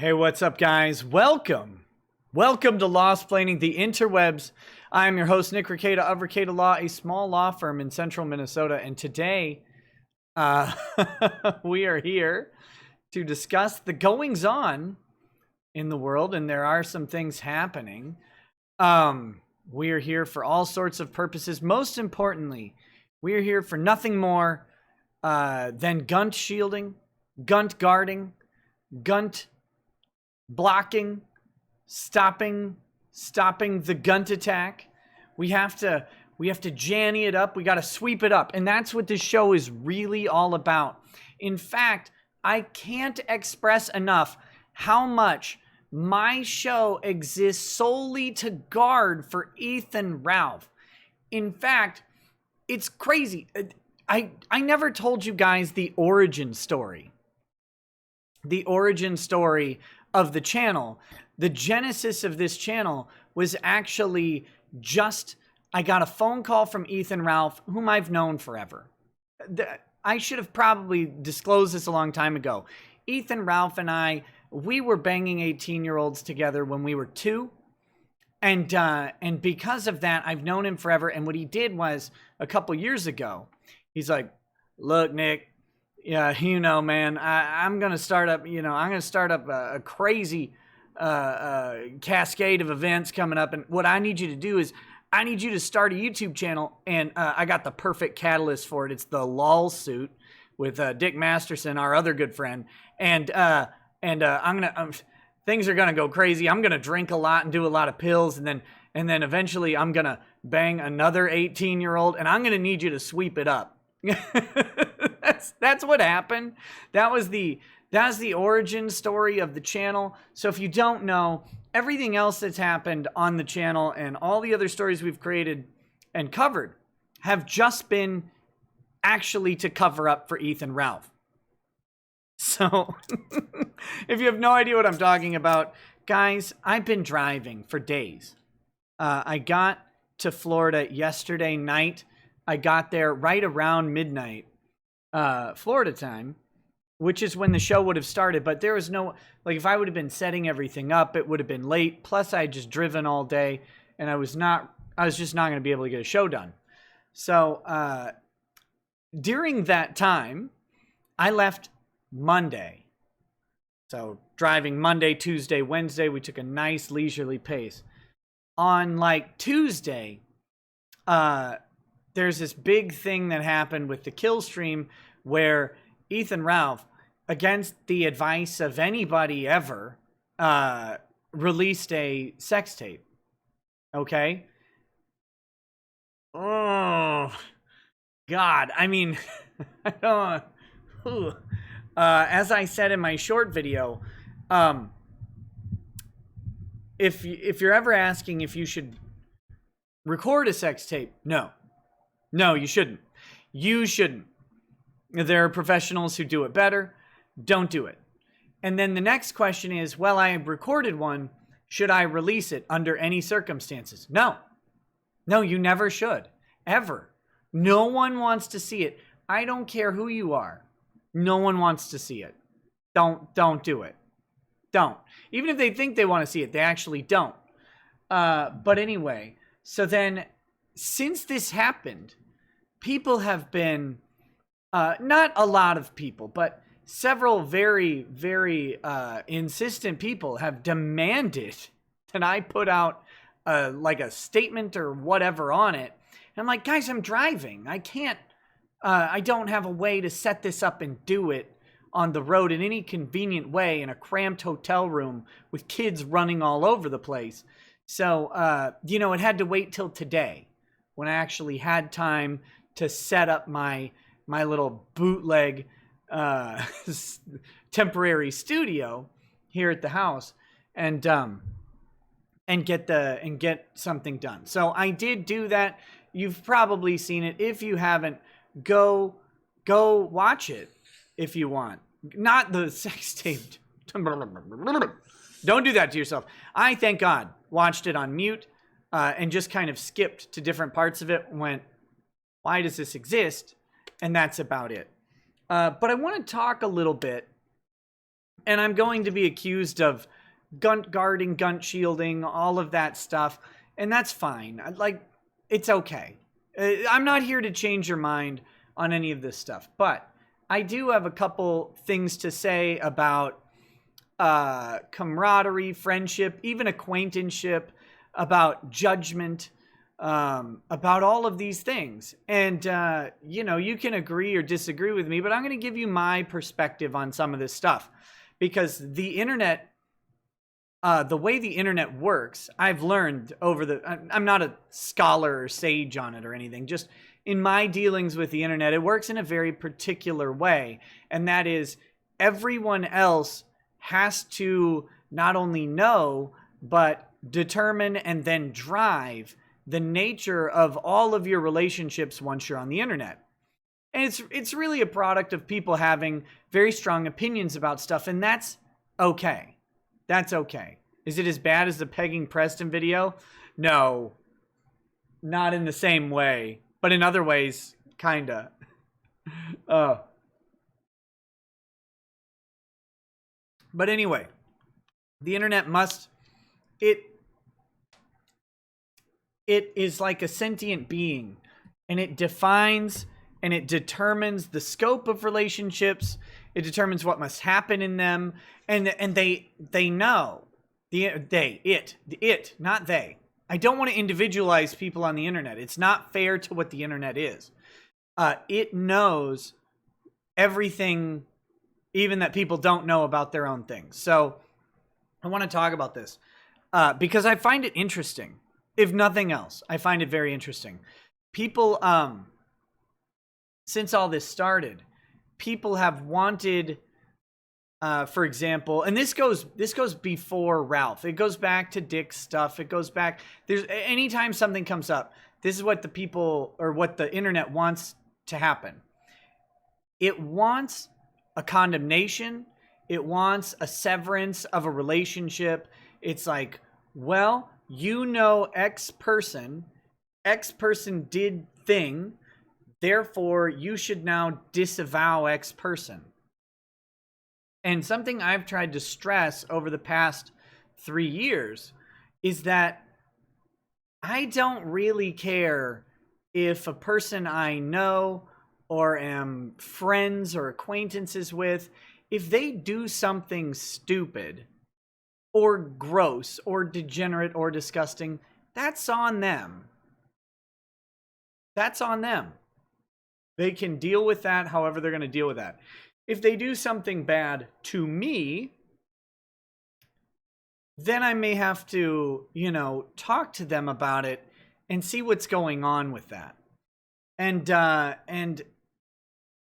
Hey, what's up, guys? Welcome to Lawsplaining the Interwebs. I'm your host, Nick Rekieta of Rekieta Law, a small law firm in central Minnesota. And today, we are here to discuss the goings-on in the world, and there are some things happening. We are here for all sorts of purposes. Most importantly, we are here for nothing more than gunt shielding, gunt guarding, gunt blocking, stopping the gunt attack. We have to janny it up. We got to sweep it up. And that's what this show is really all about. In fact, I can't express enough how much my show exists solely to guard for Ethan Ralph. In fact, it's crazy. I never told you guys the origin story. The origin story of the channel. The genesis of this channel was actually just, I got a phone call from Ethan Ralph, whom I've known forever. I should have probably disclosed this a long time ago. Ethan Ralph and I, we were banging 18-year-olds together when we were 2. And because of that, I've known him forever. And what he did was, a couple years ago, he's like, look, Nick, yeah, you know, man, I'm going to start up, a crazy cascade of events coming up. And what I need you to do is I need you to start a YouTube channel. And I got the perfect catalyst for it. It's the LOL suit with Dick Masterson, our other good friend. And things are going to go crazy. I'm going to drink a lot and do a lot of pills. And then eventually I'm going to bang another 18-year-old and I'm going to need you to sweep it up. That's what happened. That was the origin story of the channel. So if you don't know, everything else that's happened on the channel and all the other stories we've created and covered have just been actually to cover up for Ethan Ralph. So if you have no idea what I'm talking about, guys, I've been driving for days. I got to Florida yesterday night. I got there right around midnight, Florida time, which is when the show would have started. But there was no, like, if I would have been setting everything up, it would have been late. Plus, I had just driven all day, and I was just not going to be able to get a show done. So during that time, I left Monday. So driving Monday, Tuesday, Wednesday, we took a nice leisurely pace. On like Tuesday, there's this big thing that happened with the kill stream where Ethan Ralph, against the advice of anybody ever, released a sex tape. Okay? Oh, God. I mean, I don't... as I said in my short video, if you're ever asking if you should record a sex tape, no, you shouldn't. You shouldn't. There are professionals who do it better. Don't do it. And then the next question is, well, I recorded one. Should I release it under any circumstances? No, you never should, ever. No one wants to see it. I don't care who you are. No one wants to see it. Don't do it. Don't. Even if they think they want to see it, they actually don't. But anyway, so then since this happened, people have been, not a lot of people, but several very, very insistent people have demanded that I put out like a statement or whatever on it. And I'm like, guys, I'm driving. I can't. I don't have a way to set this up and do it on the road in any convenient way in a cramped hotel room with kids running all over the place. So, it had to wait till today when I actually had time to set up my little bootleg temporary studio here at the house and get something done. So I did do that. You've probably seen it. If you haven't, go watch it if you want. Not the sex tape. Don't do that to yourself. I, thank God, watched it on mute and just kind of skipped to different parts of it. Went, why does this exist? And that's about it. But I want to talk a little bit and I'm going to be accused of GuntGuarding, gunt shielding, all of that stuff, and that's fine. Like, it's okay. I'm not here to change your mind on any of this stuff, but I do have a couple things to say about camaraderie, friendship, even acquaintanceship, about judgment, about all of these things. And, you know, you can agree or disagree with me, but I'm going to give you my perspective on some of this stuff, because the internet, the way the internet works, I've learned I'm not a scholar or sage on it or anything, just in my dealings with the internet, it works in a very particular way. And that is, everyone else has to not only know, but determine and then drive the nature of all of your relationships once you're on the internet. And it's really a product of people having very strong opinions about stuff, and that's okay. That's okay. Is it as bad as the Pegging Preston video? No. Not in the same way, but in other ways, kinda. But anyway, the internet it is like a sentient being, and it defines and it determines the scope of relationships. It determines what must happen in them, and they know. It, not they. I don't want to individualize people on the internet. It's not fair to what the internet is. It knows everything, even that people don't know about their own things. So I want to talk about this because I find it interesting. If nothing else, I find it very interesting. People, since all this started, people have wanted, for example, and this goes before Ralph. It goes back to Dick's stuff. It goes back. There's anytime something comes up, this is what the people or what the internet wants to happen. It wants a condemnation. It wants a severance of a relationship. It's like, well, you know, X person did thing, therefore you should now disavow X person. And something I've tried to stress over the past 3 years is that I don't really care if a person I know or am friends or acquaintances with, if they do something stupid or gross or degenerate or disgusting, that's on them. That's on them. They can deal with that however they're going to deal with that. If they do something bad to me, then I may have to, you know, talk to them about it and see what's going on with that. And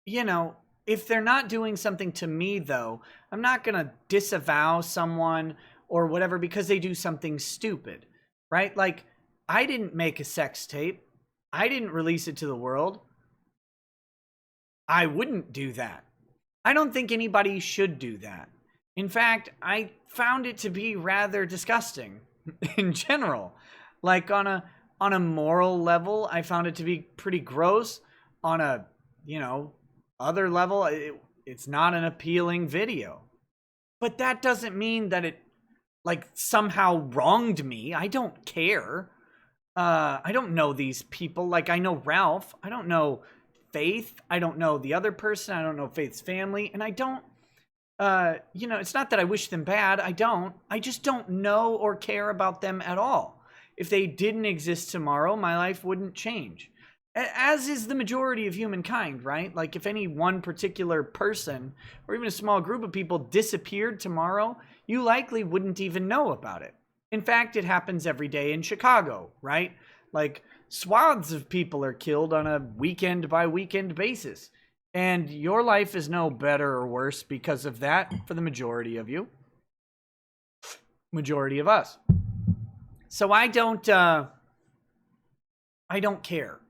you know, if they're not doing something to me, though, I'm not going to disavow someone or whatever because they do something stupid, right? Like, I didn't make a sex tape. I didn't release it to the world. I wouldn't do that. I don't think anybody should do that. In fact, I found it to be rather disgusting in general. Like, on a moral level, I found it to be pretty gross. On a, you know, other level, it's not an appealing video. But that doesn't mean that it, like, somehow wronged me. I don't care. I don't know these people. Like, I know Ralph. I don't know Faith. I don't know the other person. I don't know Faith's family. And I don't, you know, it's not that I wish them bad. I don't. I just don't know or care about them at all. If they didn't exist tomorrow, my life wouldn't change. As is the majority of humankind, right? Like, if any one particular person or even a small group of people disappeared tomorrow, you likely wouldn't even know about it. In fact, it happens every day in Chicago, right? Like, swaths of people are killed on a weekend by weekend basis. And your life is no better or worse because of that for the majority of you. Majority of us. So I don't care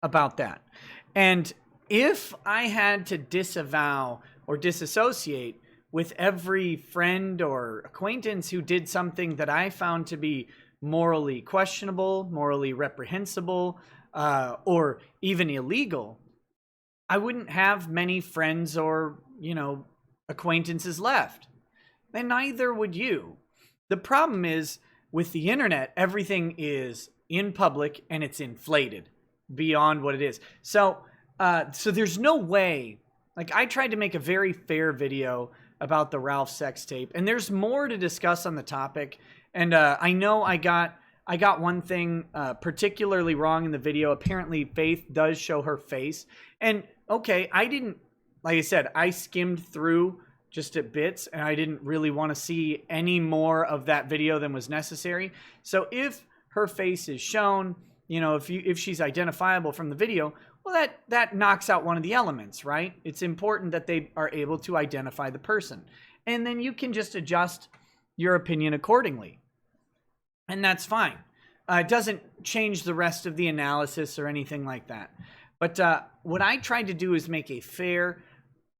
about that. And if I had to disavow or disassociate with every friend or acquaintance who did something that I found to be morally questionable, morally reprehensible, or even illegal, I wouldn't have many friends or, you know, acquaintances left. And neither would you. The problem is, with the internet, everything is in public and it's inflated beyond what it is. So there's no way. Like, I tried to make a very fair video about the Ralph sex tape, and there's more to discuss on the topic. And I know I got one thing particularly wrong in the video. Apparently, Faith does show her face. And okay, like I said, I skimmed through just at bits, and I didn't really want to see any more of that video than was necessary. So if her face is shown, you know, if she's identifiable from the video, well, that knocks out one of the elements, right? It's important that they are able to identify the person. And then you can just adjust your opinion accordingly. And that's fine. It doesn't change the rest of the analysis or anything like that. But what I tried to do is make a fair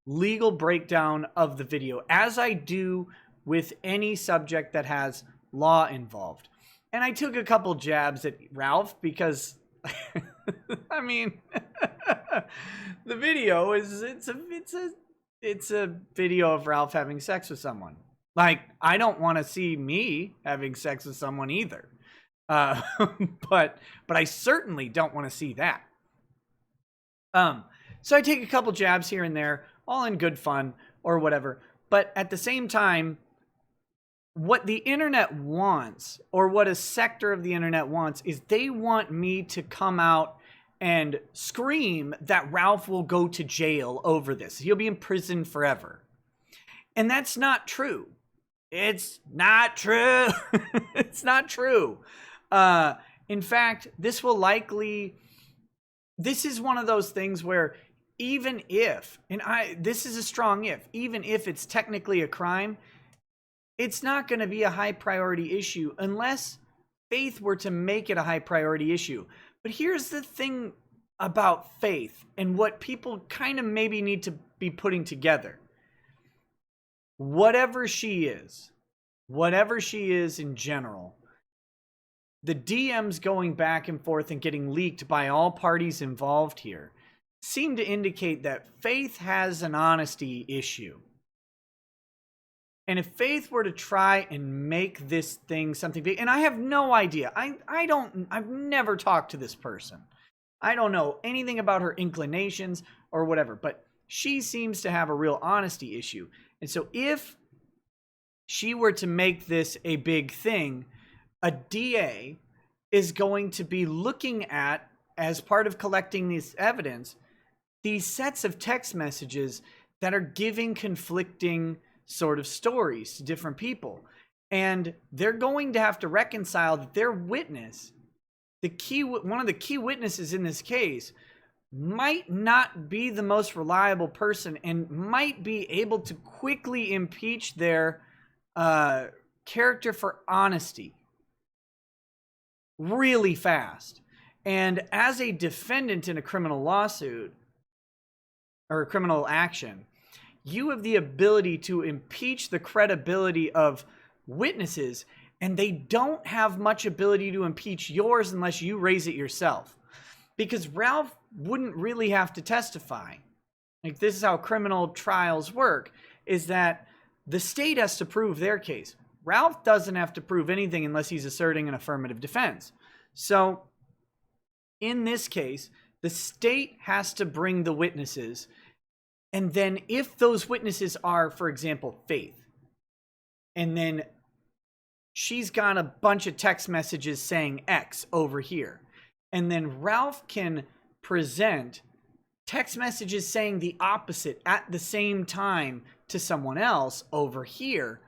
legal breakdown of the video, as I do with any subject that has law involved. And I took a couple jabs at Ralph because, I mean, the video it's a video of Ralph having sex with someone. Like, I don't want to see me having sex with someone either. But I certainly don't want to see that. So I take a couple jabs here and there, all in good fun or whatever. But at the same time, what the internet wants, or what a sector of the internet wants, is they want me to come out and scream that Ralph will go to jail over this. He'll be in prison forever. And that's not true. It's not true. It's not true. In fact, this is one of those things where even if, this is a strong if, even if it's technically a crime, it's not going to be a high priority issue unless Faith were to make it a high priority issue. But here's the thing about Faith and what people kind of maybe need to be putting together. Whatever she is in general, the DMs going back and forth and getting leaked by all parties involved here seem to indicate that Faith has an honesty issue. And if Faith were to try and make this thing something big, and I have no idea, I've never talked to this person. I don't know anything about her inclinations or whatever, but she seems to have a real honesty issue. And so if she were to make this a big thing, a DA is going to be looking at, as part of collecting this evidence, these sets of text messages that are giving conflicting sort of stories to different people. And they're going to have to reconcile that their witness, one of the key witnesses in this case, might not be the most reliable person and might be able to quickly impeach their character for honesty really fast. And as a defendant in a criminal lawsuit or a criminal action, you have the ability to impeach the credibility of witnesses, and they don't have much ability to impeach yours unless you raise it yourself. Because Ralph wouldn't really have to testify. Like, this is how criminal trials work, is that the state has to prove their case. Ralph doesn't have to prove anything unless he's asserting an affirmative defense. So, in this case, the state has to bring the witnesses. And then if those witnesses are, for example, Faith, and then she's got a bunch of text messages saying X over here, and then Ralph can present text messages saying the opposite at the same time to someone else over here,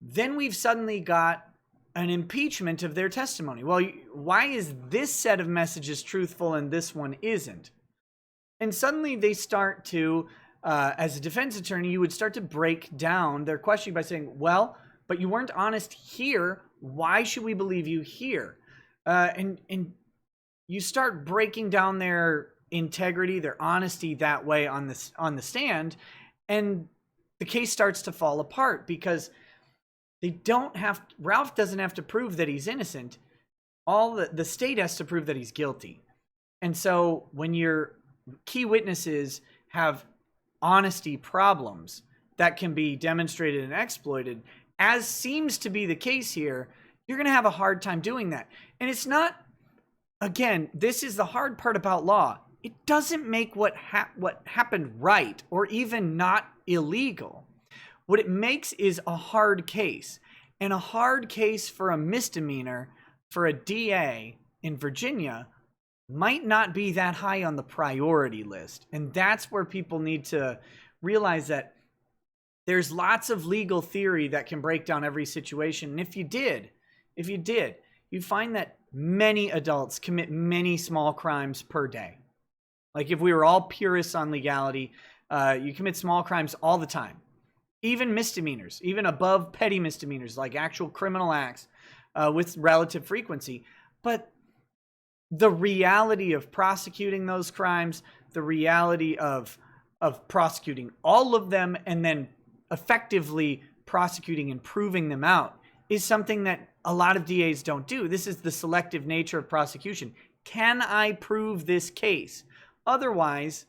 then we've suddenly got an impeachment of their testimony. Well, why is this set of messages truthful and this one isn't? And suddenly they start to, as a defense attorney, you would start to break down their questioning by saying, well, but you weren't honest here. Why should we believe you here? And you start breaking down their integrity, their honesty that way on the stand, and the case starts to fall apart because Ralph doesn't have to prove that he's innocent. All the state has to prove that he's guilty. And so when your key witnesses have honesty problems, that can be demonstrated and exploited, as seems to be the case here, you're going to have a hard time doing that. And it's not, again, this is the hard part about law. It doesn't make what happened right or even not illegal. What it makes is a hard case. And a hard case for a misdemeanor for a DA in Virginia might not be that high on the priority list. And that's where people need to realize that there's lots of legal theory that can break down every situation. And if you did, you find that many adults commit many small crimes per day. Like if we were all purists on legality, you commit small crimes all the time. Even misdemeanors, even above petty misdemeanors, like actual criminal acts with relative frequency. But the reality of prosecuting those crimes, the reality of prosecuting all of them and then effectively prosecuting and proving them out is something that a lot of DAs don't do. This is the selective nature of prosecution. Can I prove this case? Otherwise,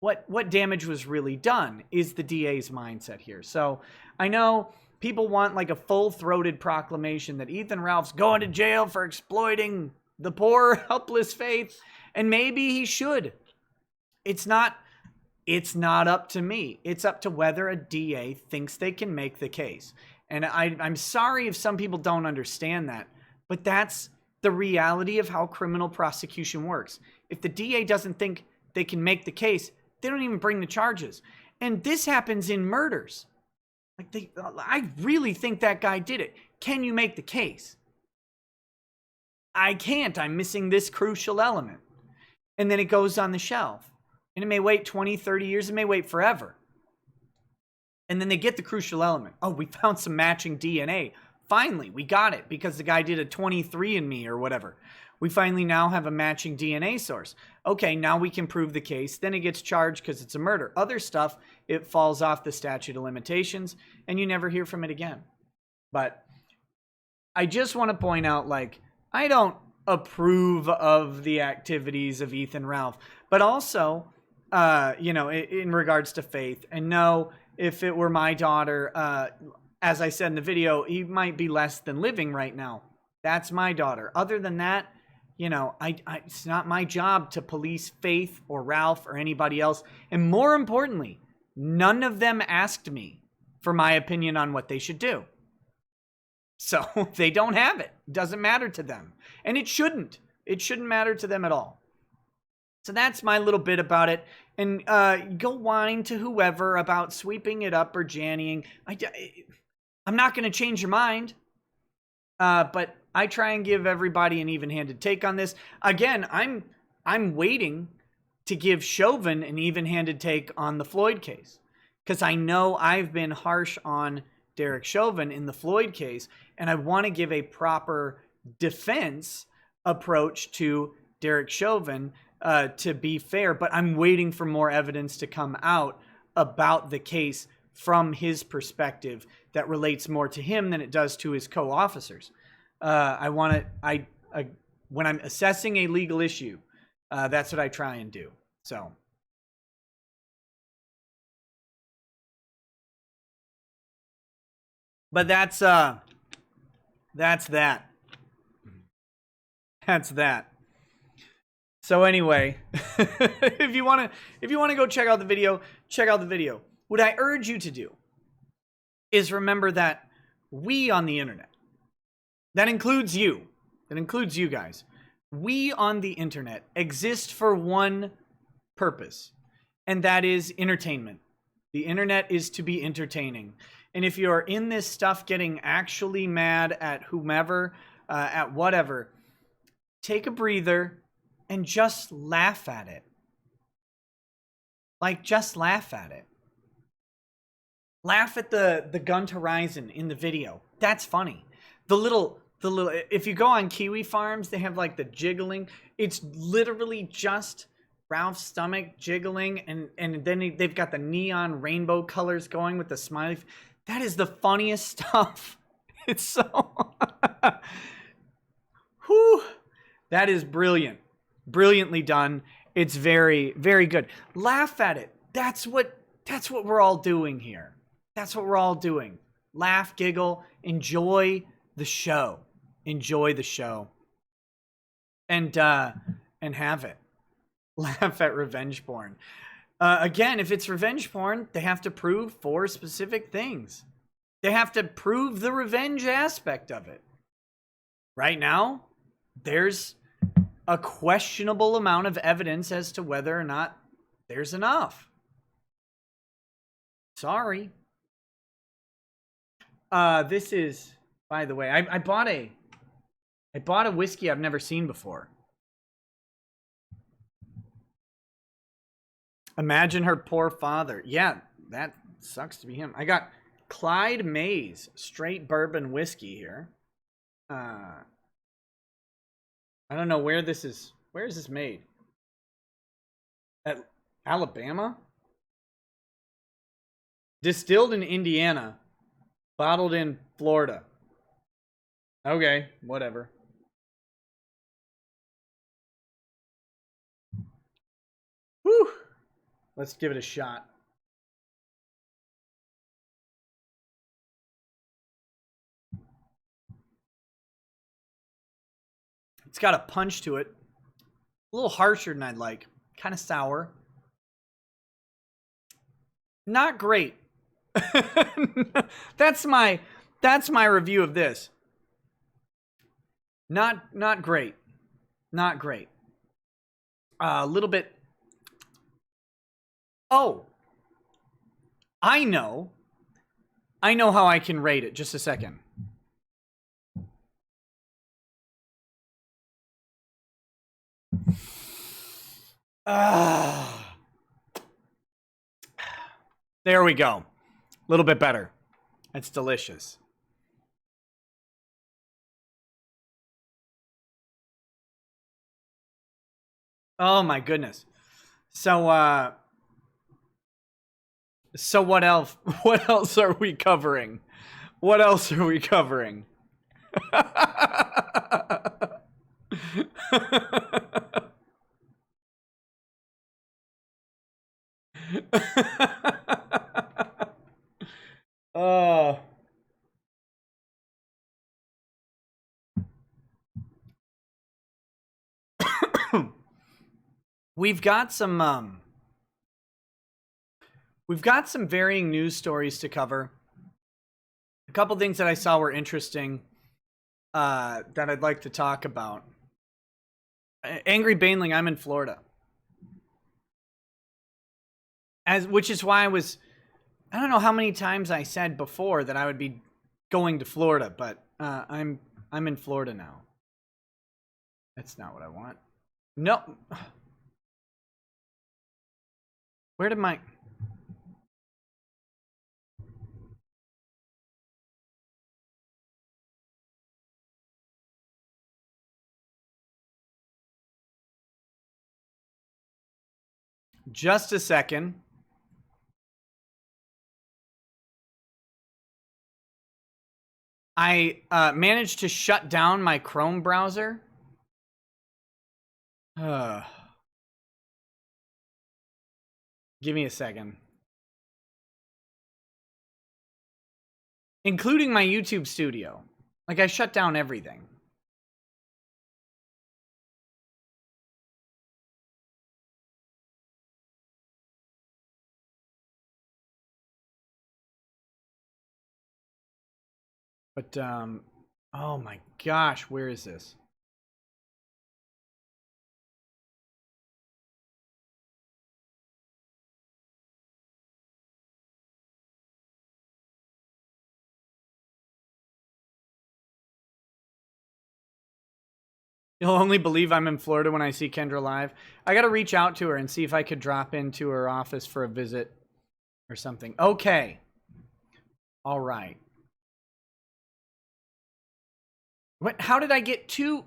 what damage was really done is the DA's mindset here. So I know people want like a full-throated proclamation that Ethan Ralph's going to jail for exploiting the poor, helpless faith, and maybe he should. It's not up to me. It's up to whether a DA thinks they can make the case. And I'm sorry if some people don't understand that, but that's the reality of how criminal prosecution works. If the DA doesn't think they can make the case, they don't even bring the charges. And this happens in murders. Like I really think that guy did it. Can you make the case? I can't. I'm missing this crucial element. And then it goes on the shelf. And it may wait 20, 30 years. It may wait forever. And then they get the crucial element. Oh, we found some matching DNA. Finally, we got it because the guy did a 23andMe or whatever. We finally now have a matching DNA source. Okay, now we can prove the case. Then it gets charged because it's a murder. Other stuff, it falls off the statute of limitations and you never hear from it again. But I just want to point out, like, I don't approve of the activities of Ethan Ralph, but also, in regards to faith. And no, if it were my daughter, as I said in the video, he might be less than living right now. That's my daughter. Other than that, it's not my job to police Faith or Ralph or anybody else. And more importantly, none of them asked me for my opinion on what they should do. So they don't have it. It doesn't matter to them. And it shouldn't. It shouldn't matter to them at all. So that's my little bit about it. And go whine to whoever about sweeping it up or jannying. I'm not going to change your mind. But I try and give everybody an even-handed take on this. Again, I'm waiting to give Chauvin an even-handed take on the Floyd case. Because I know I've been harsh on Derek Chauvin in the Floyd case. And I want to give a proper defense approach to Derek Chauvin to be fair. But I'm waiting for more evidence to come out about the case from his perspective that relates more to him than it does to his co-officers. When I'm assessing a legal issue, that's what I try and do. So. But that's that. That's that. So anyway, if you want to go check out the video, check out the video. What I urge you to do is remember that we on the internet, that includes you guys, we on the internet exist for one purpose, and that is entertainment. The internet is to be entertaining. And if you're in this stuff getting actually mad at whomever, at whatever, take a breather and just laugh at it. Like, just laugh at it. Laugh at the Gunt Horizon in the video. That's funny. The little, if you go on Kiwi Farms, they have like the jiggling. It's literally just Ralph's stomach jiggling, and then they've got the neon rainbow colors going with the smiley. That is the funniest stuff. It's so... Whew. That is brilliant. Brilliantly done. It's very, very good. Laugh at it. That's what That's what we're all doing here. That's what we're all doing. Laugh, giggle, enjoy the show. Enjoy the show. And have it. Laugh at revenge porn. Again, if it's revenge porn, they have to prove 4 specific things. They have to prove the revenge aspect of it. Right now, there's a questionable amount of evidence as to whether or not there's enough. Sorry. This is, by the way, I bought a whiskey I've never seen before. Imagine her poor father. Yeah, that sucks to be him. I got Clyde Mays straight bourbon whiskey here. I don't know where this is. Where is this made? At Alabama? Distilled in Indiana. Bottled in Florida. Okay, whatever. Whew. Let's give it a shot. It's got a punch to it. A little harsher than I'd like. Kind of sour. Not great. That's my review of this. Not great. Not great. A little bit. Oh. I know how I can rate it. Just a second. There we go. A little bit better. It's delicious. Oh my goodness. So what else? What else are we covering? What else are we covering? We've got some varying news stories to cover. A couple things that I saw were interesting that I'd like to talk about. Angry Baneling, I'm in Florida. Which is why I don't know how many times I said before that I would be going to Florida, but I'm in Florida now. That's not what I want. No. Where did my... Just a second. I managed to shut down my Chrome browser. Give me a second. Including my YouTube studio. Like, I shut down everything. But, oh my gosh, where is this? You'll only believe I'm in Florida when I see Kendra live. I gotta reach out to her and see if I could drop into her office for a visit or something. Okay. All right. What? How did I get to...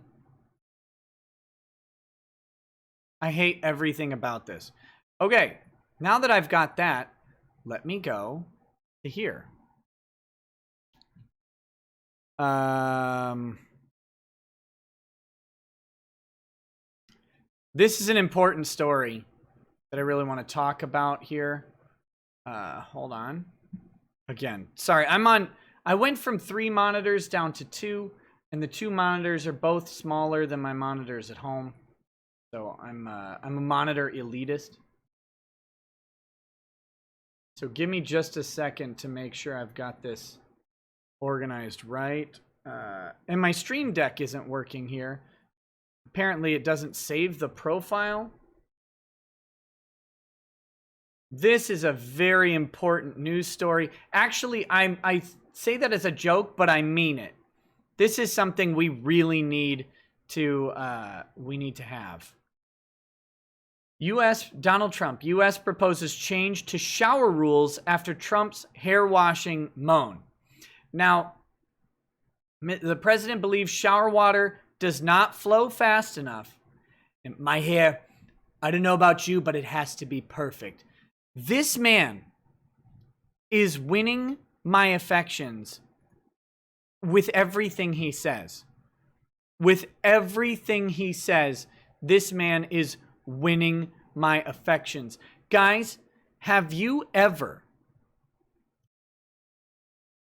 I hate everything about this. Okay. Now that I've got that, let me go to here. This is an important story that I really want to talk about here. Hold on. Again, sorry, I went from 3 monitors down to 2, and the 2 monitors are both smaller than my monitors at home. So I'm a monitor elitist. So give me just a second to make sure I've got this organized right. And my Stream Deck isn't working here. Apparently it doesn't save the profile. This is a very important news story. Actually, I say that as a joke, but I mean it. This is something we really need to have. Donald Trump, U.S. proposes change to shower rules after Trump's hair washing moan. Now, the president believes shower water does not flow fast enough. And my hair, I don't know about you, but it has to be perfect. This man is winning my affections with everything he says. With everything he says, this man is winning my affections. Guys, have you ever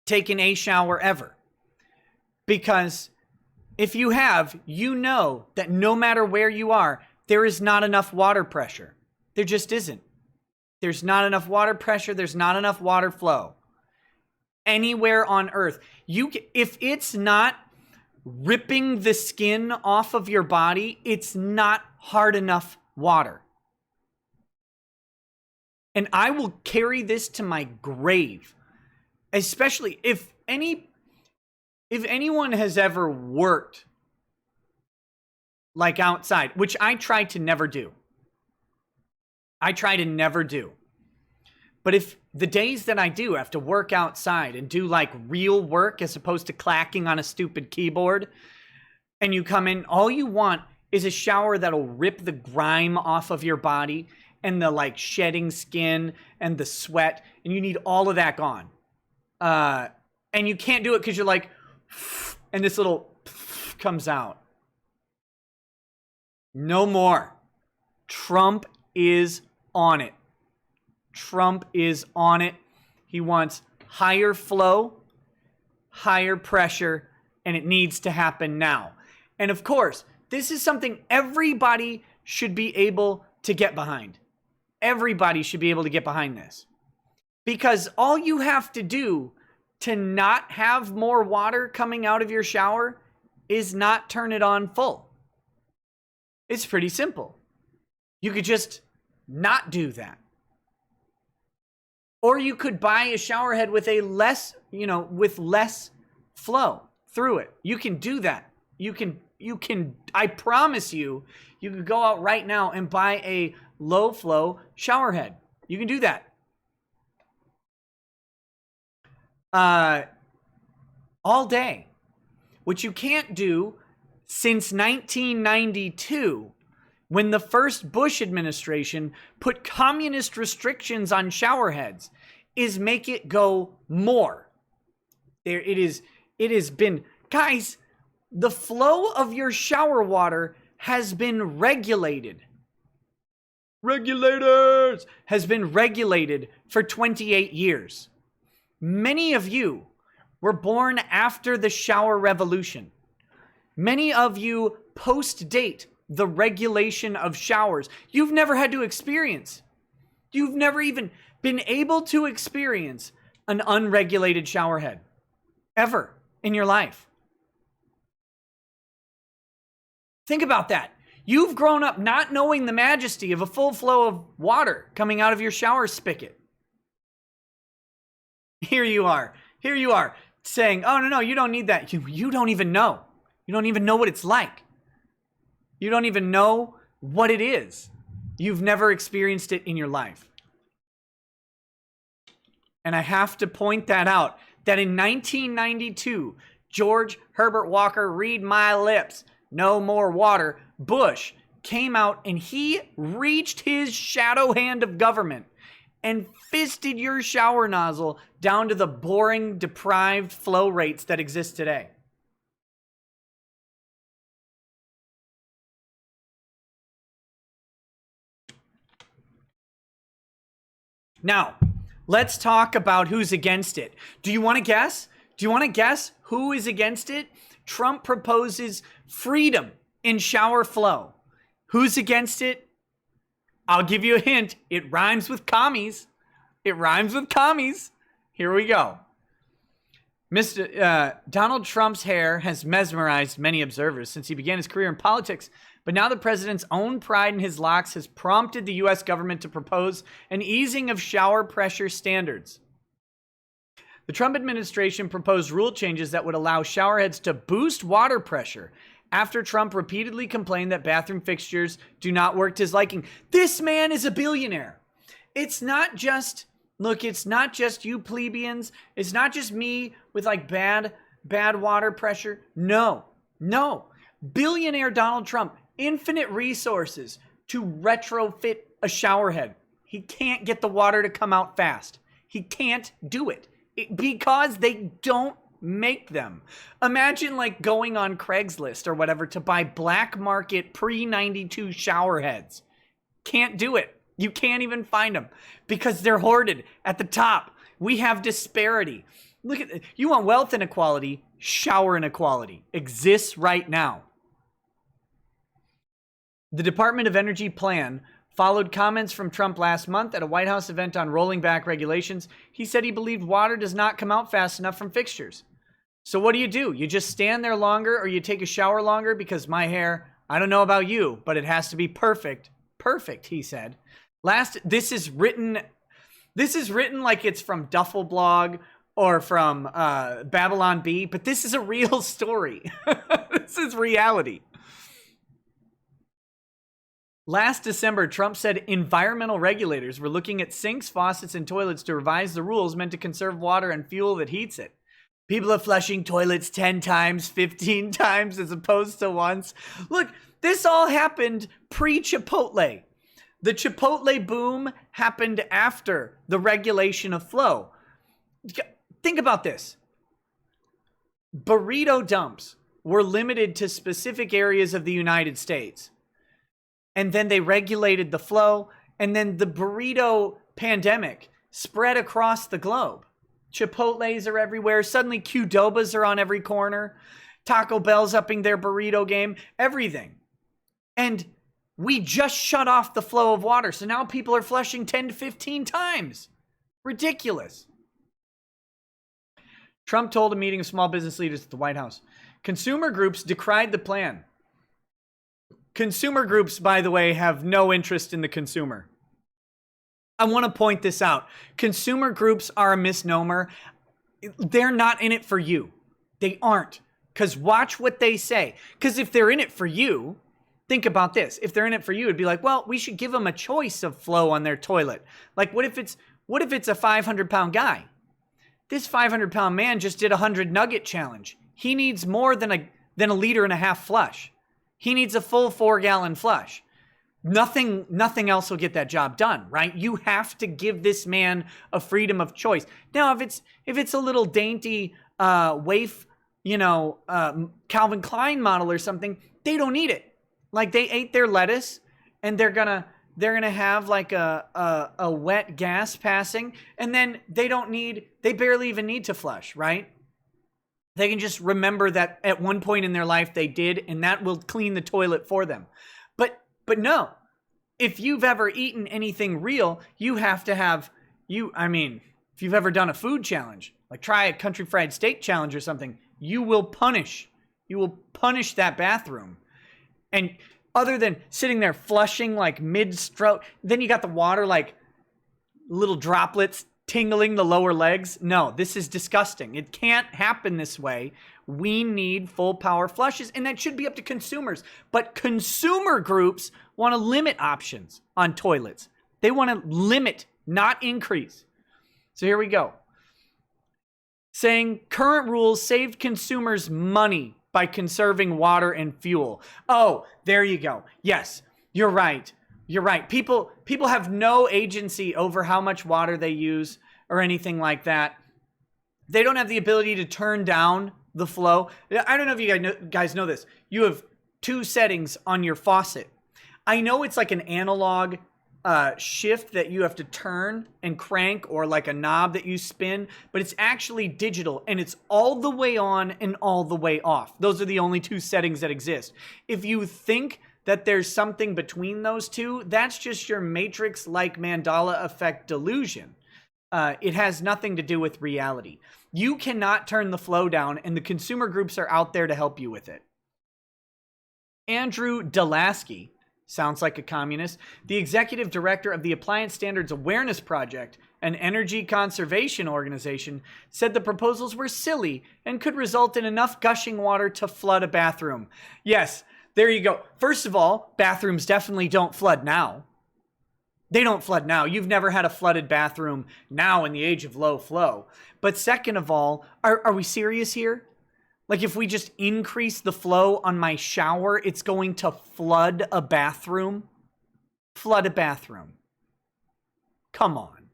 taken a shower ever? Because if you have, you know that no matter where you are, there is not enough water pressure. There just isn't. There's not enough water pressure. There's not enough water flow. Anywhere on earth. If it's not ripping the skin off of your body, it's not hard enough water. And I will carry this to my grave. Especially if anyone has ever worked like outside, which I try to never do. But if the days that I do have to work outside and do like real work as opposed to clacking on a stupid keyboard, and you come in, all you want is a shower that'll rip the grime off of your body and the like shedding skin and the sweat, and you need all of that gone. And you can't do it because you're like, and this little comes out. No more. Trump is on it. Trump is on it. He wants higher flow, higher pressure, and it needs to happen now. And of course, this is something everybody should be able to get behind. Everybody should be able to get behind this. Because all you have to do to not have more water coming out of your shower is not turn it on full. It's pretty simple. You could just not do that. Or you could buy a shower head with less flow through it. You can do that. You can, I promise you, you could go out right now and buy a low flow shower head. You can do that. All day. Which you can't do since 1992, when the first Bush administration put communist restrictions on shower heads, is make it go more. It has been, guys, the flow of your shower water has been regulated. Regulators has been regulated for 28 years. Many of you were born after the shower revolution. Many of you post-date the regulation of showers. You've never had to experience. You've never even been able to experience an unregulated shower head. Ever in your life. Think about that. You've grown up not knowing the majesty of a full flow of water coming out of your shower spigot. Here you are saying, oh, no, you don't need that. You don't even know. You don't even know what it's like. You don't even know what it is. You've never experienced it in your life. And I have to point that out, that in 1992, George Herbert Walker, read my lips, no more water, Bush came out and he reached his shadow hand of government and fisted your shower nozzle down to the boring, deprived flow rates that exist today. Now, Let's talk about who's against it. Do you want to guess? Do you want to guess who is against it? Trump proposes freedom in shower flow. Who's against it? I'll give you a hint. It rhymes with commies. It rhymes with commies. Here we go. Donald Trump's hair has mesmerized many observers since he began his career in politics. But now the president's own pride in his locks has prompted the U.S. government to propose an easing of shower pressure standards. The Trump administration proposed rule changes that would allow showerheads to boost water pressure after Trump repeatedly complained that bathroom fixtures do not work to his liking. This man is a billionaire. It's not just, look, it's not just you plebeians. It's not just me with like bad water pressure. No. Billionaire Donald Trump, infinite resources to retrofit a showerhead. He can't get the water to come out fast. He can't do it because they don't make them. Imagine like going on Craigslist or whatever to buy black market pre-92 shower heads. Can't do it. You can't even find them because they're hoarded at the top. We have disparity. Look at you want wealth inequality, shower inequality exists right now. The Department of Energy plan followed comments from Trump last month at a White House event on rolling back regulations. He said he believed water does not come out fast enough from fixtures. So what do? You just stand there longer or you take a shower longer? Because my hair, I don't know about you, but it has to be perfect. Perfect, he said. This is written like it's from Duffel Blog or from Babylon Bee, but this is a real story. This is reality. Last December, Trump said environmental regulators were looking at sinks, faucets, and toilets to revise the rules meant to conserve water and fuel that heats it. People are flushing toilets 10 times, 15 times as opposed to once. Look, this all happened pre-Chipotle. The Chipotle boom happened after the regulation of flow. Think about this. Burrito dumps were limited to specific areas of the United States. And then they regulated the flow. And then the burrito pandemic spread across the globe. Chipotles are everywhere. Suddenly Qdobas are on every corner. Taco Bell's upping their burrito game. Everything. And we just shut off the flow of water. So now people are flushing 10 to 15 times. Ridiculous. Trump told a meeting of small business leaders at the White House. Consumer groups decried the plan. Consumer groups, by the way, have no interest in the consumer. I want to point this out. Consumer groups are a misnomer. They're not in it for you. They aren't. Because watch what they say. Because if they're in it for you, think about this. If they're in it for you, it'd be like, well, we should give them a choice of flow on their toilet. Like, what if it's a 500-pound guy? This 500-pound man just did a 100-nugget challenge. He needs more than a liter and a half flush. He needs a full 4-gallon flush. Nothing else will get that job done, right? You have to give this man a freedom of choice. Now, if it's a little dainty waif, Calvin Klein model or something, they don't need it. Like they ate their lettuce and they're gonna have like a wet gas passing, and then they barely even need to flush, right? They can just remember that at one point in their life they did, and that will clean the toilet for them. But no, if you've ever eaten anything real, you have to have, if you've ever done a food challenge, like try a country fried steak challenge or something, you will punish that bathroom. And other than sitting there flushing like mid-stroke, then you got the water like little droplets tingling the lower legs. No, this is disgusting. It can't happen this way. We need full power flushes, and that should be up to consumers. But consumer groups want to limit options on toilets. They want to limit, not increase. So here we go. Saying current rules saved consumers money by conserving water and fuel. Oh, there you go. Yes, you're right. You're right. People have no agency over how much water they use or anything like that. They don't have the ability to turn down the flow. I don't know if you guys know this. You have two settings on your faucet. I know it's like an analog shift that you have to turn and crank, or like a knob that you spin, but it's actually digital, and it's all the way on and all the way off. Those are the only two settings that exist. If you think that there's something between those two, that's just your Matrix-like Mandela effect delusion. It has nothing to do with reality. You cannot turn the flow down, and the consumer groups are out there to help you with it. Andrew Delaski, sounds like a communist, the executive director of the Appliance Standards Awareness Project, an energy conservation organization, said the proposals were silly and could result in enough gushing water to flood a bathroom. Yes, there you go. First of all, bathrooms definitely don't flood now. They don't flood now. You've never had a flooded bathroom now in the age of low flow. But second of all, are we serious here? Like, if we just increase the flow on my shower, it's going to flood a bathroom? Flood a bathroom. Come on.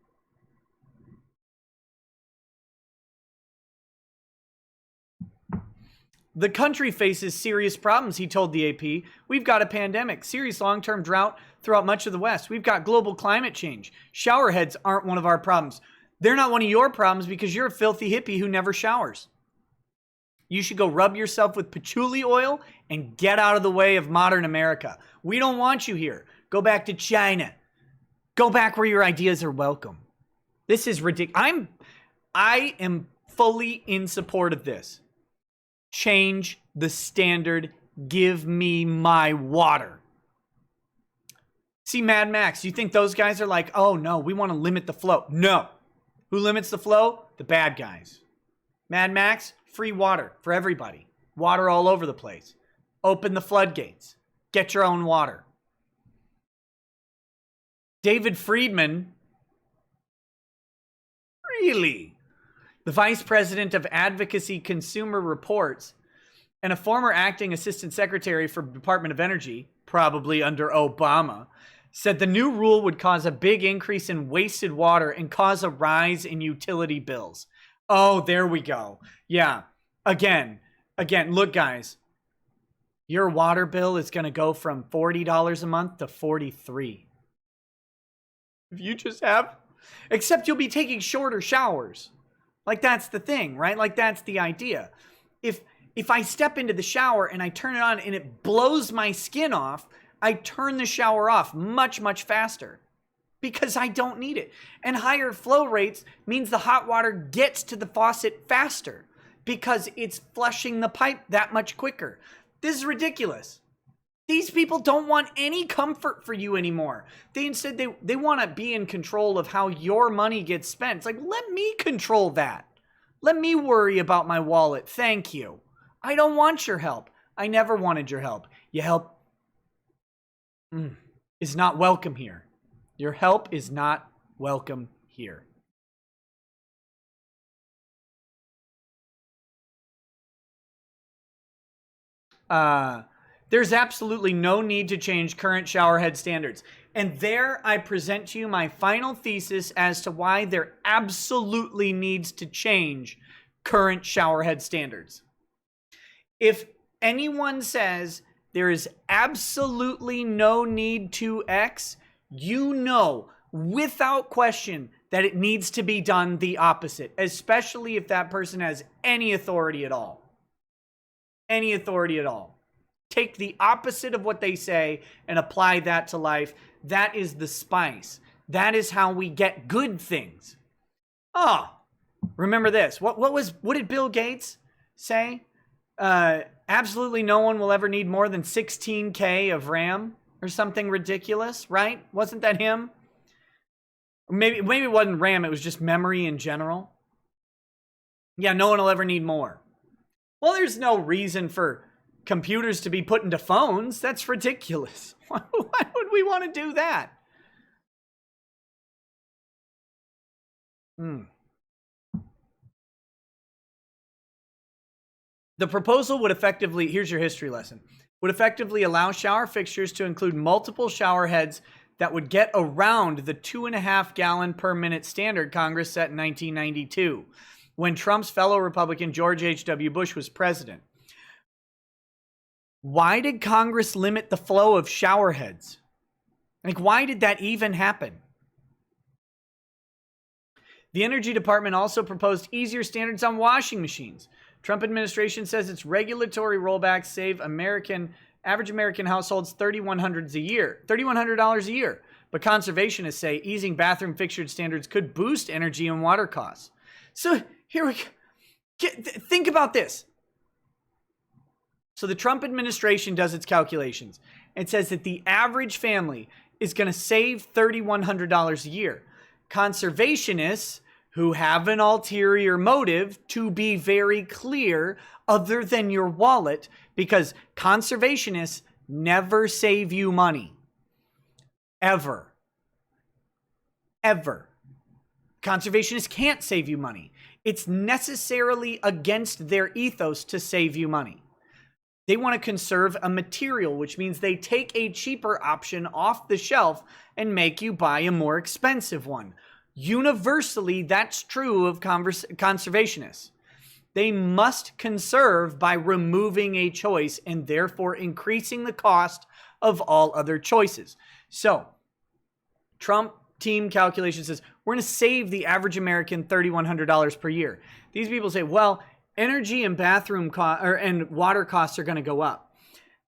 The country faces serious problems, he told the AP. We've got a pandemic, serious long-term drought throughout much of the West. We've got global climate change. Showerheads aren't one of our problems. They're not one of your problems because you're a filthy hippie who never showers. You should go rub yourself with patchouli oil and get out of the way of modern America. We don't want you here. Go back to China. Go back where your ideas are welcome. This is ridiculous. I am fully in support of this. Change the standard. Give me my water. See, Mad Max, you think those guys are like, oh no, we want to limit the flow. No. Who limits the flow? The bad guys. Mad Max, free water for everybody. Water all over the place. Open the floodgates. Get your own water. David Friedman, really? The vice president of Advocacy Consumer Reports and a former acting assistant secretary for Department of Energy, probably under Obama, said the new rule would cause a big increase in wasted water and cause a rise in utility bills. Oh, there we go. Yeah. Again, look, guys. Your water bill is going to go from $40 a month to $43. If you just have... Except you'll be taking shorter showers. Like, that's the thing, right? Like, that's the idea. If I step into the shower and I turn it on and it blows my skin off, I turn the shower off much, much faster. Because I don't need it. And higher flow rates means the hot water gets to the faucet faster because it's flushing the pipe that much quicker. This is ridiculous. These people don't want any comfort for you anymore. Instead they want to be in control of how your money gets spent. It's like, let me control that. Let me worry about my wallet. Thank you. I don't want your help. I never wanted your help. Your help is not welcome here. Your help is not welcome here. There's absolutely no need to change current showerhead standards. And there I present to you my final thesis as to why there absolutely needs to change current showerhead standards. If anyone says there is absolutely no need to X, you know without question that it needs to be done the opposite, especially if that person has any authority at all. Any authority at all. Take the opposite of what they say and apply that to life. That is the spice. That is how we get good things. Oh, remember this. What did Bill Gates say? Absolutely no one will ever need more than 16K of RAM or something ridiculous, right? Wasn't that him? Maybe it wasn't RAM, it was just memory in general. Yeah, no one will ever need more. Well, there's no reason for computers to be put into phones. That's ridiculous. Why would we want to do that? The proposal would effectively, here's your history lesson, would effectively allow shower fixtures to include multiple shower heads that would get around the 2.5 gallon per minute standard Congress set in 1992, when Trump's fellow Republican George H.W. Bush was president. Why did Congress limit the flow of shower heads? Like, why did that even happen? The Energy Department also proposed easier standards on washing machines. Trump administration says its regulatory rollbacks save average American households $3,100 a year. But conservationists say easing bathroom fixture standards could boost energy and water costs. So here we go. Think about this. So the Trump administration does its calculations and says that the average family is going to save $3,100 a year. Conservationists, who have an ulterior motive, to be very clear, other than your wallet, because conservationists never save you money. Ever. Ever. Conservationists can't save you money. It's necessarily against their ethos to save you money. They want to conserve a material, which means they take a cheaper option off the shelf and make you buy a more expensive one. Universally, that's true of conservationists. They must conserve by removing a choice and therefore increasing the cost of all other choices. So, Trump team calculation says we're going to save the average American $3,100 per year. These people say, well, energy and bathroom and water costs are going to go up.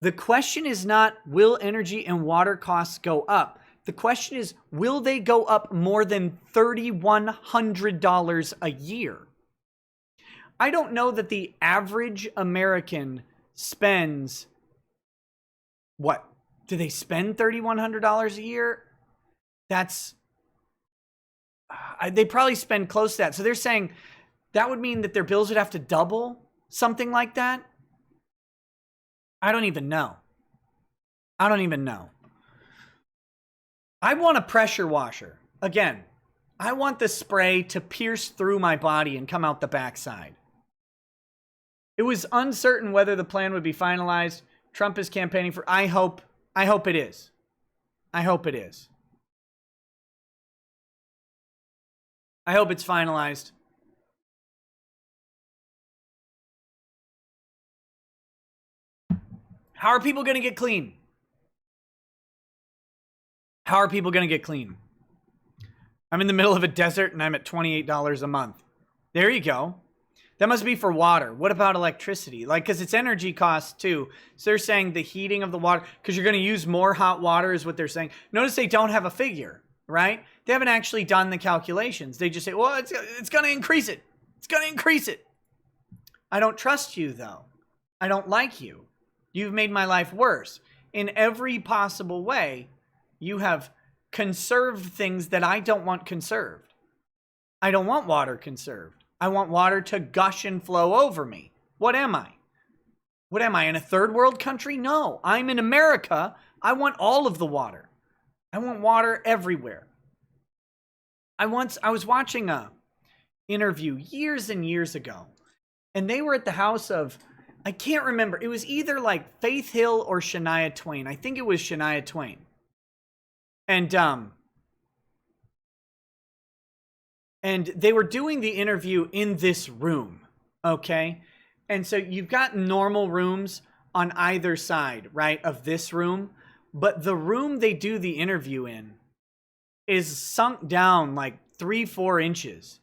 The question is not, will energy and water costs go up? The question is, will they go up more than $3,100 a year? I don't know that the average American spends, what? Do they spend $3,100 a year? They probably spend close to that. So they're saying that would mean that their bills would have to double, something like that. I don't even know. I want a pressure washer. Again, I want the spray to pierce through my body and come out the backside. It was uncertain whether the plan would be finalized. Trump is campaigning for, I hope it is. I hope it is. I hope it's finalized. How are people going to get clean? How are people going to get clean? I'm in the middle of a desert and I'm at $28 a month. There you go. That must be for water. What about electricity? Like, because it's energy costs too. So they're saying the heating of the water, because you're going to use more hot water is what they're saying. Notice they don't have a figure, right? They haven't actually done the calculations. They just say, well, it's going to increase it. It's going to increase it. I don't trust you, though. I don't like you. You've made my life worse. In every possible way, you have conserved things that I don't want conserved. I don't want water conserved. I want water to gush and flow over me. What am I? What am I, in a third world country? No, I'm in America. I want all of the water. I want water everywhere. I was watching a interview years and years ago, and they were at the house of, I can't remember. It was either like Faith Hill or Shania Twain. I think it was Shania Twain. And they were doing the interview in this room, okay? And so you've got normal rooms on either side, right, of this room. But the room they do the interview in is sunk down like 3-4 inches.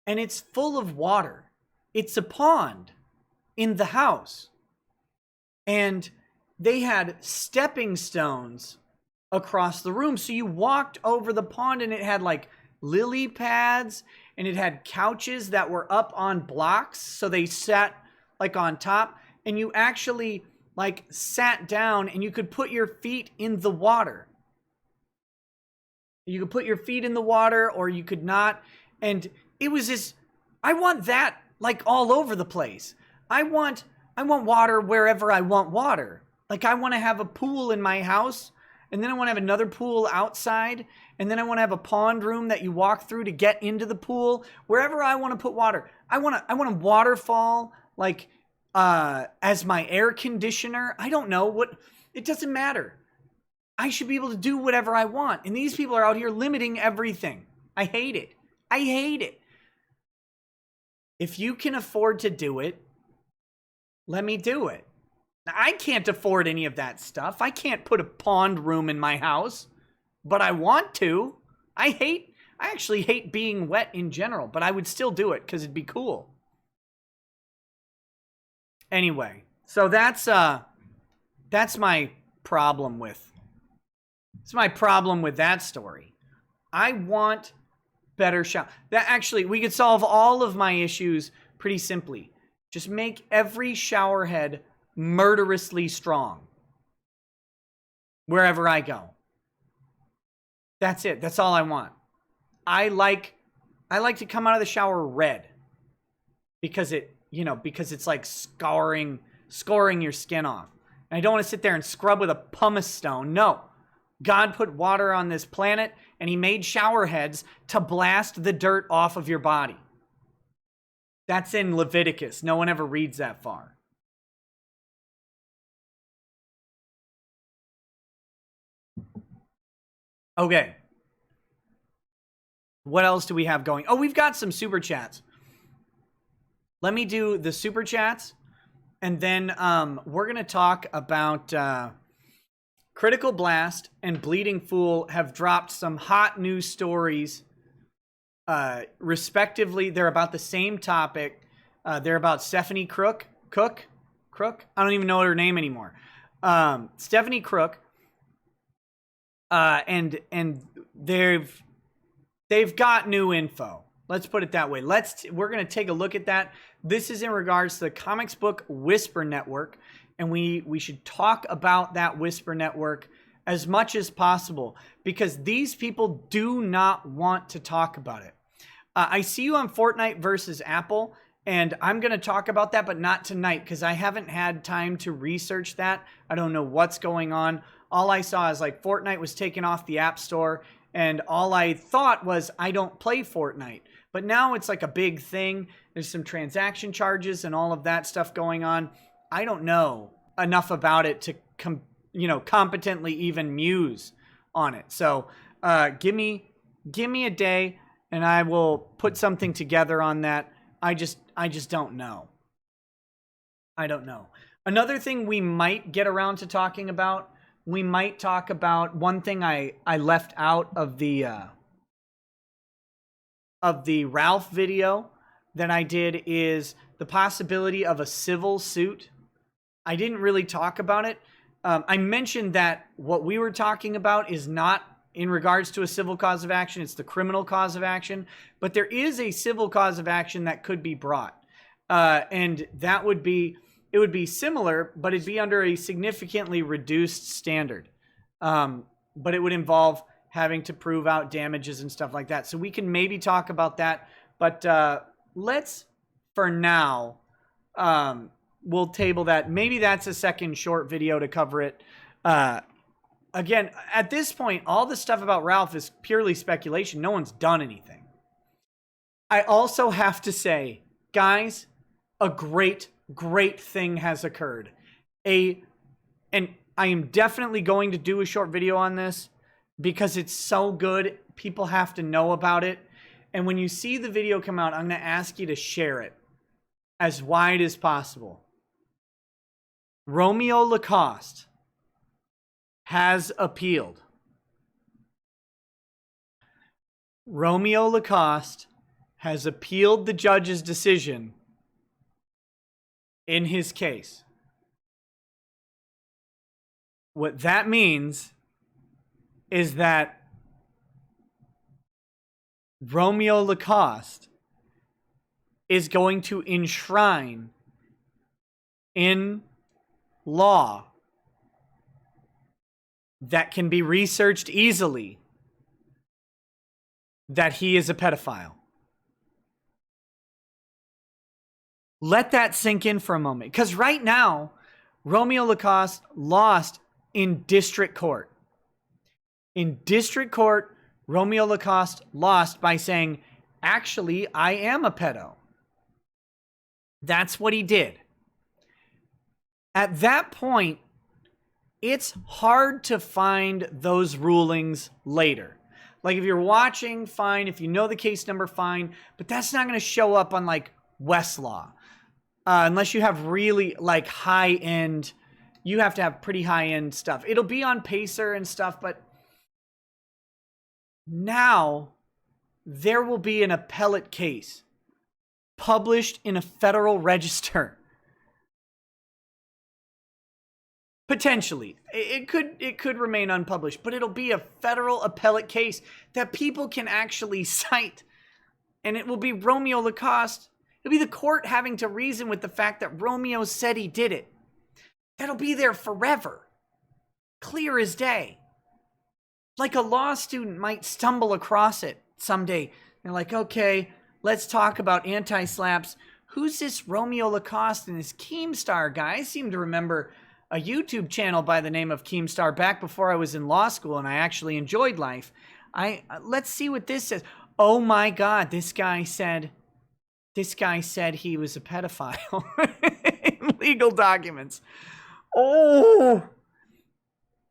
And it's full of water. It's a pond in the house. And they had stepping stones across the room. So you walked over the pond and it had like lily pads and it had couches that were up on blocks. So they sat like on top, and you actually like sat down and you could put your feet in the water. You could put your feet in the water or you could not. And it was this, I want that like all over the place. I want water wherever I want water. Like I want to have a pool in my house, and then I want to have another pool outside, and then I want to have a pond room that you walk through to get into the pool. Wherever I want to put water. I want a waterfall like as my air conditioner. I don't know what, it doesn't matter. I should be able to do whatever I want. And these people are out here limiting everything. I hate it. I hate it. If you can afford to do it, let me do it. I can't afford any of that stuff. I can't put a pond room in my house, but I want to. I actually hate being wet in general, but I would still do it because it'd be cool. Anyway, so that's my problem with that story. I want better shower. That actually, we could solve all of my issues pretty simply. Just make every shower head murderously strong wherever I go. That's it. That's all I want. I like to come out of the shower red because it's like scoring your skin off. And I don't want to sit there and scrub with a pumice stone. No. God put water on this planet and he made shower heads to blast the dirt off of your body. That's in Leviticus. No one ever reads that far. Okay. What else do we have going? Oh, we've got some super chats. Let me do the super chats, and then we're going to talk about Critical Blast and Bleeding Fool have dropped some hot news stories, respectively. They're about the same topic. They're about Stephanie Crook. I don't even know her name anymore. Stephanie Crook. And they've got new info. Let's put it that way. We're going to take a look at that. This is in regards to the Comics Book Whisper Network, and we should talk about that Whisper Network as much as possible because these people do not want to talk about it. I see you on Fortnite versus Apple, and I'm going to talk about that, but not tonight because I haven't had time to research that. I don't know what's going on. All I saw is like Fortnite was taken off the App Store, and all I thought was I don't play Fortnite. But now it's like a big thing. There's some transaction charges and all of that stuff going on. I don't know enough about it to competently even muse on it. So give me a day and I will put something together on that. I just don't know. I don't know. Another thing we might get around to talking about, we might talk about one thing I left out of the Ralph video that I did is the possibility of a civil suit. I didn't really talk about it. I mentioned that what we were talking about is not in regards to a civil cause of action. It's the criminal cause of action. But there is a civil cause of action that could be brought. And that would be, it would be similar, but it'd be under a significantly reduced standard. But it would involve having to prove out damages and stuff like that. So we can maybe talk about that. But let's, for now, we'll table that. Maybe that's a second short video to cover it. Again, at this point, all the stuff about Ralph is purely speculation. No one's done anything. I also have to say, guys, a great thing has occurred. And I am definitely going to do a short video on this because it's so good. People have to know about it. And when you see the video come out, I'm going to ask you to share it as wide as possible. Romeo Lacoste has appealed. Romeo Lacoste has appealed the judge's decision in his case. What that means is that Romeo Lacoste is going to enshrine in law that can be researched easily that he is a pedophile. Let that sink in for a moment. Because right now, Romeo Lacoste lost in district court. In district court, Romeo Lacoste lost by saying, actually, I am a pedo. That's what he did. At that point, it's hard to find those rulings later. Like if you're watching, fine. If you know the case number, fine. But that's not going to show up on like Westlaw. Unless you have really like high-end you have to have pretty high-end stuff. It'll be on Pacer and stuff, but now there will be an appellate case published in a federal register. Potentially. It could remain unpublished, but it'll be a federal appellate case that people can actually cite. And it will be Romeo Lacoste. It'll be the court having to reason with the fact that Romeo said he did it. That'll be there forever. Clear as day. Like a law student might stumble across it someday. They're like, okay, let's talk about anti-slaps. Who's this Romeo Lacoste and this Keemstar guy? I seem to remember a YouTube channel by the name of Keemstar back before I was in law school and I actually enjoyed life. Let's see what this says. Oh my God, this guy said he was a pedophile in legal documents. Oh,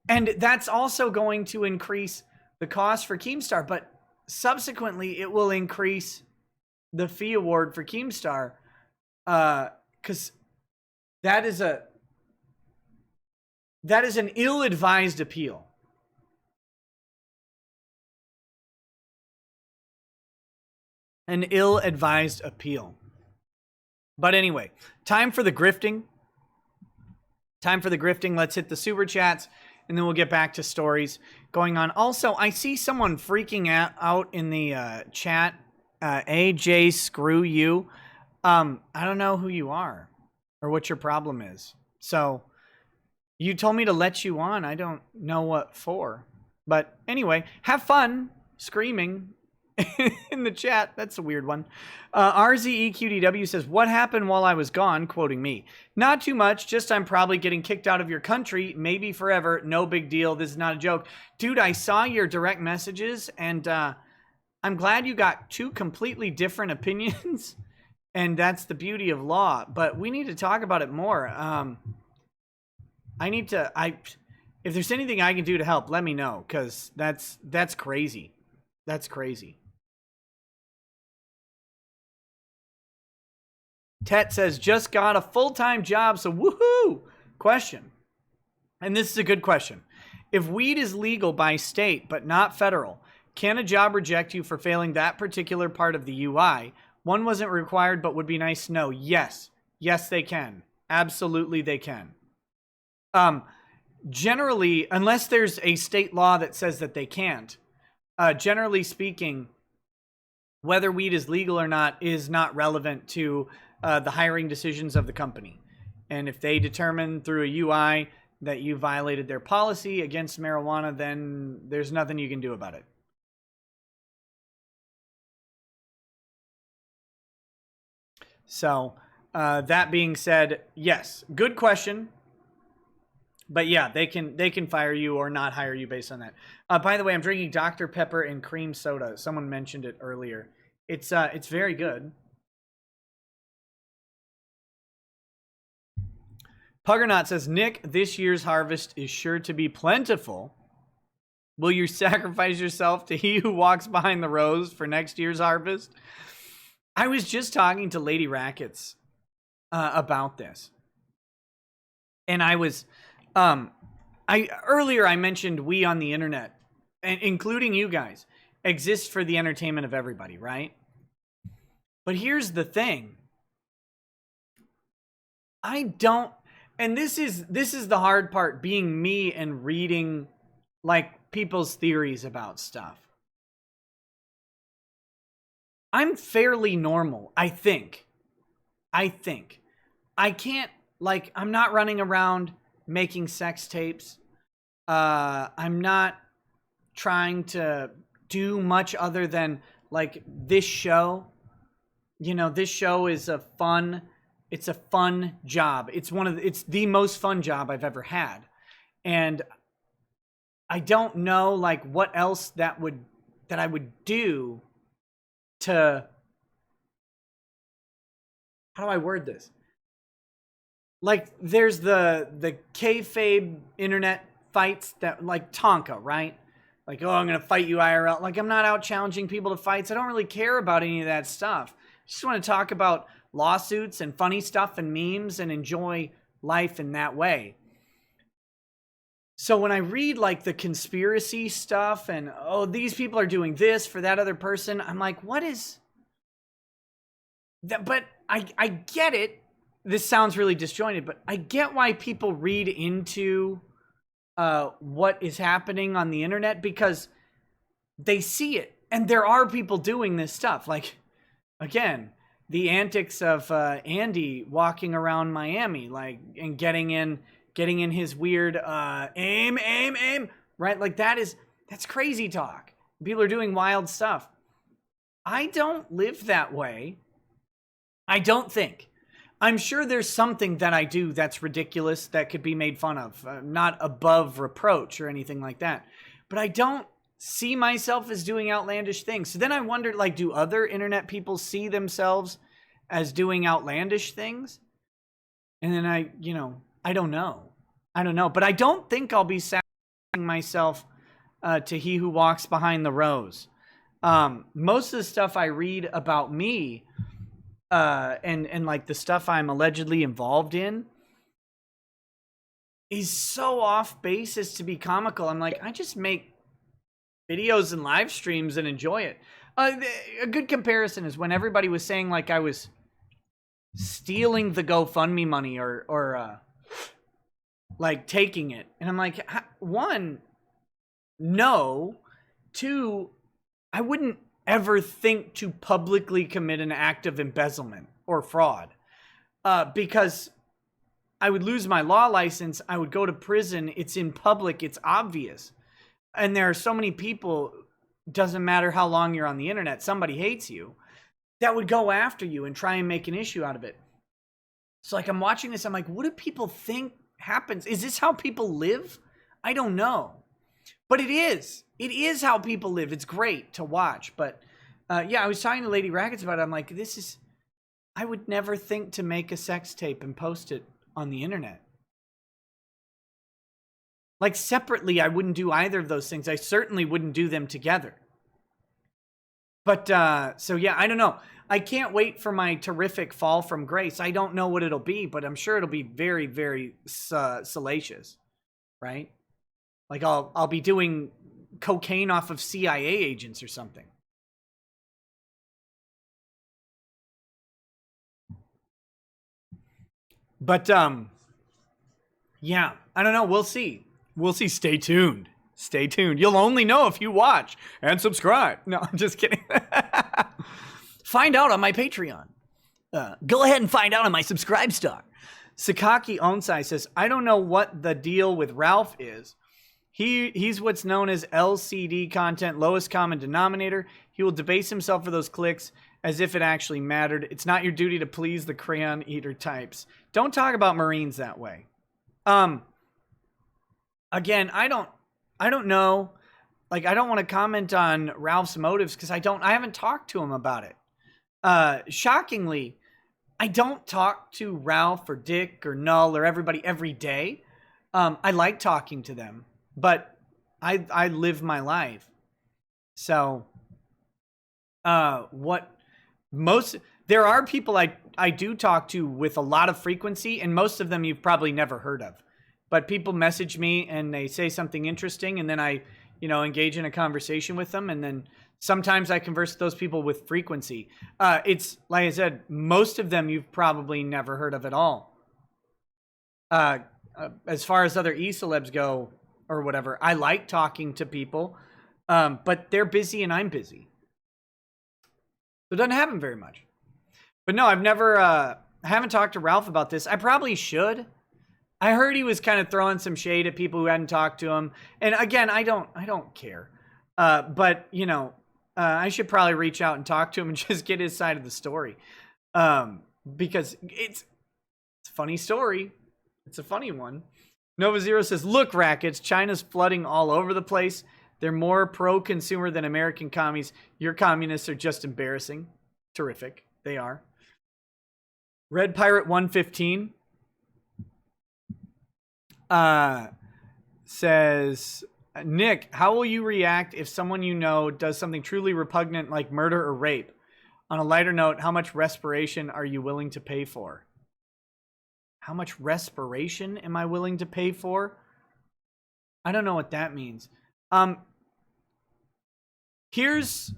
and that's also going to increase the cost for Keemstar, but subsequently it will increase the fee award for Keemstar, because that is an ill-advised appeal. An ill-advised appeal. But anyway, time for the grifting. Let's hit the super chats, and then we'll get back to stories going on. Also, I see someone freaking out in the chat. AJ, screw you. I don't know who you are or what your problem is. So you told me to let you on. I don't know what for. But anyway, have fun screaming in the chat. That's a weird one. RZEQDW says, what happened while I was gone? Quoting me. Not too much. Just I'm probably getting kicked out of your country. Maybe forever. No big deal. This is not a joke. Dude, I saw your direct messages and I'm glad you got two completely different opinions. And that's the beauty of law. But we need to talk about it more. If there's anything I can do to help, let me know. Because that's crazy. That's crazy. Tet says, just got a full-time job, so woohoo! Question. And this is a good question. If weed is legal by state but not federal, can a job reject you for failing that particular part of the UI? One wasn't required but would be nice to know. Yes. Yes, they can. Absolutely they can. Generally, unless there's a state law that says that they can't, generally speaking, whether weed is legal or not is not relevant to the hiring decisions of the company. And if they determine through a UI that you violated their policy against marijuana, then there's nothing you can do about it. So that being said, yes, good question. But yeah, they can fire you or not hire you based on that. By the way, I'm drinking Dr. Pepper and cream soda. Someone mentioned it earlier. It's very good. Puggernaut says, Nick, this year's harvest is sure to be plentiful. Will you sacrifice yourself to he who walks behind the rows for next year's harvest? I was just talking to Lady Rackets about this. And I was... earlier I mentioned we on the internet, and including you guys, exist for the entertainment of everybody, right? But here's the thing. I don't, and this is the hard part, being me and reading like people's theories about stuff. I'm fairly normal, I think. I can't, like, I'm not running around making sex tapes. I'm not trying to do much other than like this show. You know, this show is a fun job. It's the most fun job I've ever had. And I don't know like what else that I would do to, how do I word this? Like, there's the kayfabe internet fights that, like, Tonka, right? Like, oh, I'm going to fight you IRL. Like, I'm not out challenging people to fights. I don't really care about any of that stuff. I just want to talk about lawsuits and funny stuff and memes and enjoy life in that way. So when I read like the conspiracy stuff and, oh, these people are doing this for that other person, I'm like, what is that? But I get it. This sounds really disjointed, but I get why people read into what is happening on the internet, because they see it. And there are people doing this stuff. Like, again, the antics of Andy walking around Miami, like, and getting in his weird aim, right? Like, that's crazy talk. People are doing wild stuff. I don't live that way. I don't think. I'm sure there's something that I do that's ridiculous that could be made fun of, not above reproach or anything like that. But I don't see myself as doing outlandish things. So then I wonder, like, do other internet people see themselves as doing outlandish things? And then I don't know. But I don't think I'll be sacrificing myself to he who walks behind the rose. Most of the stuff I read about me, and like the stuff I'm allegedly involved in, is so off base as to be comical. I'm like, I just make videos and live streams and enjoy it. A good comparison is when everybody was saying like I was stealing the GoFundMe money or like taking it. And I'm like, one, no. Two, I wouldn't ever think to publicly commit an act of embezzlement or fraud, because I would lose my law license. I would go to prison. It's in public. It's obvious. And there are so many people, doesn't matter how long you're on the internet, somebody hates you, that would go after you and try and make an issue out of it. So like I'm watching this, I'm like, what do people think happens? Is this how people live? I don't know. But it is. It is how people live. It's great to watch. But yeah, I was talking to Lady Rackets about it. I'm like, I would never think to make a sex tape and post it on the internet. Like separately, I wouldn't do either of those things. I certainly wouldn't do them together. But so yeah, I don't know. I can't wait for my terrific fall from grace. I don't know what it'll be, but I'm sure it'll be very, very salacious, right? Like I'll be doing cocaine off of CIA agents or something. But yeah, I don't know. We'll see. We'll see. Stay tuned. Stay tuned. You'll only know if you watch and subscribe. No, I'm just kidding. Find out on my Patreon. Go ahead and find out on my Subscribe Star. Sakaki Onsai says, I don't know what the deal with Ralph is. He's what's known as LCD content, lowest common denominator. He will debase himself for those clicks as if it actually mattered. It's not your duty to please the crayon eater types. Don't talk about Marines that way. Again, I don't know. Like, I don't want to comment on Ralph's motives because I haven't talked to him about it. Shockingly, I don't talk to Ralph or Dick or Null or everybody every there. I like talking to them, but I live my life. So, there are people I do talk to with a lot of frequency, and most of them you've probably never heard of. But people message me and they say something interesting, and then I, engage in a conversation with them, and then sometimes I converse with those people with frequency. It's, like I said, most of them you've probably never heard of at all. As far as other e-celebs go, or whatever, I like talking to people, but they're busy and I'm busy. So it doesn't happen very much. But no, I haven't talked to Ralph about this. I probably should. I heard he was kind of throwing some shade at people who hadn't talked to him. And again, I don't care. But, I should probably reach out and talk to him and just get his side of the story. Because it's a funny story. It's a funny one. Nova Zero says, look, Rackets, China's flooding all over the place. They're more pro-consumer than American commies. Your communists are just embarrassing. Terrific. They are. Red Pirate 115 says, Nick, how will you react if someone you know does something truly repugnant like murder or rape? On a lighter note, how much respiration are you willing to pay for? How much respiration am I willing to pay for? I don't know what that means. Here's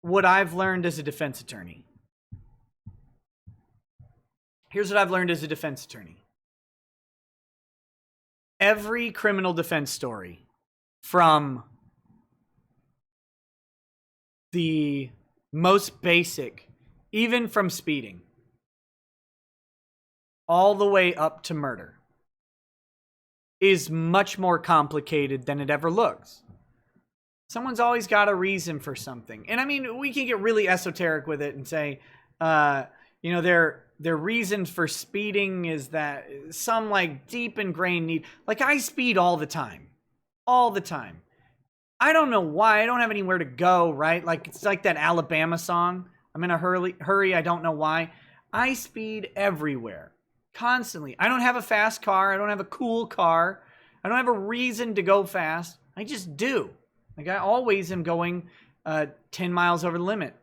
what I've learned as a defense attorney. Every criminal defense story, from the most basic, even from speeding, all the way up to murder, is much more complicated than it ever looks. Someone's always got a reason for something. And I mean, we can get really esoteric with it and say, their reason for speeding is that some like deep ingrained need. Like, I speed all the time. I don't know why. I don't have anywhere to go, right? Like, it's like that Alabama song. I'm in a hurry. I don't know why. I speed everywhere, constantly. I don't have a fast car. I don't have a cool car. I don't have a reason to go fast. I just do. Like, I always am going 10 miles over the limit,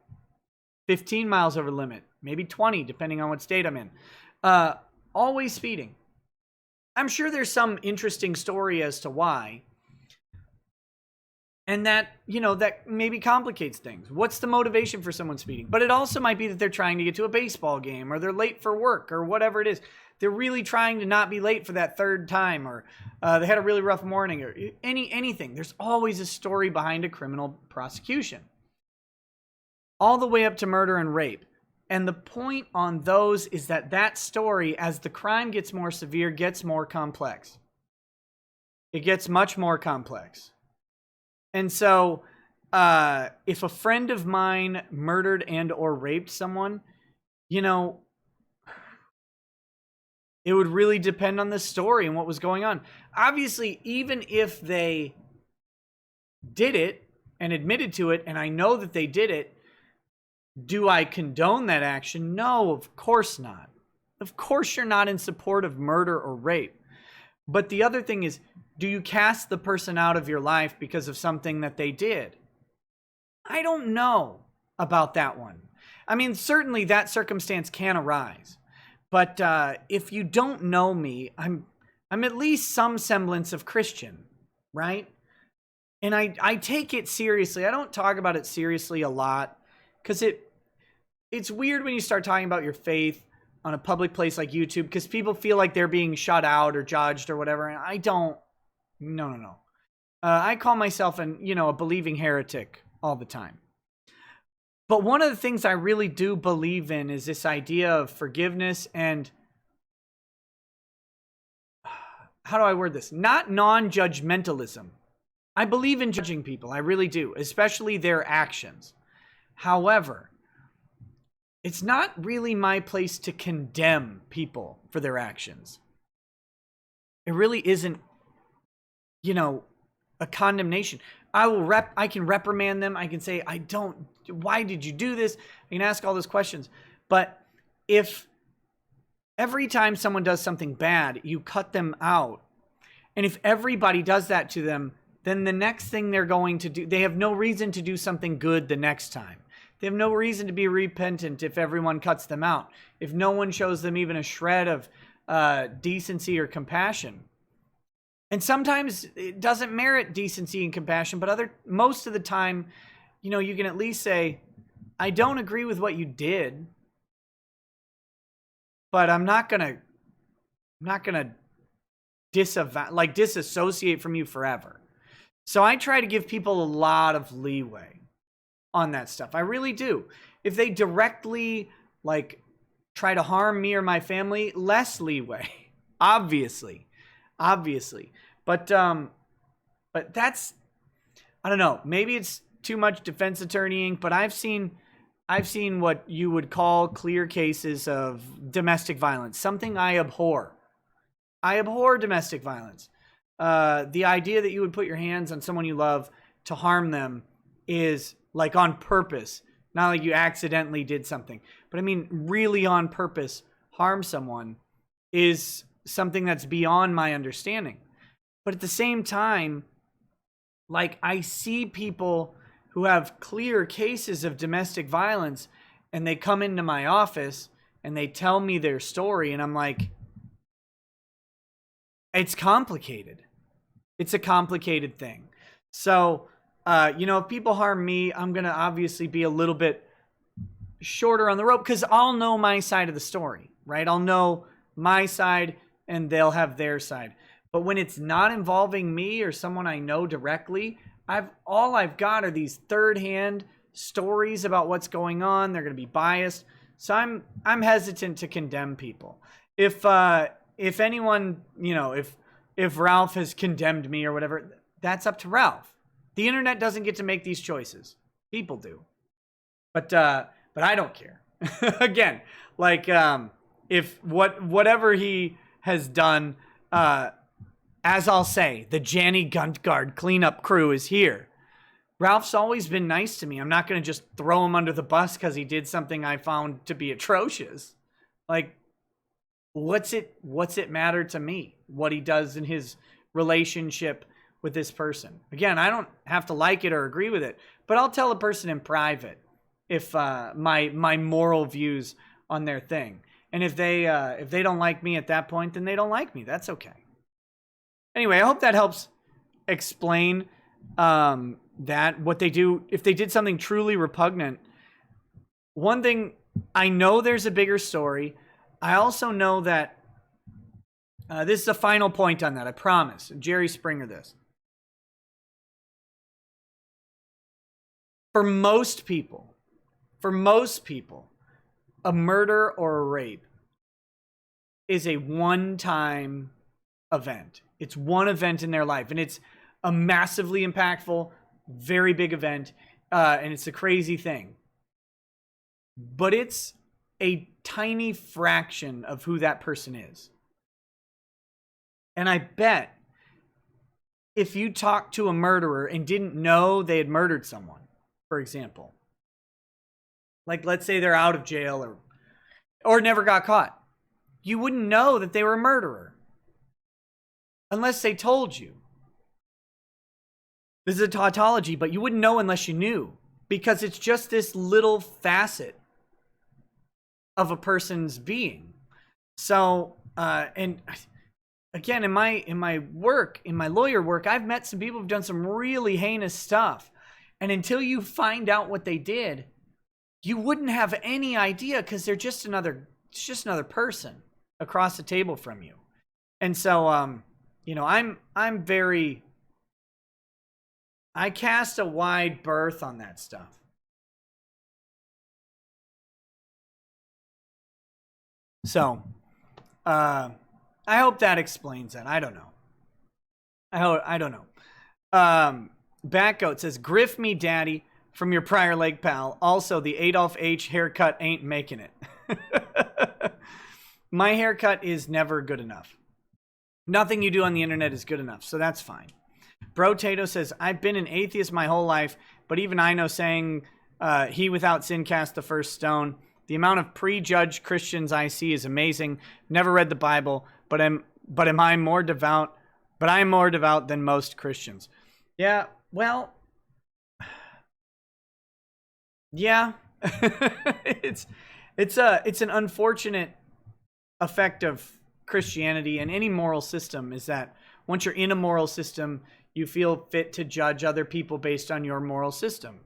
15 miles over the limit, maybe 20, depending on what state I'm in. Always speeding. I'm sure there's some interesting story as to why. And that, that maybe complicates things. What's the motivation for someone speeding? But it also might be that they're trying to get to a baseball game, or they're late for work, or whatever it is. They're really trying to not be late for that third time, or they had a really rough morning, or anything. There's always a story behind a criminal prosecution. All the way up to murder and rape. And the point on those is that story, as the crime gets more severe, gets more complex. It gets much more complex. And so, if a friend of mine murdered and or raped someone, it would really depend on the story and what was going on. Obviously, even if they did it and admitted to it, and I know that they did it, do I condone that action? No, of course not. Of course you're not in support of murder or rape. But the other thing is, do you cast the person out of your life because of something that they did? I don't know about that one. I mean, certainly that circumstance can arise. But if you don't know me, I'm at least some semblance of Christian, right? And I take it seriously. I don't talk about it seriously a lot because it's weird when you start talking about your faith on a public place like YouTube, because people feel like they're being shut out or judged or whatever. And I don't. No. I call myself a believing heretic all the time. But one of the things I really do believe in is this idea of forgiveness and, how do I word this? Not non-judgmentalism. I believe in judging people. I really do, especially their actions. However, it's not really my place to condemn people for their actions. It really isn't, a condemnation. I can reprimand them. I can say, why did you do this? I can ask all those questions. But if every time someone does something bad, you cut them out, and if everybody does that to them, then the next thing they're going to do, they have no reason to do something good the next time. They have no reason to be repentant if everyone cuts them out. If no one shows them even a shred of decency or compassion. And sometimes it doesn't merit decency and compassion, but most of the time, you can at least say, I don't agree with what you did, but I'm not gonna disassociate from you forever. So I try to give people a lot of leeway on that stuff. I really do. If they directly try to harm me or my family, less leeway, obviously. But that's, I don't know, maybe it's too much defense attorneying, but I've seen what you would call clear cases of domestic violence, something I abhor. I abhor domestic violence. The idea that you would put your hands on someone you love to harm them is like on purpose, not like you accidentally did something, but I mean really on purpose harm someone is something that's beyond my understanding. But at the same time, I see people who have clear cases of domestic violence and they come into my office and they tell me their story and I'm like, it's complicated. It's a complicated thing. So, you know, if people harm me, I'm going to obviously be a little bit shorter on the rope because I'll know my side of the story, right? I'll know my side and they'll have their side. But when it's not involving me or someone I know directly, all I've got are these third-hand stories about what's going on. They're going to be biased. So I'm hesitant to condemn people. If anyone, you know, if Ralph has condemned me or whatever, that's up to Ralph. The internet doesn't get to make these choices. People do. But I don't care. Again, like if whatever he has done, as I'll say, the Janny GuntGuard cleanup crew is here. Ralph's always been nice to me. I'm not going to just throw him under the bus because he did something I found to be atrocious. Like, what's it matter to me what he does in his relationship with this person? Again, I don't have to like it or agree with it, but I'll tell a person in private if my moral views on their thing. And if they don't like me at that point, then they don't like me. That's okay. Anyway, I hope that helps explain that what they do. If they did something truly repugnant, one thing, I know there's a bigger story. I also know that this is a final point on that, I promise. Jerry Springer this. For most people, a murder or a rape is a one-time event. It's one event in their life, and it's a massively impactful, very big event, and it's a crazy thing. But it's a tiny fraction of who that person is. And I bet if you talked to a murderer and didn't know they had murdered someone, for example, like let's say they're out of jail or never got caught, you wouldn't know that they were a murderer unless they told you. This is a tautology, but you wouldn't know unless you knew, because it's just this little facet of a person's being. So, and again, in my work, in my lawyer work, I've met some people who've done some really heinous stuff. And until you find out what they did, you wouldn't have any idea, because they're just another person across the table from you. And so, you know, I cast a wide berth on that stuff. So, I hope that explains that. I don't know. I don't know. Backgoat says, "Griff me, daddy, from your prior leg pal. Also, the Adolf H haircut ain't making it." My haircut is never good enough. Nothing you do on the internet is good enough, so that's fine. Brotato says, "I've been an atheist my whole life, but even I know saying he without sin cast the first stone. The amount of prejudged Christians I see is amazing. Never read the Bible, but am I more devout? But I am more devout than most Christians." Yeah, well, yeah. it's an unfortunate effect of Christianity and any moral system, is that once you're in a moral system, you feel fit to judge other people based on your moral system.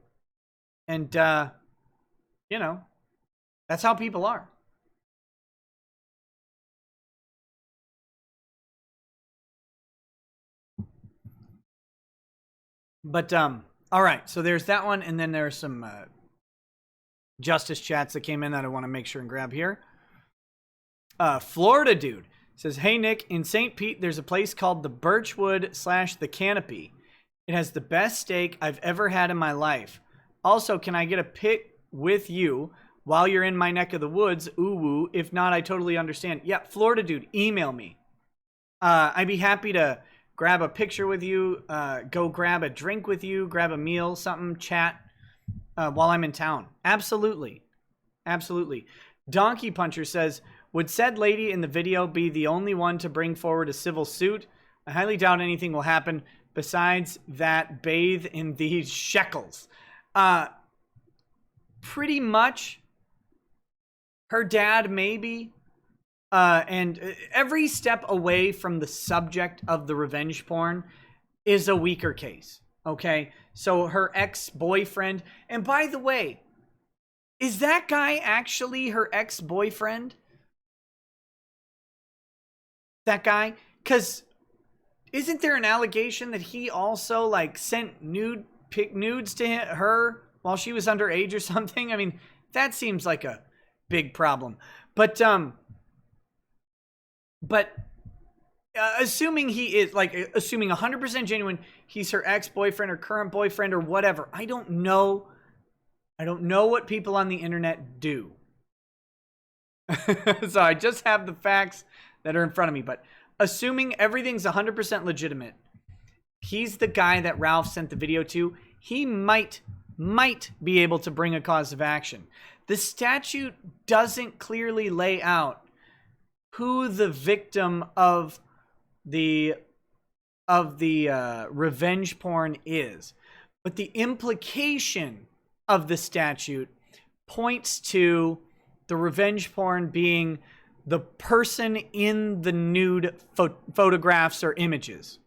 And, you know, that's how people are. But, all right, so there's that one, and then there's some justice chats that came in that I want to make sure and grab here. Florida dude says, "Hey Nick, in St. Pete, there's a place called the Birchwood / the Canopy. It has the best steak I've ever had in my life. Also, can I get a pic with you while you're in my neck of the woods? Ooh woo. If not, I totally understand." Yeah, Florida dude, email me. I'd be happy to grab a picture with you, go grab a drink with you, grab a meal, something, chat while I'm in town. Absolutely. Absolutely. Donkey Puncher says, "Would said lady in the video be the only one to bring forward a civil suit? I highly doubt anything will happen. Besides that, bathe in these shekels." Pretty much. Her dad, maybe. And every step away from the subject of the revenge porn, is a weaker case. Okay, so her ex-boyfriend, and by the way, is that guy actually her ex-boyfriend? That guy? Because isn't there an allegation that he also like sent nudes to her while she was underage or something? I mean, that seems like a big problem. But assuming he is, like, assuming 100% genuine, he's her ex-boyfriend or current boyfriend or whatever. I don't know what people on the internet do. So I just have the facts that are in front of me. But assuming everything's 100% legitimate, he's the guy that Ralph sent the video to. He might be able to bring a cause of action. The statute doesn't clearly lay out who the victim of the revenge porn is, but the implication of the statute points to the revenge porn being the person in the nude photographs or images.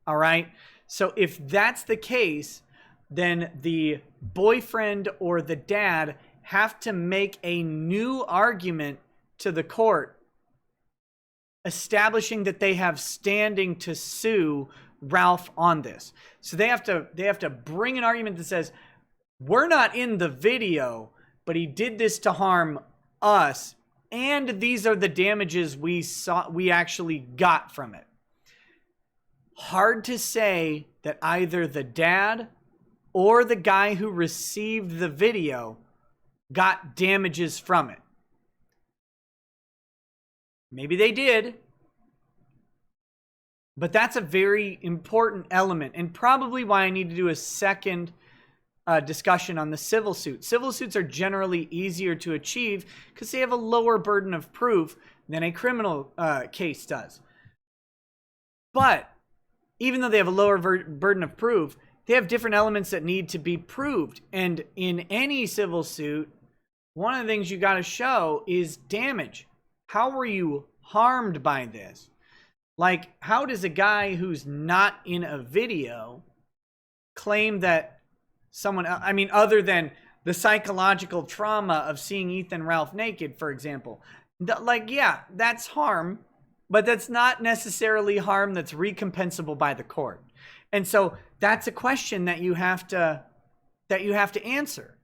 All right, so if that's the case, then the boyfriend or the dad have to make a new argument to the court establishing that they have standing to sue Ralph on this. So they have to bring an argument that says, we're not in the video, but he did this to harm us, and these are the damages we actually got from it. Hard to say that either the dad or the guy who received the video got damages from it. Maybe they did, but that's a very important element, and probably why I need to do a second discussion on the civil suit. Civil suits are generally easier to achieve because they have a lower burden of proof than a criminal case does. But even though they have a lower burden of proof, they have different elements that need to be proved. And in any civil suit, one of the things you got to show is damage. How were you harmed by this? Like, how does a guy who's not in a video claim that someone else, I mean, other than the psychological trauma of seeing Ethan Ralph naked, for example, like, yeah, that's harm, but that's not necessarily harm that's recompensable by the court. And so that's a question that you have to answer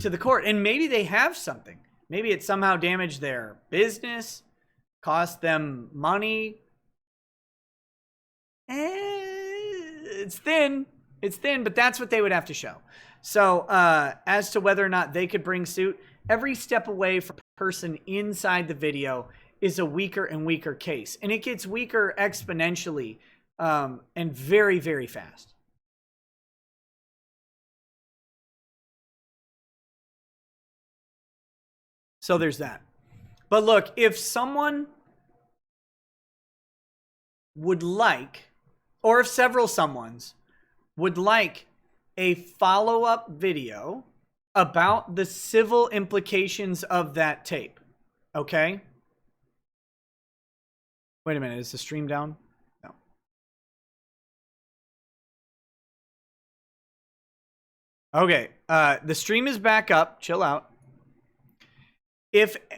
to the court. And maybe they have something. Maybe it somehow damaged their business, cost them money. It's thin, but that's what they would have to show. So as to whether or not they could bring suit, every step away from a person inside the video is a weaker and weaker case. And it gets weaker exponentially and very, very fast. So there's that. But look, if someone would like, or if several someones would like a follow-up video about the civil implications of that tape, okay? Wait a minute, is the stream down? No. Okay, the stream is back up. Chill out.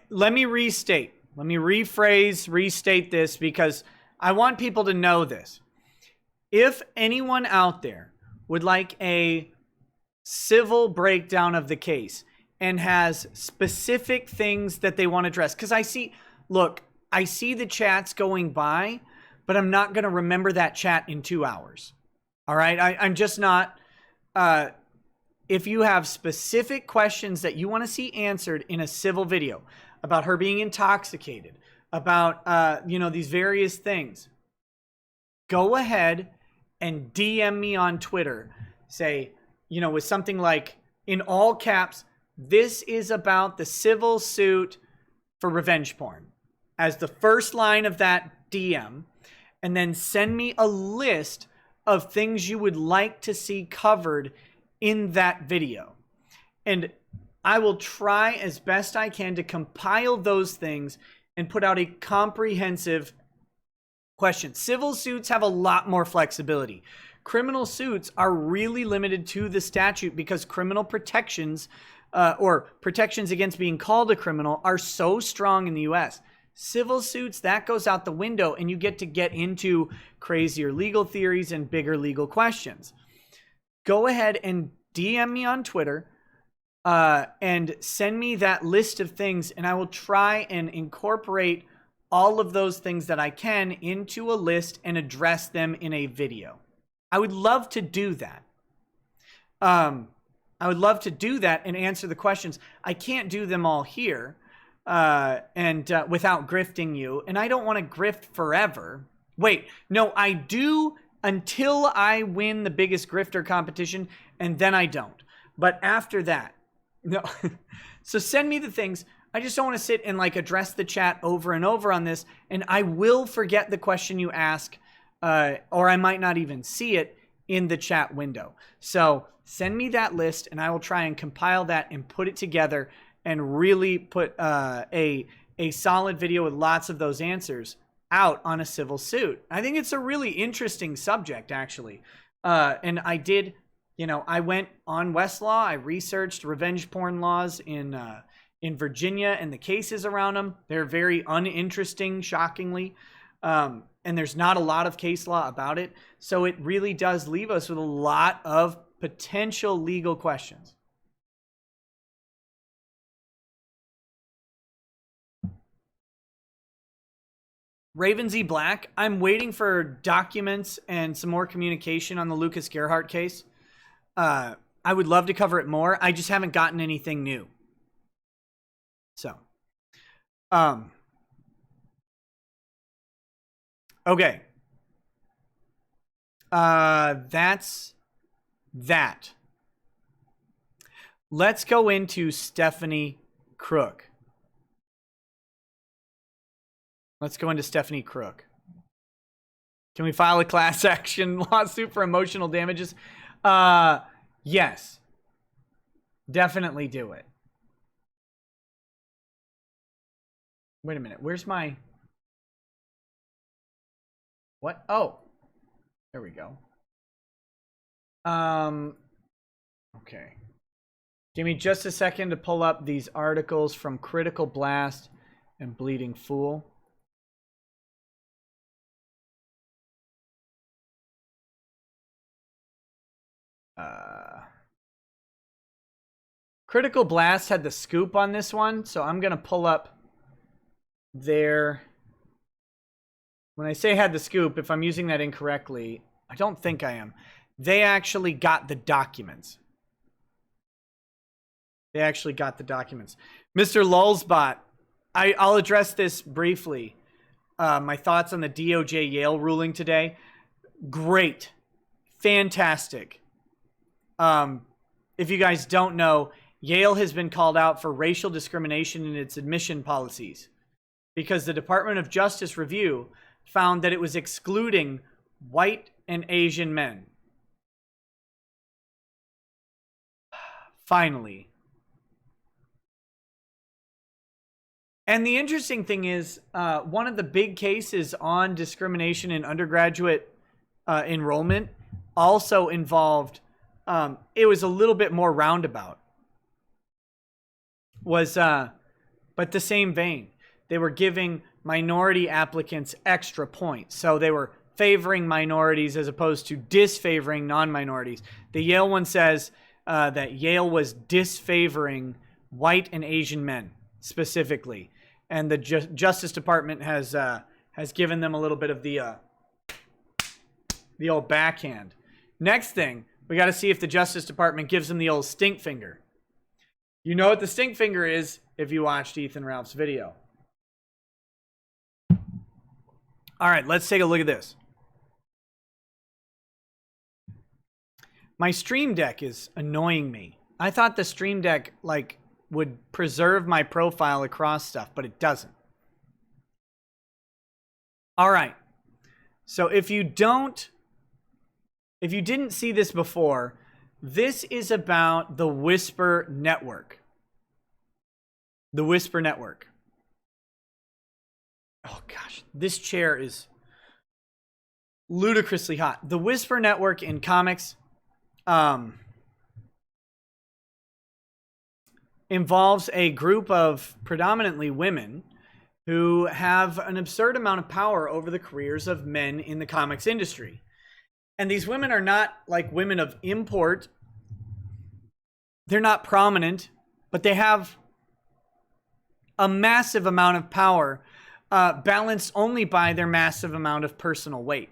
Let me restate. Let me restate this because I want people to know this. If anyone out there would like a civil breakdown of the case and has specific things that they want to address, because I see the chats going by, but I'm not going to remember that chat in 2 hours. All right? I'm just not. If you have specific questions that you want to see answered in a civil video about her being intoxicated, about, these various things, go ahead and DM me on Twitter. Say, with something like, in all caps, this is about the civil suit for revenge porn, as the first line of that DM, and then send me a list of things you would like to see covered in that video. And I will try as best I can to compile those things and put out a comprehensive Question. Civil suits have a lot more flexibility. Criminal suits are really limited to the statute because criminal protections or protections against being called a criminal are so strong in the US. Civil suits, that goes out the window, and you get into crazier legal theories and bigger legal questions. Go ahead and DM me on Twitter and send me that list of things, and I will try and incorporate all of those things that I can into a list and address them in a video. I would love to do that. I would love to do that and answer the questions. I can't do them all here and without grifting you, and I don't want to grift forever. Wait, no, I do until I win the biggest grifter competition, and then I don't. But after that, no. So send me the things. I just don't want to sit and like address the chat over and over on this, and I will forget the question you ask, or I might not even see it in the chat window. So send me that list, and I will try and compile that and put it together and really put a solid video with lots of those answers out on a civil suit. I think it's a really interesting subject, actually. And I did, I went on Westlaw. I researched revenge porn laws in Virginia and the cases around them. They're very uninteresting, shockingly. And there's not a lot of case law about it. So it really does leave us with a lot of potential legal questions. Raven Z Black, I'm waiting for documents and some more communication on the Lucas Gerhardt case. I would love to cover it more. I just haven't gotten anything new. So, okay. That's that. Let's go into Stephanie Crook. Let's go into Stephanie Crook. Can we file a class action lawsuit for emotional damages? Yes. Definitely do it. Wait a minute. Where's my... What? Oh. There we go. Okay. Give me just a second to pull up these articles from Critical Blast and Bleeding Fool. Critical Blast had the scoop on this one, so I'm going to pull up their... When I say had the scoop, if I'm using that incorrectly, I don't think I am. They actually got the documents. They actually got the documents. Mr. Lulzbot, I'll address this briefly. My thoughts on the DOJ Yale ruling today. Great. Fantastic. If you guys don't know, Yale has been called out for racial discrimination in its admission policies because the Department of Justice review found that it was excluding white and Asian men. Finally. And the interesting thing is, one of the big cases on discrimination in undergraduate enrollment also involved, it was a little bit more roundabout, but the same vein. They were giving minority applicants extra points. So they were favoring minorities as opposed to disfavoring non-minorities. The Yale one says that Yale was disfavoring white and Asian men specifically. And the Justice Department has given them a little bit of the old backhand. Next thing, we got to see if the Justice Department gives them the old stink finger. You know what the stink finger is if you watched Ethan Ralph's video. All right, let's take a look at this. My Stream Deck is annoying me. I thought the Stream Deck would preserve my profile across stuff, but it doesn't. All right. So if you didn't see this before, this is about the Whisper Network. The Whisper Network. Oh gosh, this chair is ludicrously hot. The Whisper Network in comics involves a group of predominantly women who have an absurd amount of power over the careers of men in the comics industry. And these women are not like women of import. They're not prominent, but they have a massive amount of power, balanced only by their massive amount of personal weight.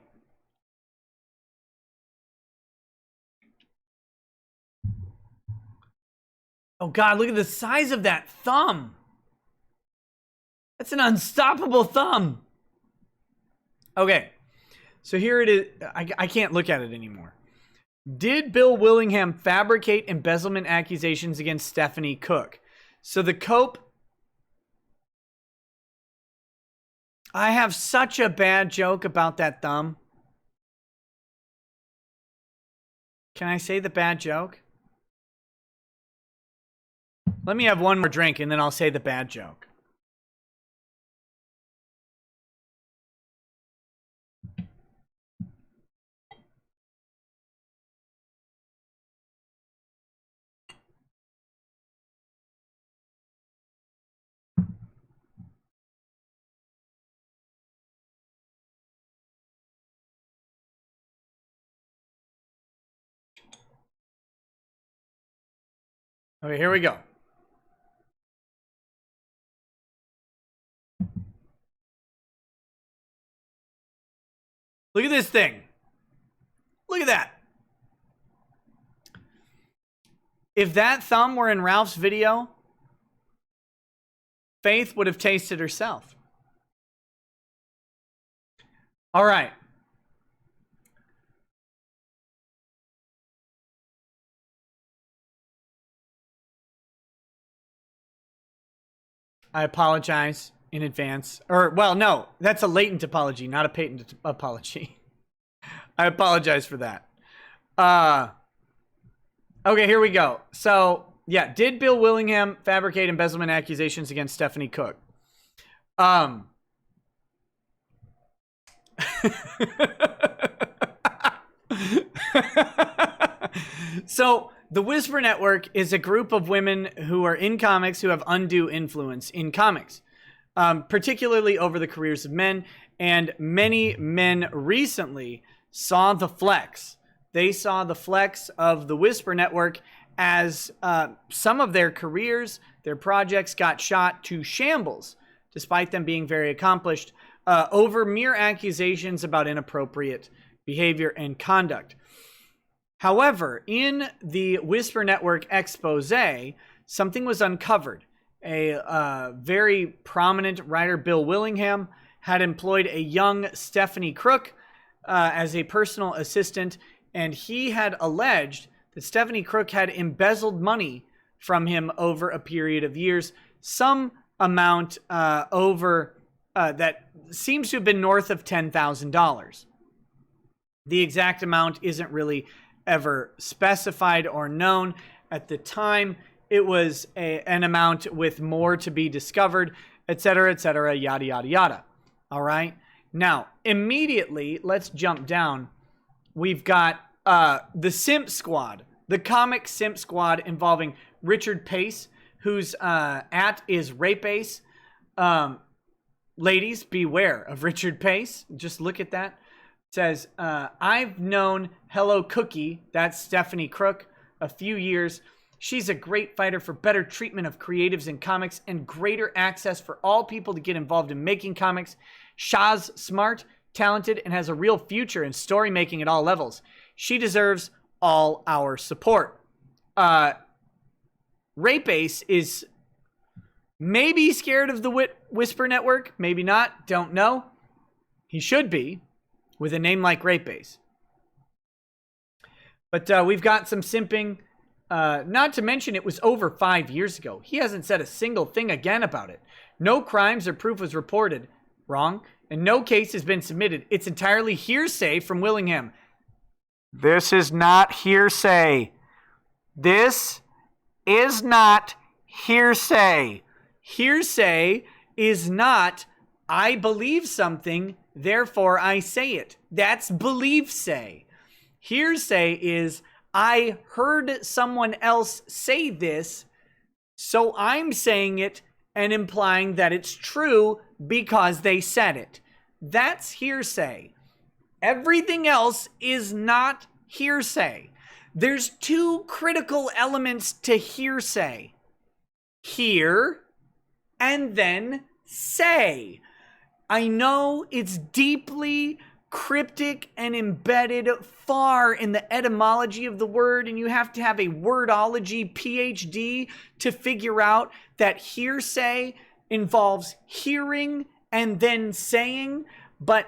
Oh God, look at the size of that thumb. That's an unstoppable thumb. Okay, so here it is. I can't look at it anymore. Did Bill Willingham fabricate embezzlement accusations against Stephanie Cook? So the Cope... I have such a bad joke about that thumb. Can I say the bad joke? Let me have one more drink and then I'll say the bad joke. Okay, here we go. Look at this thing. Look at that. If that thumb were in Ralph's video, Faith would have tasted herself. All right. I apologize in advance. Or, well, no, that's a latent apology, not a patent apology. I apologize for that. Okay, here we go. So, yeah, did Bill Willingham fabricate embezzlement accusations against Stephanie Cook? So, the Whisper Network is a group of women who are in comics who have undue influence in comics, particularly over the careers of men. And many men recently saw the flex. They saw the flex of the Whisper Network as some of their careers, their projects got shot to shambles, despite them being very accomplished, over mere accusations about inappropriate behavior and conduct. However, in the Whisper Network expose, something was uncovered. A very prominent writer, Bill Willingham, had employed a young Stephanie Cook as a personal assistant, and he had alleged that Stephanie Cook had embezzled money from him over a period of years, some amount over that seems to have been north of $10,000. The exact amount isn't really ever specified or known. At the time, it was an amount with more to be discovered, etc., yada, yada, yada. All right? Now, immediately, let's jump down. We've got the Simp Squad, the comic Simp Squad involving Richard Pace, whose @ is Rapace. Ladies, beware of Richard Pace. Just look at that. It says, I've known Hello Cookie, that's Stephanie Cook, a few years. She's a great fighter for better treatment of creatives in comics and greater access for all people to get involved in making comics. Shah's smart, talented, and has a real future in story making at all levels. She deserves all our support. Rapace is maybe scared of the Whisper Network, maybe not, don't know. He should be, with a name like Rapace. But we've got some simping. Not to mention it was over 5 years ago. He hasn't said a single thing again about it. No crimes or proof was reported. Wrong. And no case has been submitted. It's entirely hearsay from Willingham. This is not hearsay. This is not hearsay. Hearsay is not, I believe something, therefore I say it. That's belief say. Hearsay is, I heard someone else say this, so I'm saying it and implying that it's true because they said it. That's hearsay. Everything else is not hearsay. There's two critical elements to hearsay. Hear and then say. I know it's deeply cryptic and embedded far in the etymology of the word, and you have to have a wordology PhD to figure out that hearsay involves hearing and then saying. But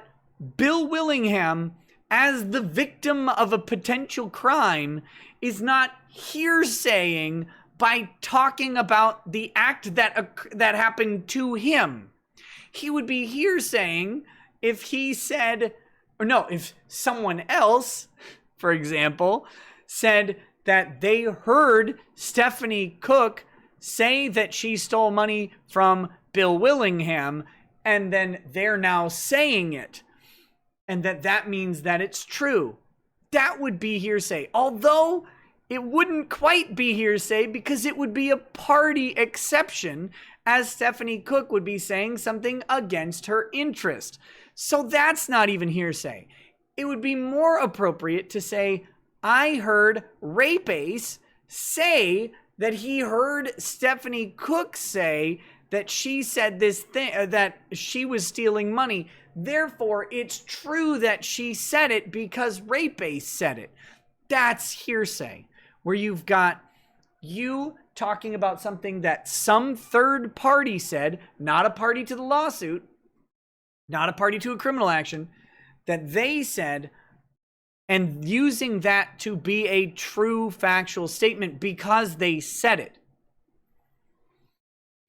Bill Willingham, as the victim of a potential crime, is not hearsaying by talking about the act that happened to him. He would be hearsaying if he said, or no, if someone else, for example, said that they heard Stephanie Cook say that she stole money from Bill Willingham, and then they're now saying it, and that means that it's true. That would be hearsay. Although it wouldn't quite be hearsay because it would be a party exception, as Stephanie Cook would be saying something against her interest. So that's not even hearsay. It would be more appropriate to say, I heard Rape Ace say that he heard Stephanie Cook say that she said this thing, that she was stealing money. Therefore, it's true that she said it because Rape Ace said it. That's hearsay, where you've got you talking about something that some third party said, not a party to the lawsuit, not a party to a criminal action, that they said, and using that to be a true factual statement because they said it.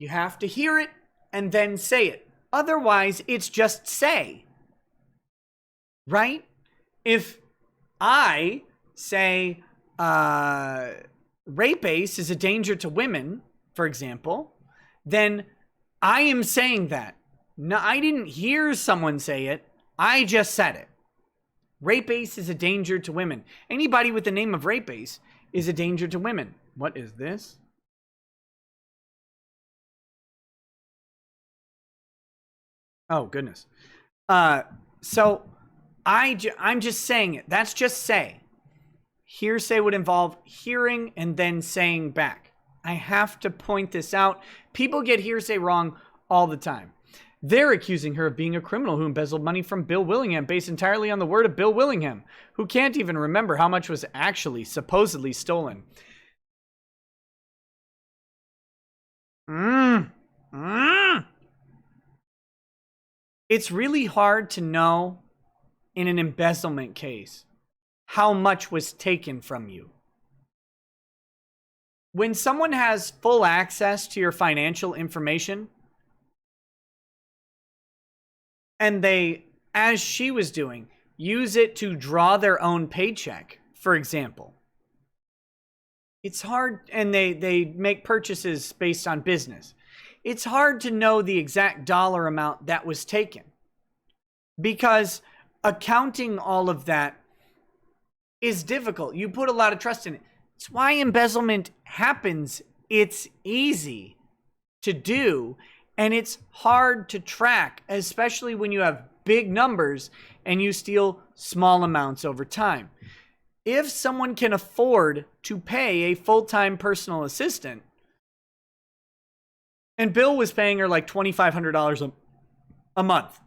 You have to hear it and then say it. Otherwise, it's just say. Right? If I say, Rape Ace is a danger to women, for example, then I am saying that. No, I didn't hear someone say it. I just said it. Rape Ace is a danger to women. Anybody with the name of Rape Ace is a danger to women. What is this? Oh, goodness. So I'm just saying it. That's just say. Hearsay would involve hearing and then saying back. I have to point this out. People get hearsay wrong all the time. They're accusing her of being a criminal who embezzled money from Bill Willingham based entirely on the word of Bill Willingham, who can't even remember how much was actually supposedly stolen. It's really hard to know in an embezzlement case how much was taken from you. When someone has full access to your financial information, and they, as she was doing, use it to draw their own paycheck, for example, it's hard, and they make purchases based on business. It's hard to know the exact dollar amount that was taken because accounting all of that is difficult. You put a lot of trust in it. It's why embezzlement happens. It's easy to do, and it's hard to track, especially when you have big numbers and you steal small amounts over time. If someone can afford to pay a full-time personal assistant, and Bill was paying her like $2,500 a month.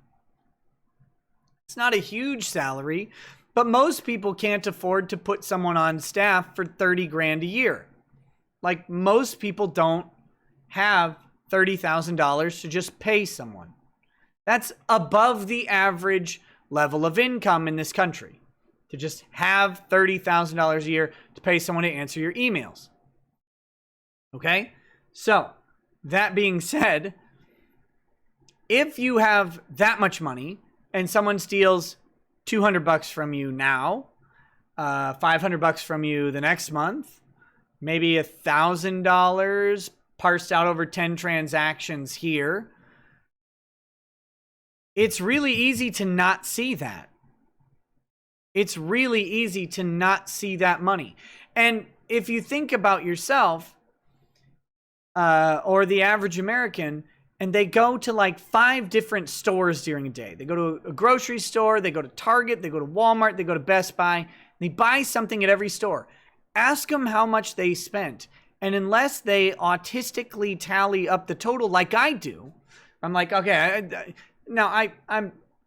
It's not a huge salary, but most people can't afford to put someone on staff for 30 grand a year. Like, most people don't have $30,000 to just pay someone. That's above the average level of income in this country, to just have $30,000 a year to pay someone to answer your emails. Okay? So, that being said, if you have that much money and someone steals $200 from you now, $500 from you the next month, maybe $1,000 parsed out over 10 transactions here, It's really easy to not see that. It's really easy to not see that money. And if you think about yourself, or the average American, and they go to like 5 different stores during a day. They go to a grocery store, they go to Target, they go to Walmart, they go to Best Buy. They buy something at every store. Ask them how much they spent. And unless they autistically tally up the total like I do, I'm like, okay,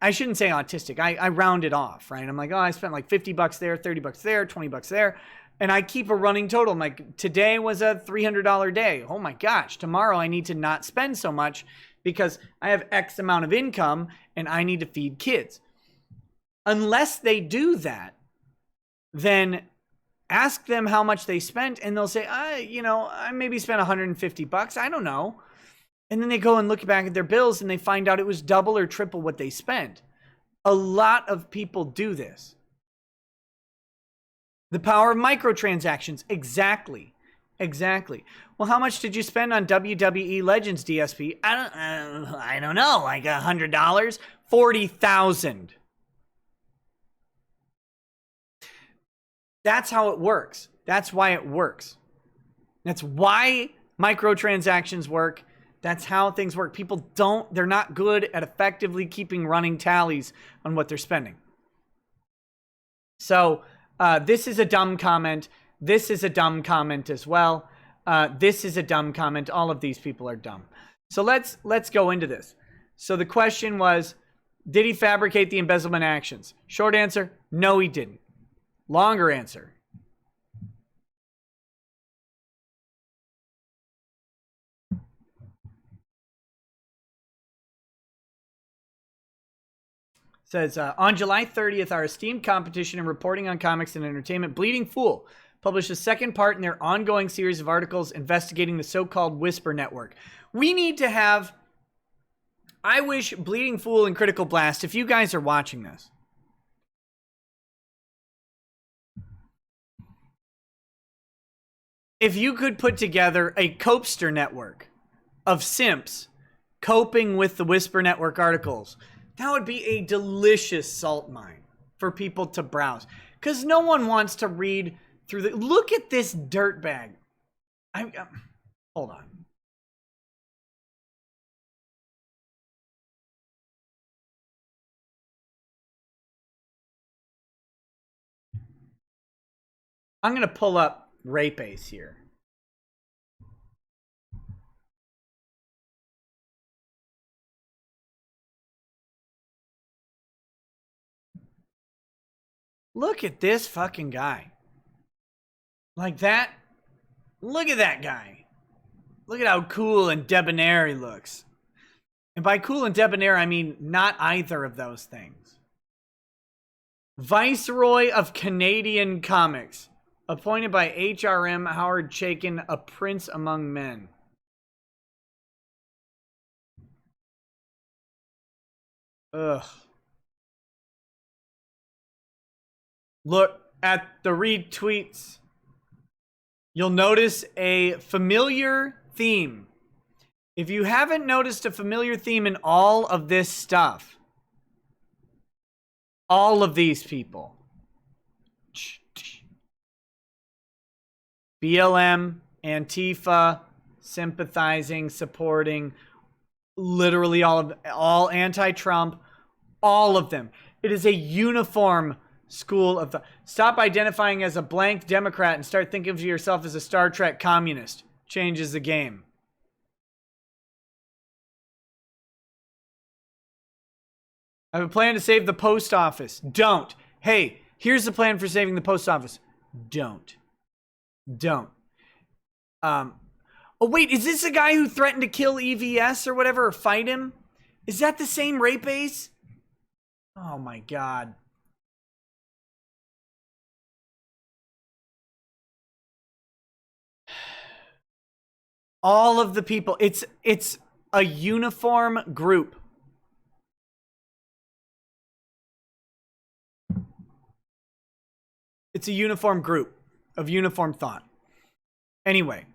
I shouldn't say autistic. I round it off, right? I'm like, oh, I spent like $50 there, $30 there, $20 there. And I keep a running total. I'm like, today was a $300 day. Oh my gosh, tomorrow I need to not spend so much because I have X amount of income and I need to feed kids. Unless they do that, then ask them how much they spent and they'll say, I maybe spent $150. I don't know. And then they go and look back at their bills and they find out it was double or triple what they spent. A lot of people do this. The power of microtransactions. Exactly. Well, how much did you spend on WWE Legends DSP? I don't know, like $100, $40,000. That's how it works. That's why it works. That's why microtransactions work. That's how things work. People they're not good at effectively keeping running tallies on what they're spending. So, this is a dumb comment. This is a dumb comment as well. This is a dumb comment. All of these people are dumb. So let's go into this. So the question was, did he fabricate the embezzlement actions? Short answer, no, he didn't. Longer answer. Says, on July 30th, our esteemed competition in reporting on comics and entertainment, Bleeding Fool, published a second part in their ongoing series of articles investigating the so-called Whisper Network. We need to have... I wish Bleeding Fool and Critical Blast, if you guys are watching this, if you could put together a copester network of simps coping with the Whisper Network articles, that would be a delicious salt mine for people to browse. Because no one wants to read through the... Look at this dirtbag. Hold on. I'm going to pull up Rape Ace here. Look at this fucking guy. Like that. Look at that guy. Look at how cool and debonair he looks. And by cool and debonair, I mean not either of those things. Viceroy of Canadian Comics. Appointed by HRM Howard Chaykin, a prince among men. Ugh. Look at the retweets. You'll notice a familiar theme. If you haven't noticed a familiar theme in all of this stuff, all of these people, BLM, Antifa, sympathizing, supporting, literally all anti-Trump, all of them. It is a uniform school of thought. Stop identifying as a blank Democrat and start thinking of yourself as a Star Trek communist. Changes the game. I have a plan to save the post office. Don't. Hey, here's the plan for saving the post office. Don't. Oh wait, is this a guy who threatened to kill EVS or whatever, or fight him? Is that the same Rape Ace? Oh my god. All of the people, it's a uniform group. It's a uniform group of uniform thought. Anyway.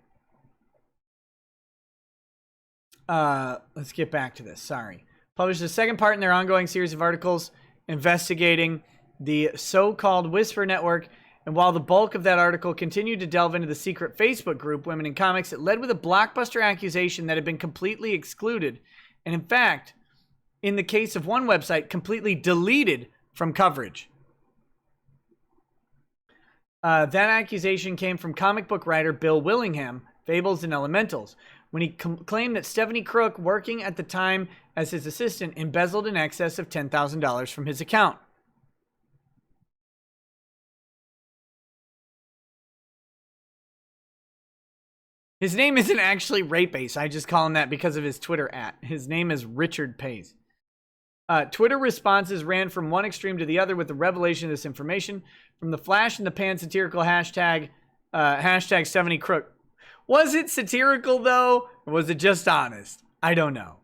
Let's get back to this. Sorry. published a second part in their ongoing series of articles investigating the so-called Whisper Network. And while the bulk of that article continued to delve into the secret Facebook group, Women in Comics, it led with a blockbuster accusation that had been completely excluded. And in fact, in the case of one website, completely deleted from coverage. That accusation came from comic book writer Bill Willingham, Fables and Elementals, when he claimed that Stephanie Crook, working at the time as his assistant, embezzled in excess of $10,000 from his account. His name isn't actually Ray Pace. I just call him that because of his Twitter @. His name is Richard Pace. Twitter responses ran from one extreme to the other with the revelation of this information. From the flash in the pan satirical hashtag Stephanie Crook. Was it satirical, though? Or was it just honest? I don't know.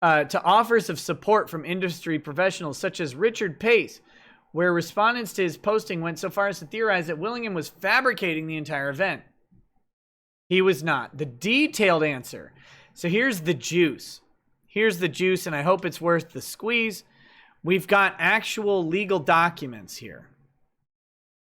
To offers of support from industry professionals such as Richard Pace, where respondents to his posting went so far as to theorize that Willingham was fabricating the entire event. He was not. The detailed answer. So here's the juice. Here's the juice, and I hope it's worth the squeeze. We've got actual legal documents here.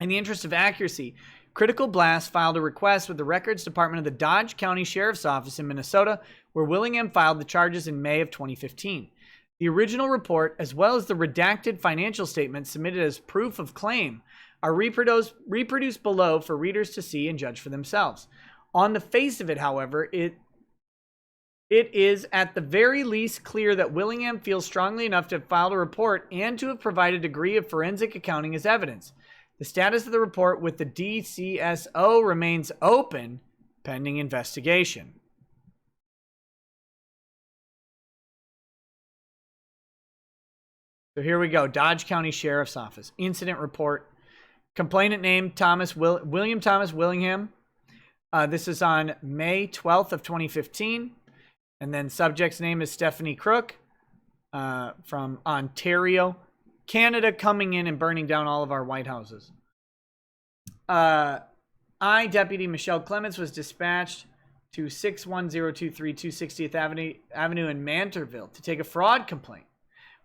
In the interest of accuracy, Critical Blast filed a request with the Records Department of the Dodge County Sheriff's Office in Minnesota, where Willingham filed the charges in May of 2015. The original report, as well as the redacted financial statements submitted as proof of claim, are reproduced below for readers to see and judge for themselves. On the face of it, however, it is at the very least clear that Willingham feels strongly enough to have filed a report and to have provided a degree of forensic accounting as evidence. The status of the report with the DCSO remains open, pending investigation. So here we go. Dodge County Sheriff's Office. Incident report. Complainant name, William Thomas Willingham. This is on May 12th of 2015. And then subject's name is Stephanie Crook from Ontario, Canada, coming in and burning down all of our White Houses. Deputy Michelle Clements, was dispatched to 61023 260th Avenue in Mantorville to take a fraud complaint.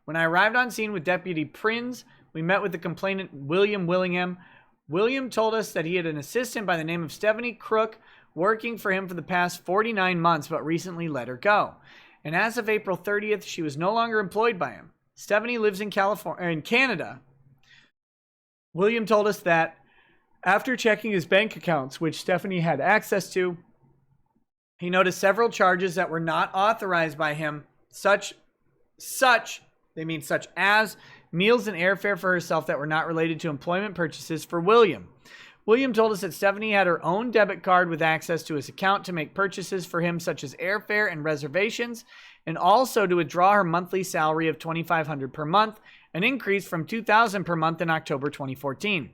When I arrived on scene with Deputy Prins, we met with the complainant, William Willingham. William told us that he had an assistant by the name of Stephanie Crook working for him for the past 49 months, but recently let her go. And as of April 30th, she was no longer employed by him. Stephanie lives in Canada. William told us that after checking his bank accounts, which Stephanie had access to, he noticed several charges that were not authorized by him, such as meals and airfare for herself that were not related to employment purchases for William. William told us that Stephanie had her own debit card with access to his account to make purchases for him, such as airfare and reservations, and also to withdraw her monthly salary of $2,500 per month, an increase from $2,000 per month in October 2014.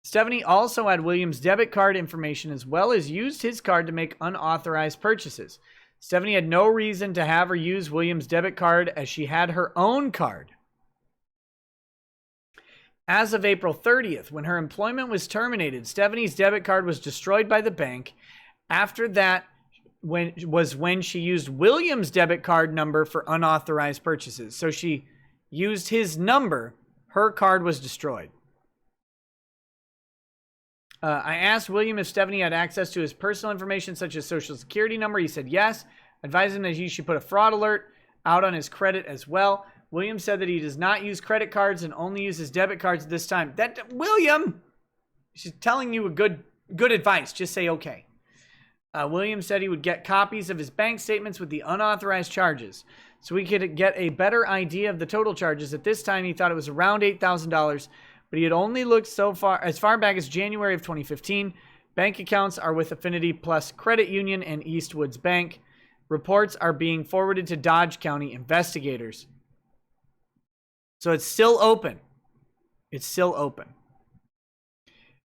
Stephanie also had William's debit card information as well as used his card to make unauthorized purchases. Stephanie had no reason to have her use William's debit card as she had her own card. As of April 30th, when her employment was terminated, Stephanie's debit card was destroyed by the bank. After that when she used William's debit card number for unauthorized purchases. So she used his number. Her card was destroyed. I asked William if Stephanie had access to his personal information, such as social security number. He said yes. Advised him that he should put a fraud alert out on his credit as well. William said that he does not use credit cards and only uses debit cards at this time. William, she's telling you a good advice. Just say okay. William said he would get copies of his bank statements with the unauthorized charges so we could get a better idea of the total charges. At this time, he thought it was around $8,000, but he had only looked as far back as January of 2015. Bank accounts are with Affinity Plus Credit Union and Eastwoods Bank. Reports are being forwarded to Dodge County investigators. So it's still open. It's still open.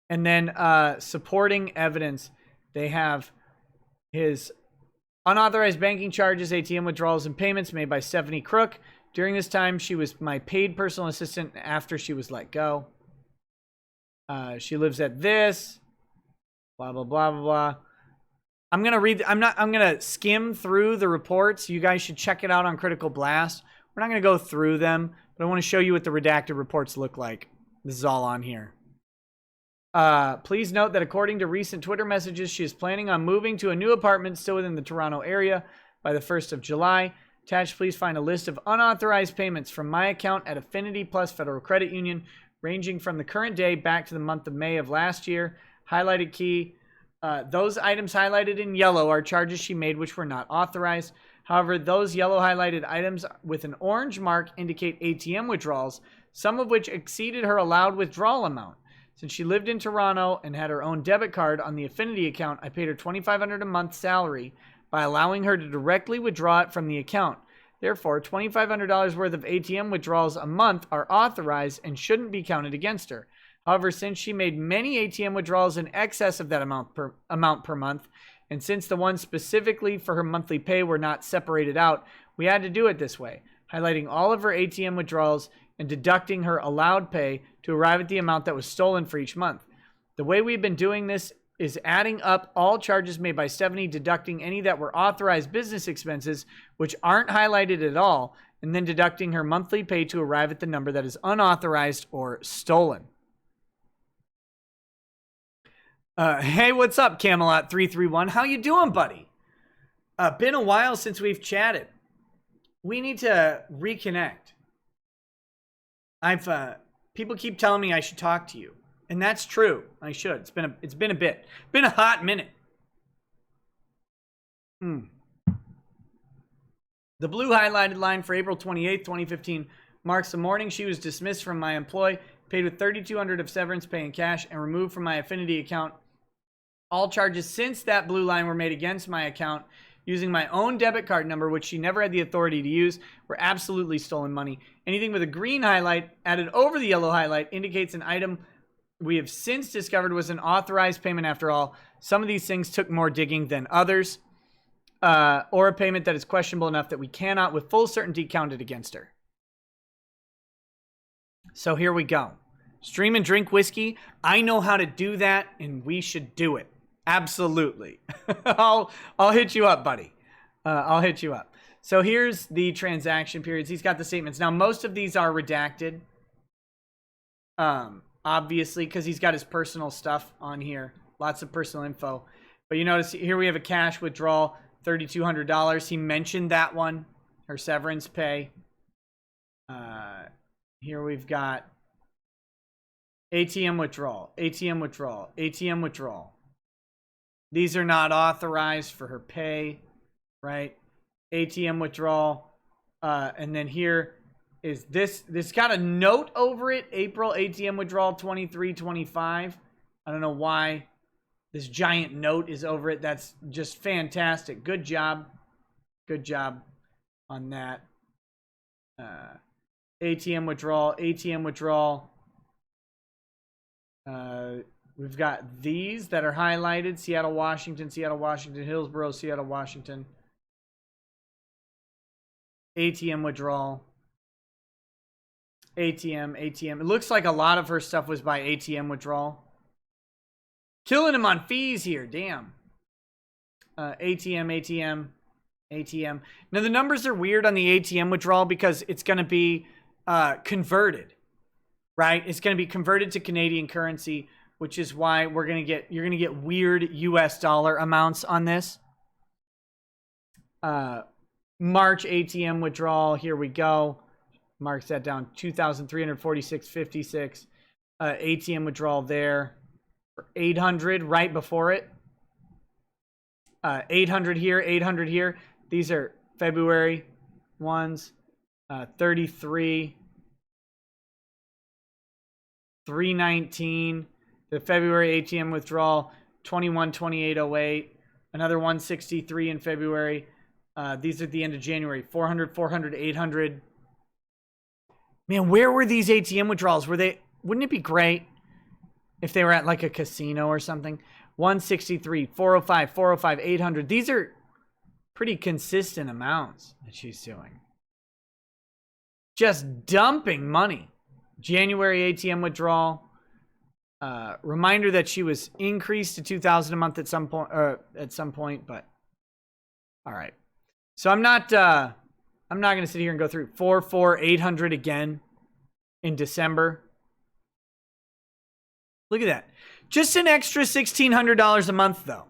And then supporting evidence, they have his unauthorized banking charges, ATM withdrawals, and payments made by Stephanie Crook. During this time, she was my paid personal assistant after she was let go. She lives at this, blah, blah, blah, blah, blah. I'm gonna skim through the reports. You guys should check it out on Critical Blast. We're not gonna go through them, but I want to show you what the redacted reports look like. This is all on here. Please note that according to recent Twitter messages, she is planning on moving to a new apartment still within the Toronto area by the 1st of July. Attached, please find a list of unauthorized payments from my account at Affinity Plus Federal Credit Union, ranging from the current day back to the month of May of last year. Highlighted key. Those items highlighted in yellow are charges she made which were not authorized. However, those yellow highlighted items with an orange mark indicate ATM withdrawals, some of which exceeded her allowed withdrawal amount. Since she lived in Toronto and had her own debit card on the Affinity account, I paid her $2,500 a month salary by allowing her to directly withdraw it from the account. Therefore, $2,500 worth of ATM withdrawals a month are authorized and shouldn't be counted against her. However, since she made many ATM withdrawals in excess of that amount per month, and since the ones specifically for her monthly pay were not separated out, we had to do it this way, highlighting all of her ATM withdrawals and deducting her allowed pay to arrive at the amount that was stolen for each month. The way we've been doing this is adding up all charges made by Stephanie, deducting any that were authorized business expenses, which aren't highlighted at all, and then deducting her monthly pay to arrive at the number that is unauthorized or stolen. Hey, what's up, Camelot331? How you doing, buddy? Been a while since we've chatted. We need to reconnect. People keep telling me I should talk to you. And that's true. I should. It's been a bit. Been a hot minute. The blue highlighted line for April 28th, 2015 marks the morning she was dismissed from my employ, paid with $3,200 of severance pay in cash, and removed from my Affinity account. All charges since that blue line were made against my account using my own debit card number, which she never had the authority to use, were absolutely stolen money. Anything with a green highlight added over the yellow highlight indicates an item we have since discovered was an authorized payment after all. Some of these things took more digging than others, or a payment that is questionable enough that we cannot with full certainty count it against her. So here we go. Stream and drink whiskey. I know how to do that, and we should do it. Absolutely. I'll hit you up, buddy. I'll hit you up. So here's the transaction periods. He's got the statements. Now, most of these are redacted. Obviously, because he's got his personal stuff on here. Lots of personal info. But you notice here we have a cash withdrawal, $3,200. He mentioned that one, her severance pay. Here we've got ATM withdrawal, ATM withdrawal, ATM withdrawal. These are not authorized for her pay, right? ATM withdrawal. And then here is this got a note over it, April ATM withdrawal 2325. I don't know why this giant note is over it. That's just fantastic. Good job. Good job on that. ATM withdrawal, ATM withdrawal. We've got these that are highlighted. Seattle, Washington, Seattle, Washington, Hillsborough, Seattle, Washington. ATM withdrawal. ATM, ATM. It looks like a lot of her stuff was by ATM withdrawal. Killing him on fees here, damn. ATM, ATM, ATM. Now the numbers are weird on the ATM withdrawal because it's going to be converted, right? It's going to be converted to Canadian currency, which is why you're going to get weird US dollar amounts on this. March ATM withdrawal, here we go. Marks that down, 2,346.56. ATM withdrawal there for 800 right before it. 800 here, 800 here. These are February ones. 33, 319. The February ATM withdrawal, 2128.08. Another 163 in February. These are at the end of January. 400, 400, 800. Man, where were these ATM withdrawals? Wouldn't it be great if they were at like a casino or something? 163, 405, 405, 800. These are pretty consistent amounts that she's doing. Just dumping money. January ATM withdrawal. Reminder that she was increased to $2,000 a month at some point, but all right. So I'm not going to sit here and go through 800 again in December. Look at that. Just an extra $1,600 a month, though.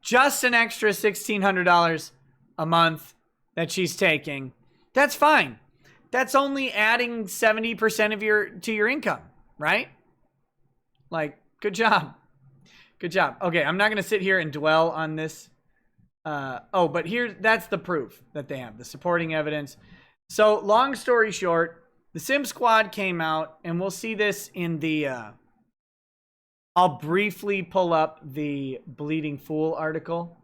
Just an extra $1,600 a month that she's taking. That's fine. That's only adding 70% to your income, right? Like, good job. Good job. Okay, I'm not going to sit here and dwell on this. But that's the proof that they have, the supporting evidence. So, long story short, the Sim Squad came out, and we'll see this in the... I'll briefly pull up the Bleeding Fool article.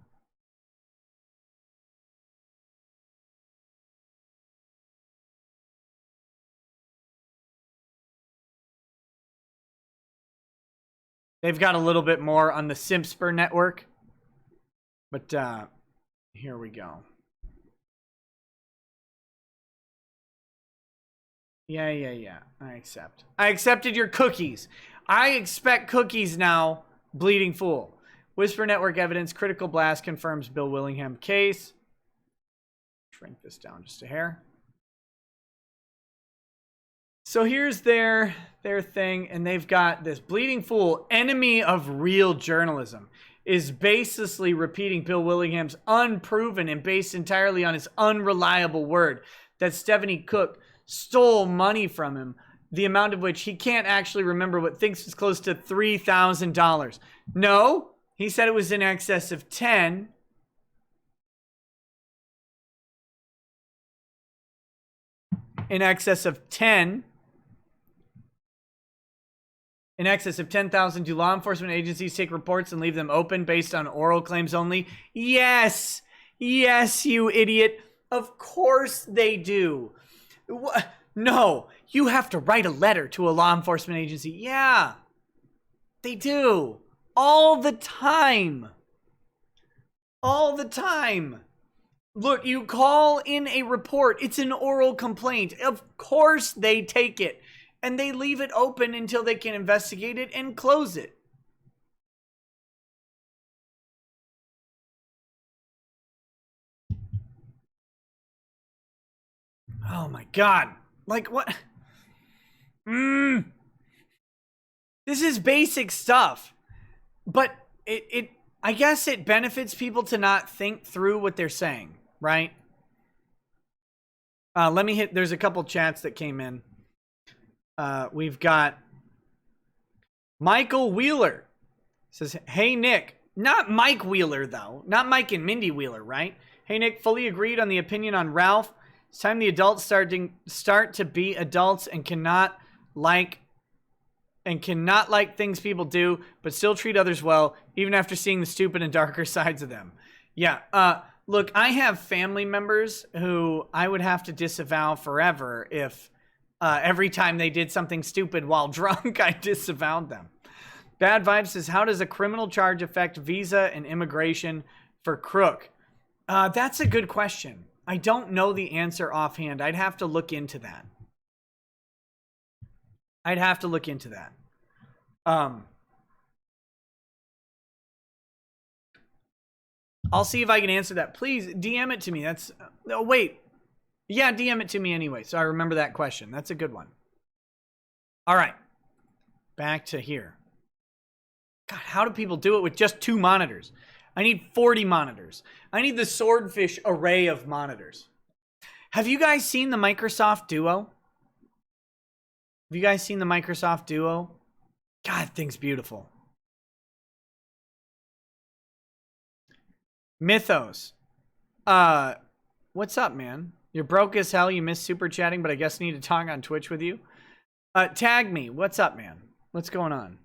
They've got a little bit more on the Simpspur network. But here we go. Yeah. I accept. I accepted your cookies. I expect cookies now, Bleeding Fool. Whisper Network evidence, critical blast confirms Bill Willingham case. Shrink this down just a hair. So here's their thing, and they've got this Bleeding Fool, enemy of real journalism, is basically repeating Bill Willingham's unproven and based entirely on his unreliable word that Stephanie Cook stole money from him, the amount of which he can't actually remember, but thinks was close to $3,000. No, he said it was in excess of 10. In excess of 10. In excess of 10,000. Do law enforcement agencies take reports and leave them open based on oral claims only? Yes. Yes, you idiot. Of course they do. No, you have to write a letter to a law enforcement agency. Yeah, they do. All the time. All the time. Look, you call in a report. It's an oral complaint. Of course they take it. And they leave it open until they can investigate it and close it. Oh my God. Like what? This is basic stuff. But I guess it benefits people to not think through what they're saying, right? Let me hit, there's a couple chats that came in. We've got Michael Wheeler says, hey Nick, not Mike Wheeler though, not Mike and Mindy Wheeler, right? Hey Nick, fully agreed on the opinion on Ralph. It's time the adults start to be adults and cannot like things people do, but still treat others well, even after seeing the stupid and darker sides of them. Yeah, look, I have family members who I would have to disavow forever if every time they did something stupid while drunk, I disavowed them. Bad Vibes says, how does a criminal charge affect visa and immigration for Crook? That's a good question. I don't know the answer offhand. I'd have to look into that. I'll see if I can answer that. Please DM it to me. That's oh wait. Yeah, DM it to me anyway, so I remember that question. That's a good one. All right. Back to here. God, how do people do it with just 2 monitors? I need 40 monitors. I need the swordfish array of monitors. Have you guys seen the Microsoft Duo? Have you guys seen the Microsoft Duo? God, thing's beautiful. Mythos. What's up, man? You're broke as hell. You missed super chatting, but I guess I need to talk on Twitch with you. Tag me. What's up, man? What's going on?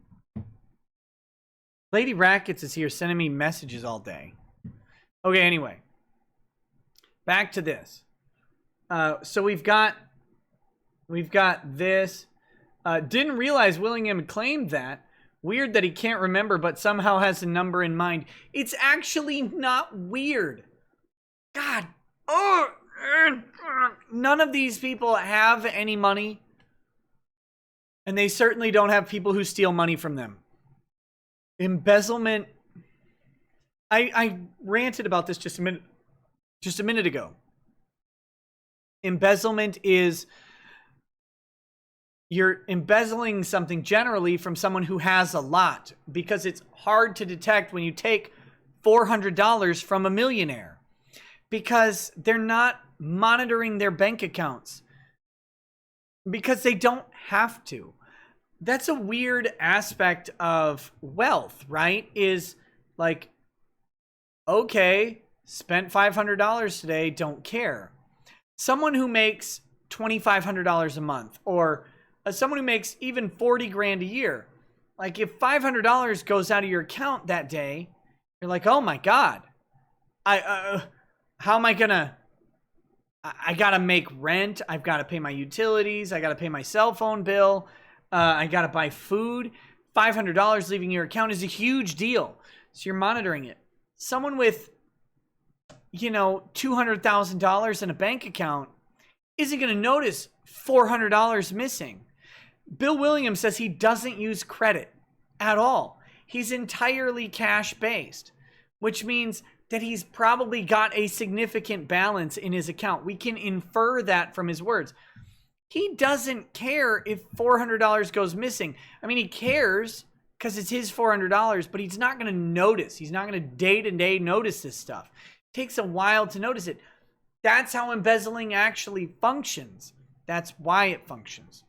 Lady Rackets is here sending me messages all day. Okay, anyway. Back to this. So we've got this. Didn't realize Willingham claimed that. Weird that he can't remember, but somehow has a number in mind. It's actually not weird. God. Oh. None of these people have any money. And they certainly don't have people who steal money from them. Embezzlement. I ranted about this just a minute ago. Embezzlement is you're embezzling something generally from someone who has a lot, because it's hard to detect when you take $400 from a millionaire, because they're not monitoring their bank accounts, because they don't have to. That's a weird aspect of wealth, right? Is like, okay, spent $500 today, don't care. Someone who makes $2,500 a month, or someone who makes even 40 grand a year, like if $500 goes out of your account that day, you're like, oh my God, how am I gonna, I gotta make rent, I've gotta pay my utilities, I gotta pay my cell phone bill, I gotta buy food. $500 leaving your account is a huge deal. So you're monitoring it. Someone with, $200,000 in a bank account isn't going to notice $400 missing. Bill Williams says he doesn't use credit at all. He's entirely cash-based, which means that he's probably got a significant balance in his account. We can infer that from his words. He doesn't care if $400 goes missing. I mean, he cares because it's his $400, but he's not going to notice. He's not going to day-to-day notice this stuff. It takes a while to notice it. That's how embezzling actually functions. That's why it functions.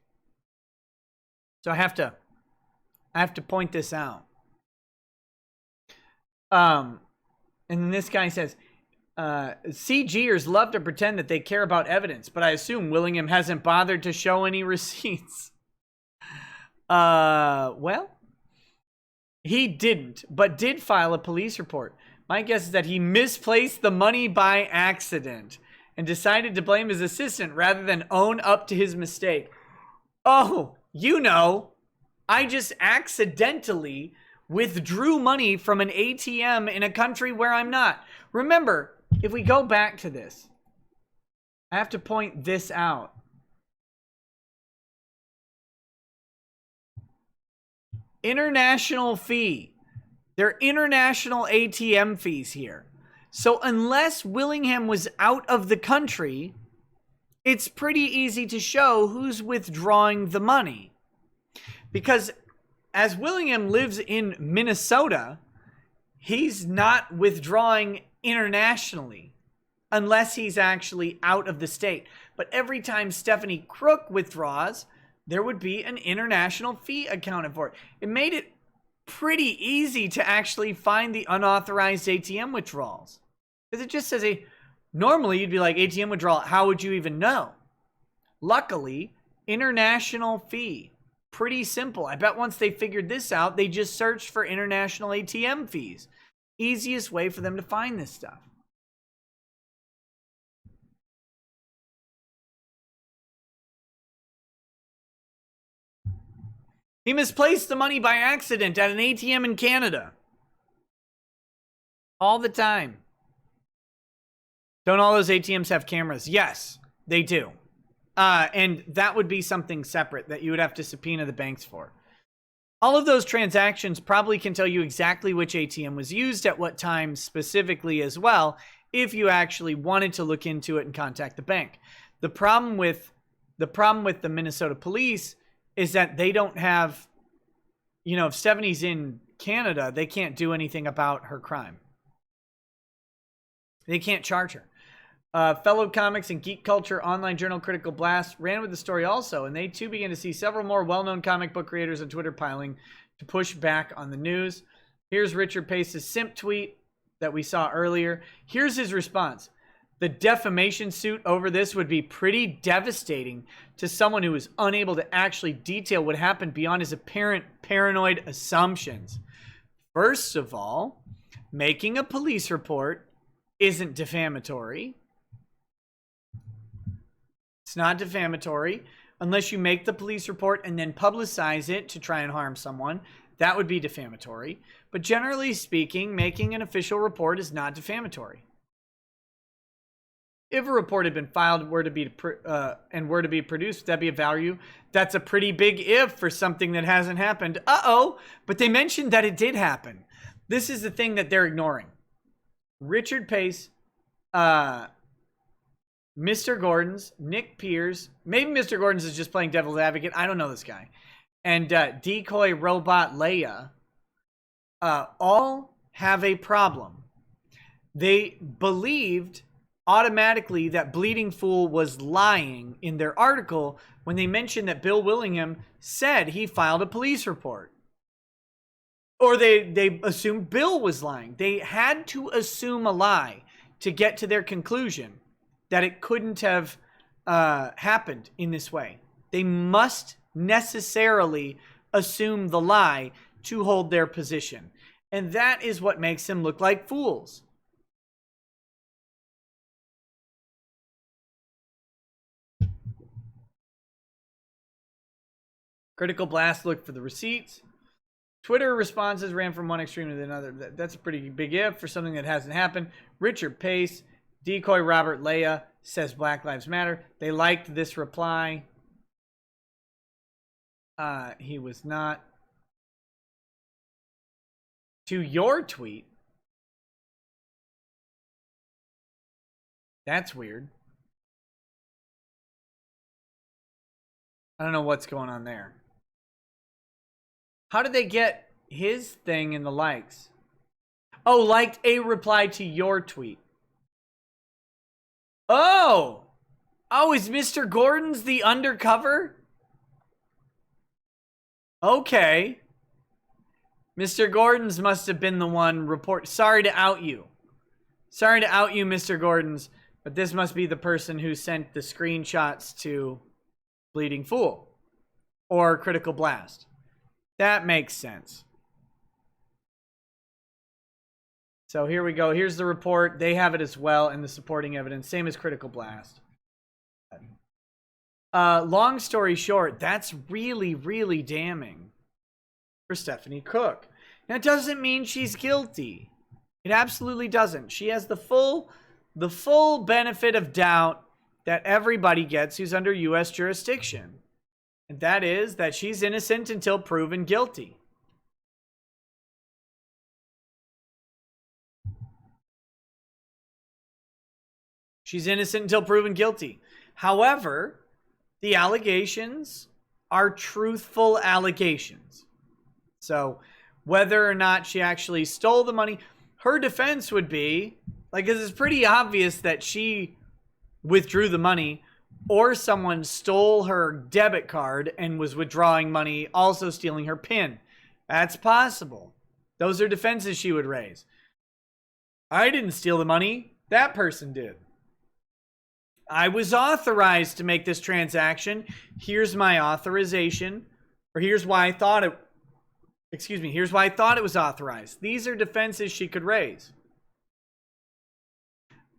So I have to point this out. And then this guy says, CGers love to pretend that they care about evidence, but I assume Willingham hasn't bothered to show any receipts. Well, he didn't, but did file a police report. My guess is that he misplaced the money by accident and decided to blame his assistant rather than own up to his mistake. Oh, I just accidentally withdrew money from an ATM in a country where I'm not. Remember, if we go back to this, I have to point this out. International fee. They're international ATM fees here. So unless Willingham was out of the country, it's pretty easy to show who's withdrawing the money. Because as Willingham lives in Minnesota, he's not withdrawing internationally unless he's actually out of the state. But every time Stephanie Crook withdraws, there would be an international fee accounted for it. It made it pretty easy to actually find the unauthorized ATM withdrawals. Because it just says, normally you'd be like, ATM withdrawal, how would you even know? Luckily, international fee. Pretty simple. I bet once they figured this out, they just searched for international ATM fees. Easiest way for them to find this stuff. He misplaced the money by accident at an ATM in Canada. All the time. Don't all those ATMs have cameras? Yes, they do. And that would be something separate that you would have to subpoena the banks for. All of those transactions probably can tell you exactly which ATM was used at what time specifically as well, if you actually wanted to look into it and contact the bank. The problem with the Minnesota police is that they don't have, if Stephanie's in Canada, they can't do anything about her crime. They can't charge her. Fellow comics and geek culture online journal Critical Blast ran with the story also, and they too began to see several more well-known comic book creators on Twitter piling to push back on the news. Here's Richard Pace's simp tweet that we saw earlier. Here's his response. The defamation suit over this would be pretty devastating to someone who is unable to actually detail what happened beyond his apparent paranoid assumptions. First of all, making a police report isn't defamatory. It's not defamatory unless you make the police report and then publicize it to try and harm someone. That would be defamatory. But generally speaking, making an official report is not defamatory. If a report had been filed and were to be produced, that'd be a value. That's a pretty big if for something that hasn't happened. But they mentioned that it did happen. This is the thing that they're ignoring. Richard Pace, Mr. Gordon's, Nick Piers, maybe Mr. Gordon's is just playing devil's advocate. I don't know this guy. And decoy robot Leia all have a problem. They believed automatically that Bleeding Fool was lying in their article when they mentioned that Bill Willingham said he filed a police report. Or they assumed Bill was lying. They had to assume a lie to get to their conclusion that it couldn't have happened in this way. They must necessarily assume the lie to hold their position. And that is what makes them look like fools. Critical Blast looked for the receipts. Twitter responses ran from one extreme to another. That's a pretty big if for something that hasn't happened. Richard Pace, decoy Robert Leia says Black Lives Matter. They liked this reply. He was not. To your tweet. That's weird. I don't know what's going on there. How did they get his thing in the likes? Oh, liked a reply to your tweet. Oh! Oh, is Mr. Gordon's the undercover? Okay. Mr. Gordon's must have been the one report. Sorry to out you. Sorry to out you, Mr. Gordon's, but this must be the person who sent the screenshots to Bleeding Fool or Critical Blast. That makes sense. So here we go. Here's the report. They have it as well, and the supporting evidence. Same as Critical Blast. Long story short, that's really, really damning for Stephanie Cook. Now, it doesn't mean she's guilty. It absolutely doesn't. She has the full benefit of doubt that everybody gets who's under U.S. jurisdiction. And that is that she's innocent until proven guilty. She's innocent until proven guilty. However, the allegations are truthful allegations. So whether or not she actually stole the money, her defense would be, like, because it's pretty obvious that she withdrew the money or someone stole her debit card and was withdrawing money, also stealing her PIN. That's possible. Those are defenses she would raise. I didn't steal the money. That person did. I was authorized to make this transaction. Here's my authorization. Or here's why I thought it... Excuse me. Here's why I thought it was authorized. These are defenses she could raise.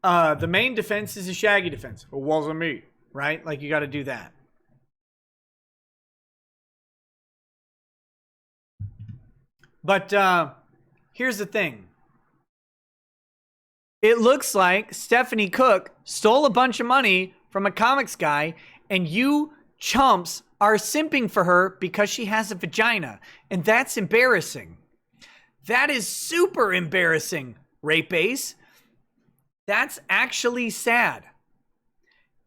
The main defense is a Shaggy defense. It wasn't me. Right? Like, you got to do that. But here's the thing. It looks like Stephanie Cook stole a bunch of money from a comics guy, and you chumps are simping for her because she has a vagina. And that's embarrassing. That is super embarrassing, Rape Ace. That's actually sad.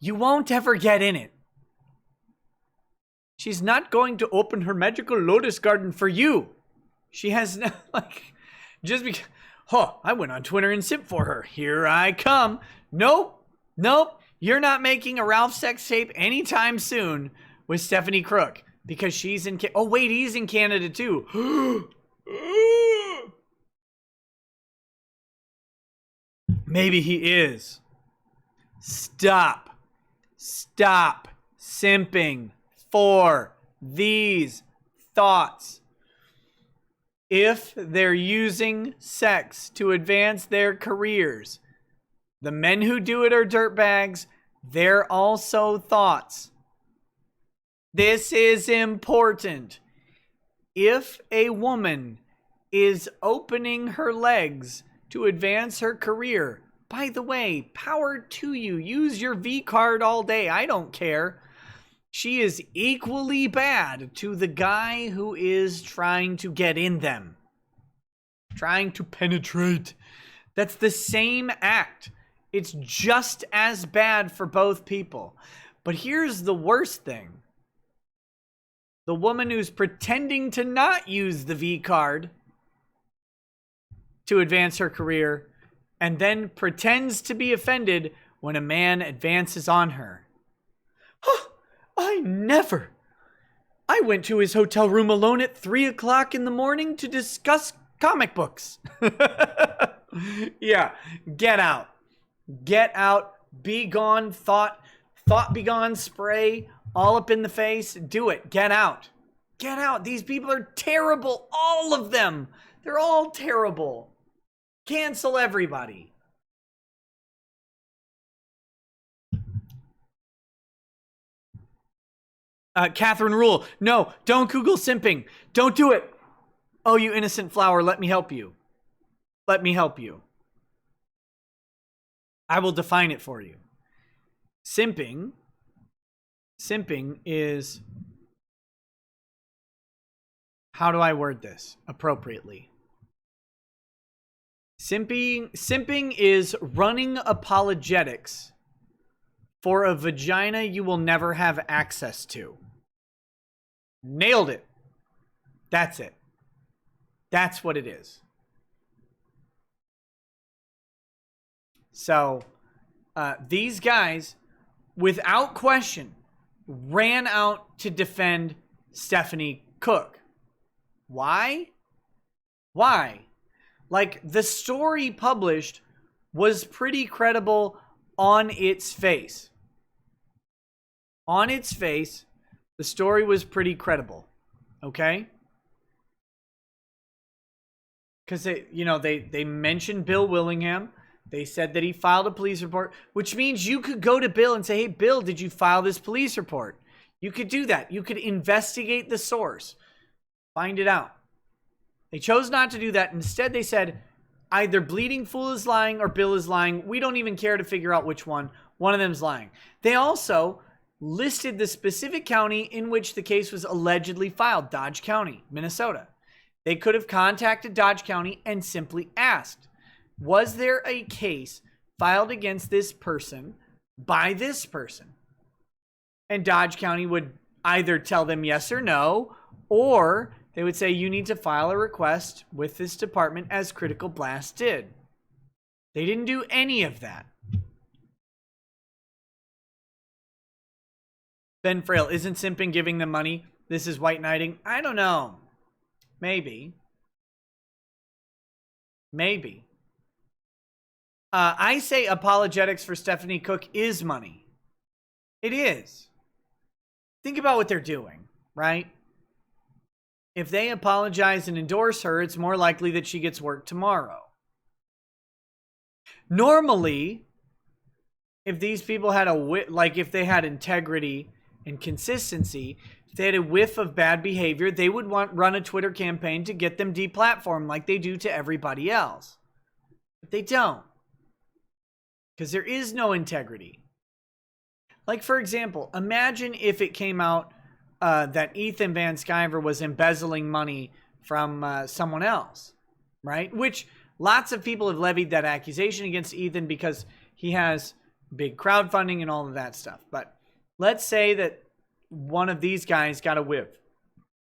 You won't ever get in it. She's not going to open her magical lotus garden for you. She has no, like, just because, I went on Twitter and simped for her. Here I come. Nope. You're not making a Ralph sex tape anytime soon with Stephanie Crook because she's in, oh wait, he's in Canada too. Maybe he is. Stop simping for these thoughts. If they're using sex to advance their careers, the men who do it are dirtbags. They're also thoughts. This is important. If a woman is opening her legs to advance her career, By the way, power to you. Use your V card all day. I don't care. She is equally bad to the guy who is trying to get in them. Trying to penetrate. That's the same act. It's just as bad for both people. But here's the worst thing. The woman who's pretending to not use the V card to advance her career and then pretends to be offended when a man advances on her. Huh, I never. I went to his hotel room alone at 3 o'clock in the morning to discuss comic books. Yeah, get out. Get out. Be gone. Thought be gone spray all up in the face. Do it. Get out. Get out. These people are terrible. All of them. They're all terrible. Cancel everybody. Catherine Rule. No, don't Google simping. Don't do it. Oh, you innocent flower. Let me help you. Let me help you. I will define it for you. Simping is, how do I word this appropriately? Simping is running apologetics for a vagina you will never have access to. Nailed it. That's it. That's what it is. So, these guys, without question, ran out to defend Stephanie Cook. Why? Why? Like, the story published was pretty credible on its face. On its face, the story was pretty credible. Okay? Because they mentioned Bill Willingham. They said that he filed a police report, which means you could go to Bill and say, hey, Bill, did you file this police report? You could do that. You could investigate the source. Find it out. They chose not to do that. Instead, they said, either Bleeding Fool is lying or Bill is lying. We don't even care to figure out which one. One of them's lying. They also listed the specific county in which the case was allegedly filed, Dodge County, Minnesota. They could have contacted Dodge County and simply asked, was there a case filed against this person by this person? And Dodge County would either tell them yes or no, or they would say you need to file a request with this department as Critical Blast did. They didn't do any of that. Ben Frail, isn't simping giving them money? This is white knighting? I don't know. Maybe. Maybe. I say apologetics for Stephanie Cook is money. It is. Think about what they're doing, right? If they apologize and endorse her, it's more likely that she gets work tomorrow. Normally, if these people had if they had integrity and consistency, if they had a whiff of bad behavior, they would run a Twitter campaign to get them deplatformed like they do to everybody else. But they don't. Because there is no integrity. Like, for example, imagine if it came out that Ethan Van Sciver was embezzling money from someone else, right? Which lots of people have levied that accusation against Ethan because he has big crowdfunding and all of that stuff. But let's say that one of these guys got a whiff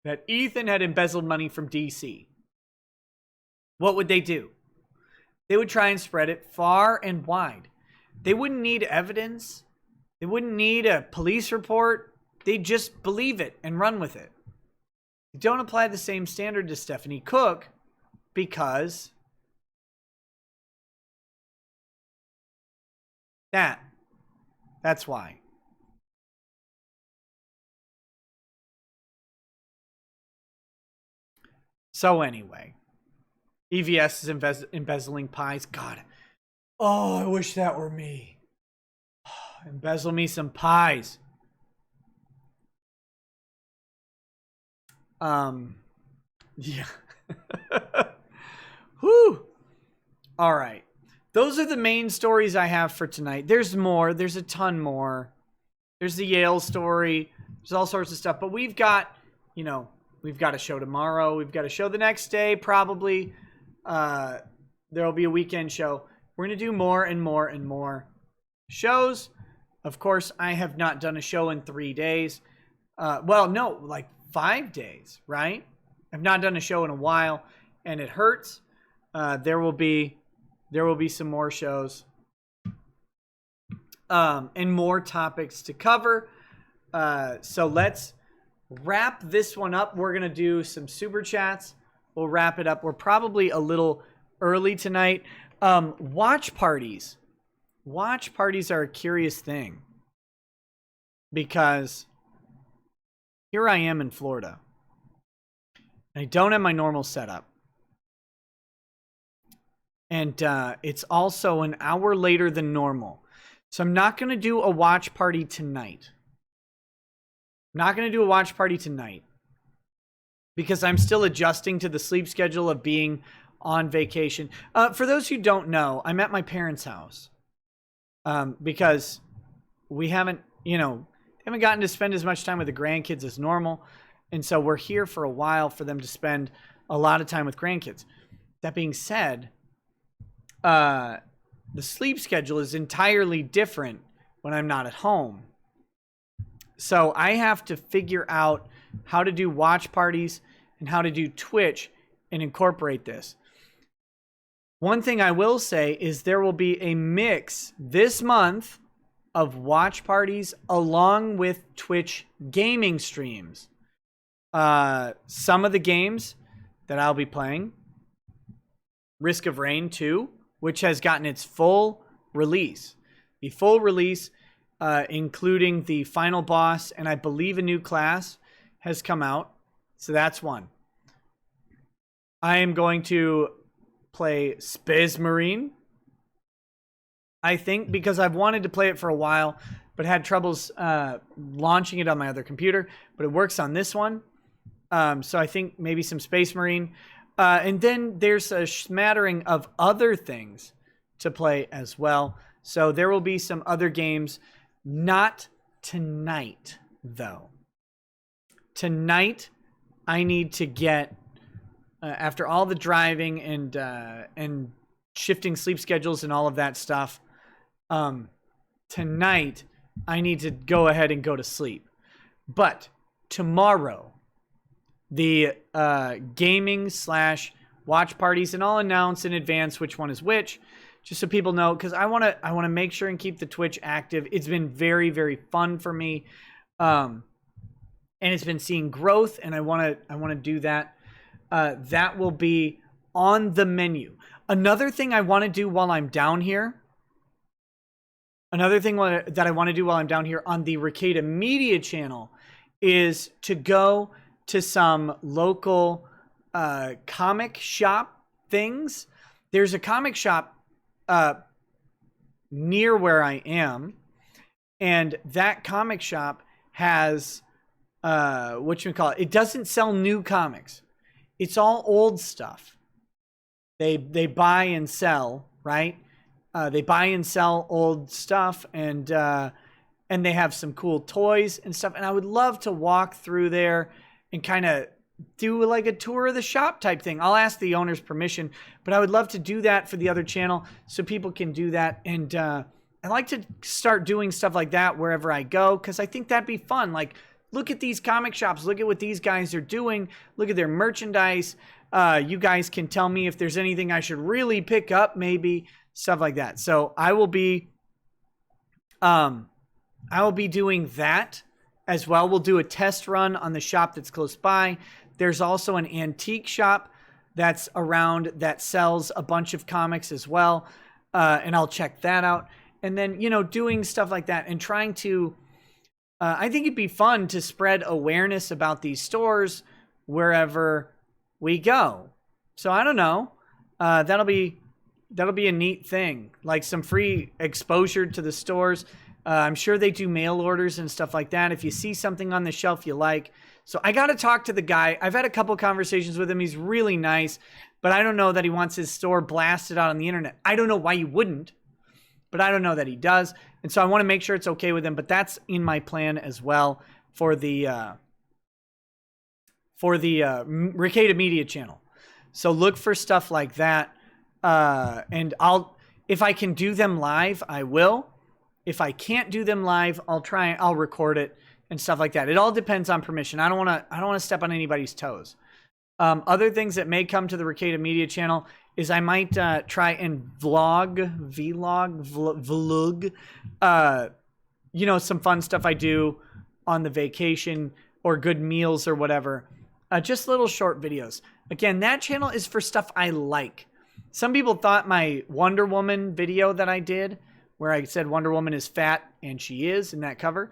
that Ethan had embezzled money from DC. What would they do? They would try and spread it far and wide. They wouldn't need evidence. They wouldn't need a police report. They'd just believe it and run with it. They don't apply the same standard to Stephanie Cook because that's why. So anyway, EVS is embezzling pies. God. Oh, I wish that were me. Embezzle me some pies. Yeah. Whew. All right. those are the main stories I have for tonight. There's more. There's a ton more. There's the Yale story. There's all sorts of stuff. But we've got, you know, we've got a show tomorrow. We've got a show the next day, probably. There will be a weekend show. We're going to do more and more and more shows. Of course, I have not done a show in 3 days. Well, no, like 5 days, right? I've not done a show in a while, and it hurts. There will be some more shows and more topics to cover. So let's wrap this one up. We're going to do some super chats. We'll wrap it up. We're probably a little early tonight. Watch parties. Watch parties are a curious thing because here I am in Florida. I don't have my normal setup. And it's also an hour later than normal. So I'm not going to do a watch party tonight. Because I'm still adjusting to the sleep schedule of being on vacation. For those who don't know, I'm at my parents' house. Because we haven't gotten to spend as much time with the grandkids as normal. And so we're here for a while for them to spend a lot of time with grandkids. That being said, the sleep schedule is entirely different when I'm not at home. So I have to figure out how to do watch parties and how to do Twitch and incorporate this. One thing I will say is there will be a mix this month of watch parties along with Twitch gaming streams. Some of the games that I'll be playing, Risk of Rain 2, which has gotten its full release. The full release, including the final boss, and I believe a new class has come out. So that's one. I am going to play Space Marine, I think, because I've wanted to play it for a while, but had troubles launching it on my other computer. But it works on this one. So I think maybe some Space Marine. And then there's a smattering of other things to play as well. So there will be some other games. Not tonight, though. Tonight, I need to get, after all the driving and shifting sleep schedules and all of that stuff, tonight, I need to go ahead and go to sleep. But tomorrow, the gaming / watch parties, and I'll announce in advance which one is which, just so people know, because I want to make sure and keep the Twitch active. It's been very, very fun for me, and it's been seeing growth, and I want to do that. That will be on the menu. Another thing I want to do while I'm down here. Another thing that I want to do while I'm down here on the Rekieta Media channel is to go to some local comic shop things. There's a comic shop near where I am, and that comic shop has it doesn't sell new comics. It's all old stuff. They buy and sell, right? They buy and sell old stuff, and they have some cool toys and stuff. And I would love to walk through there and kind of do like a tour of the shop type thing. I'll ask the owner's permission, but I would love to do that for the other channel so people can do that. And I like to start doing stuff like that wherever I go, because I think that'd be fun. Like, look at these comic shops. Look at what these guys are doing. Look at their merchandise. You guys can tell me if there's anything I should really pick up, maybe stuff like that. So I will be doing that as well. We'll do a test run on the shop that's close by. There's also an antique shop that's around that sells a bunch of comics as well. And I'll check that out. And then, doing stuff like that and trying to, I think it'd be fun to spread awareness about these stores wherever we go. So I don't know. That'll be a neat thing, like some free exposure to the stores. I'm sure they do mail orders and stuff like that. If you see something on the shelf you like. So I got to talk to the guy. I've had a couple conversations with him. He's really nice. but I don't know that he wants his store blasted out on the internet. I don't know why you wouldn't, but I don't know that he does. And so I want to make sure it's okay with him, but that's in my plan as well for the Rekieta Media channel. So look for stuff like that. And if I can do them live, I will. If I can't do them live, I'll record it and stuff like that. It all depends on permission. I don't want to step on anybody's toes. Other things that may come to the Rekieta Media channel is I might try and vlog, some fun stuff I do on the vacation or good meals or whatever. Just little short videos. Again, that channel is for stuff I like. Some people thought my Wonder Woman video that I did, where I said Wonder Woman is fat, and she is in that cover,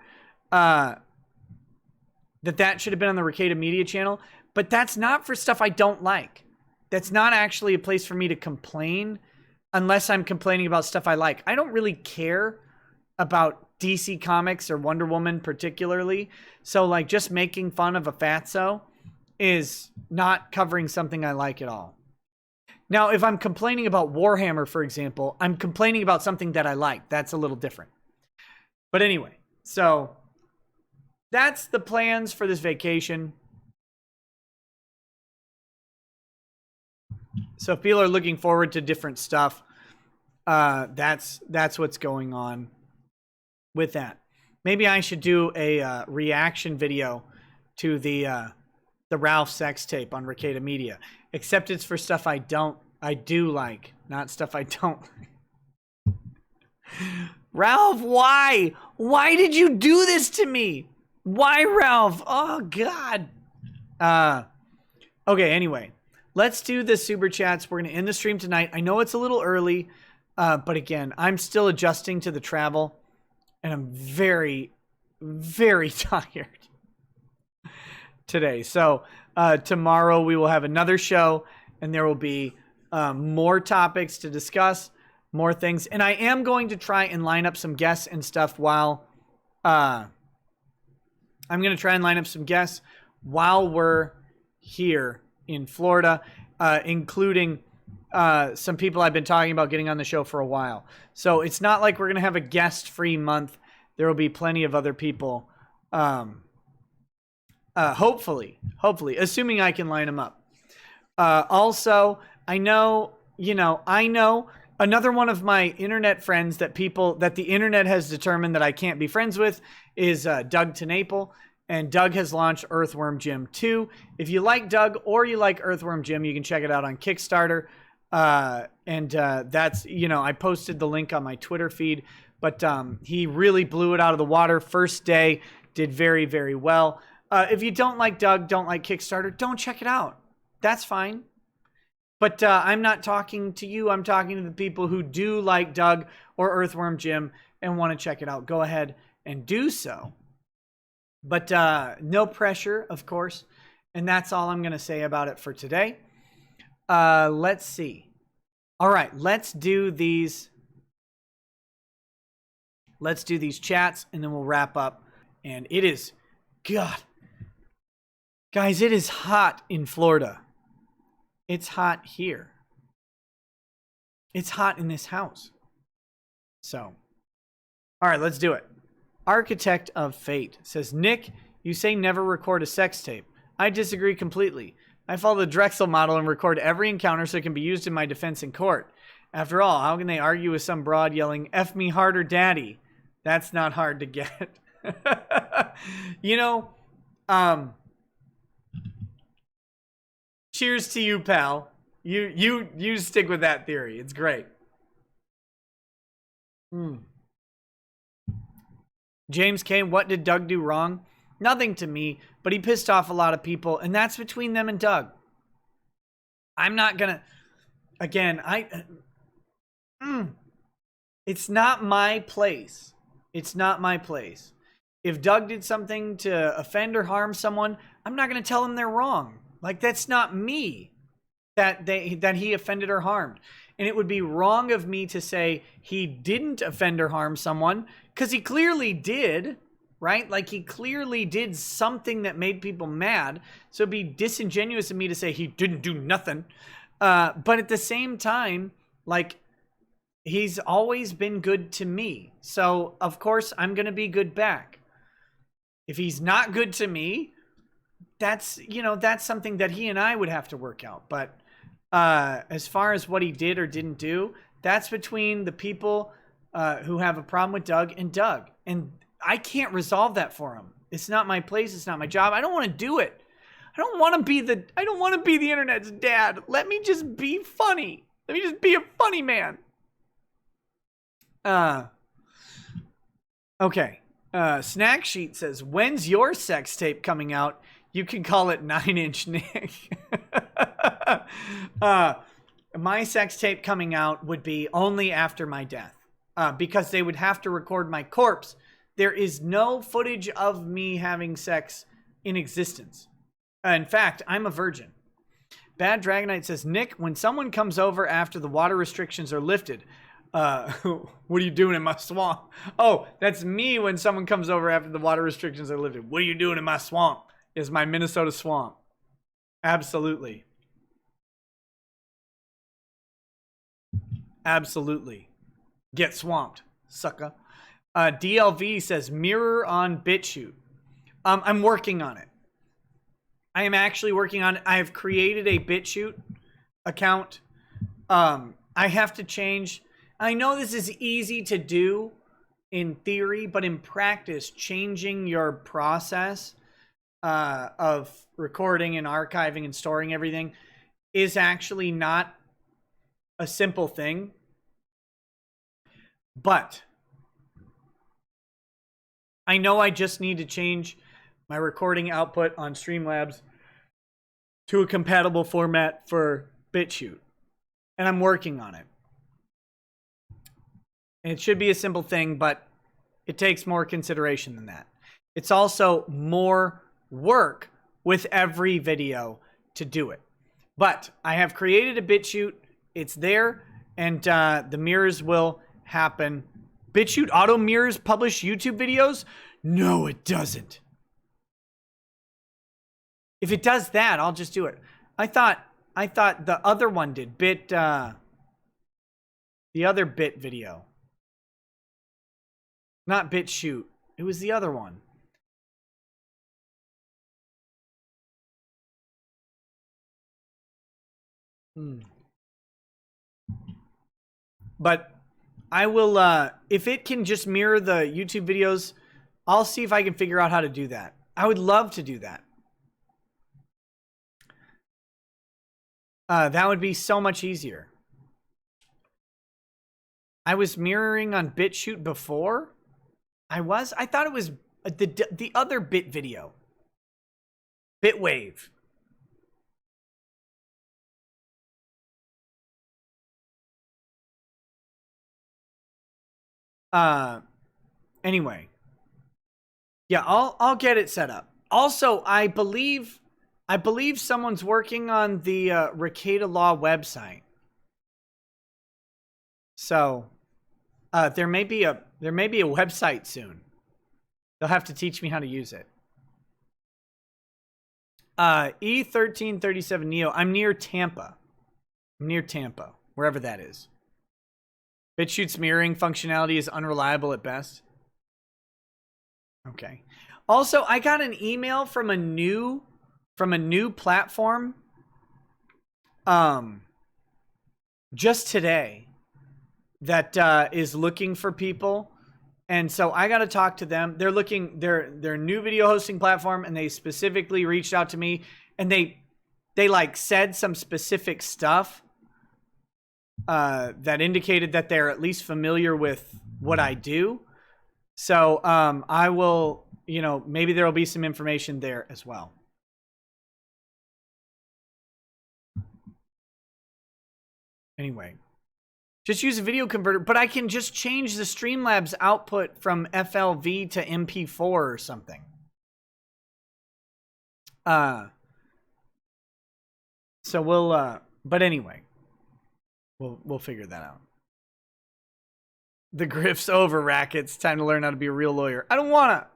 that should have been on the Rekieta Media channel. But that's not for stuff I don't like. That's not actually a place for me to complain unless I'm complaining about stuff I like. I don't really care about DC Comics or Wonder Woman particularly. So like just making fun of a fatso is not covering something I like at all. Now, if I'm complaining about Warhammer, for example, I'm complaining about something that I like. That's a little different. But anyway, so that's the plans for this vacation. So if people are looking forward to different stuff, that's what's going on with that. Maybe I should do a reaction video to the Ralph sex tape on Rekieta Media. Except it's for stuff I do like, not stuff I don't like. Ralph, why? Why did you do this to me? Why, Ralph? Oh, God. Okay, anyway. Let's do the super chats. We're going to end the stream tonight. I know it's a little early, but again, I'm still adjusting to the travel, and I'm very, very tired today. So tomorrow we will have another show, and there will be more topics to discuss, more things. And I am going to try and line up some guests and stuff while we're here in Florida, including some people I've been talking about getting on the show for a while. So it's not like we're going to have a guest-free month. There will be plenty of other people, hopefully, assuming I can line them up. Also, I know another one of my internet friends that the internet has determined that I can't be friends with is Doug Tenaple. And Doug has launched Earthworm Jim 2. If you like Doug or you like Earthworm Jim, you can check it out on Kickstarter. That's, I posted the link on my Twitter feed. But he really blew it out of the water. First day, did very, very well. If you don't like Doug, don't like Kickstarter, don't check it out. That's fine. But I'm not talking to you. I'm talking to the people who do like Doug or Earthworm Jim and want to check it out. Go ahead and do so. But no pressure, of course. And that's all I'm going to say about it for today. Let's see. All right, let's do these chats, and then we'll wrap up. And it is, God. Guys, it is hot in Florida. It's hot here. It's hot in this house. So, all right, let's do it. Architect of Fate says, Nick, you say never record a sex tape. I disagree completely. I follow the Drexel model and record every encounter so it can be used in my defense in court. After all, how can they argue with some broad yelling, F me harder, daddy? That's not hard to get. Cheers to you, pal. You stick with that theory. It's great. James K., what did Doug do wrong? Nothing to me, but he pissed off a lot of people, and that's between them and Doug. I'm not gonna... Again, it's not my place. It's not my place. If Doug did something to offend or harm someone, I'm not gonna tell him they're wrong. Like, that's not me that he offended or harmed. And it would be wrong of me to say he didn't offend or harm someone, because he clearly did, right? Like, he clearly did something that made people mad. So it'd be disingenuous of me to say he didn't do nothing. But at the same time, like, he's always been good to me. So, of course, I'm going to be good back. If he's not good to me, that's, you know, that's something that he and I would have to work out. But as far as what he did or didn't do, that's between the people who have a problem with Doug and Doug. And I can't resolve that for him. It's not my place. It's not my job. I don't want to do it. I don't want to be the internet's dad. Let me just be funny. Let me just be a funny man. Okay. Snack Sheet says, when's your sex tape coming out? You can call it 9-inch Nick. My sex tape coming out would be only after my death. Because they would have to record my corpse. There is no footage of me having sex in existence. In fact, I'm a virgin. Bad Dragonite says, Nick, when someone comes over after the water restrictions are lifted, what are you doing in my swamp? Oh, that's me when someone comes over after the water restrictions are lifted. What are you doing in my swamp? Is my Minnesota swamp. Absolutely. Absolutely. Get swamped, sucker. DLV says, mirror on BitChute. I'm working on it. I am actually working on it. I have created a BitChute account. I have to change. I know this is easy to do in theory, but in practice, changing your process of recording and archiving and storing everything is actually not a simple thing. But I know I just need to change my recording output on Streamlabs to a compatible format for BitChute. And I'm working on it. And it should be a simple thing, but it takes more consideration than that. It's also more work with every video to do it. But I have created a BitChute. It's there, and the mirrors will happen. BitChute auto mirrors publish YouTube videos? No, it doesn't. If it does that, I'll just do it. I thought the other one did. The other Bit video. Not BitChute. It was the other one. But I will, if it can just mirror the YouTube videos, I'll see if I can figure out how to do that. I would love to do that. That would be so much easier. I was mirroring on BitChute before. I thought it was the other Bit video. Bitwave. Anyway. Yeah, I'll get it set up. Also, I believe someone's working on the Rekieta Law website. So, there may be a website soon. They'll have to teach me how to use it. E1337 Neo. I'm near Tampa. Wherever that is. BitChute's mirroring functionality is unreliable at best. Okay. Also, I got an email from a new platform just today that is looking for people. And so I got to talk to them. They're a new video hosting platform, and they specifically reached out to me, and they like said some specific stuff that indicated that they're at least familiar with what I do. So I will, maybe there will be some information there as well. Anyway, just use a video converter, but I can just change the Streamlabs output from FLV to MP4 or something. So we'll, but anyway, we'll figure that out. The grift's over, Rackets. Time to learn how to be a real lawyer. I don't wanna.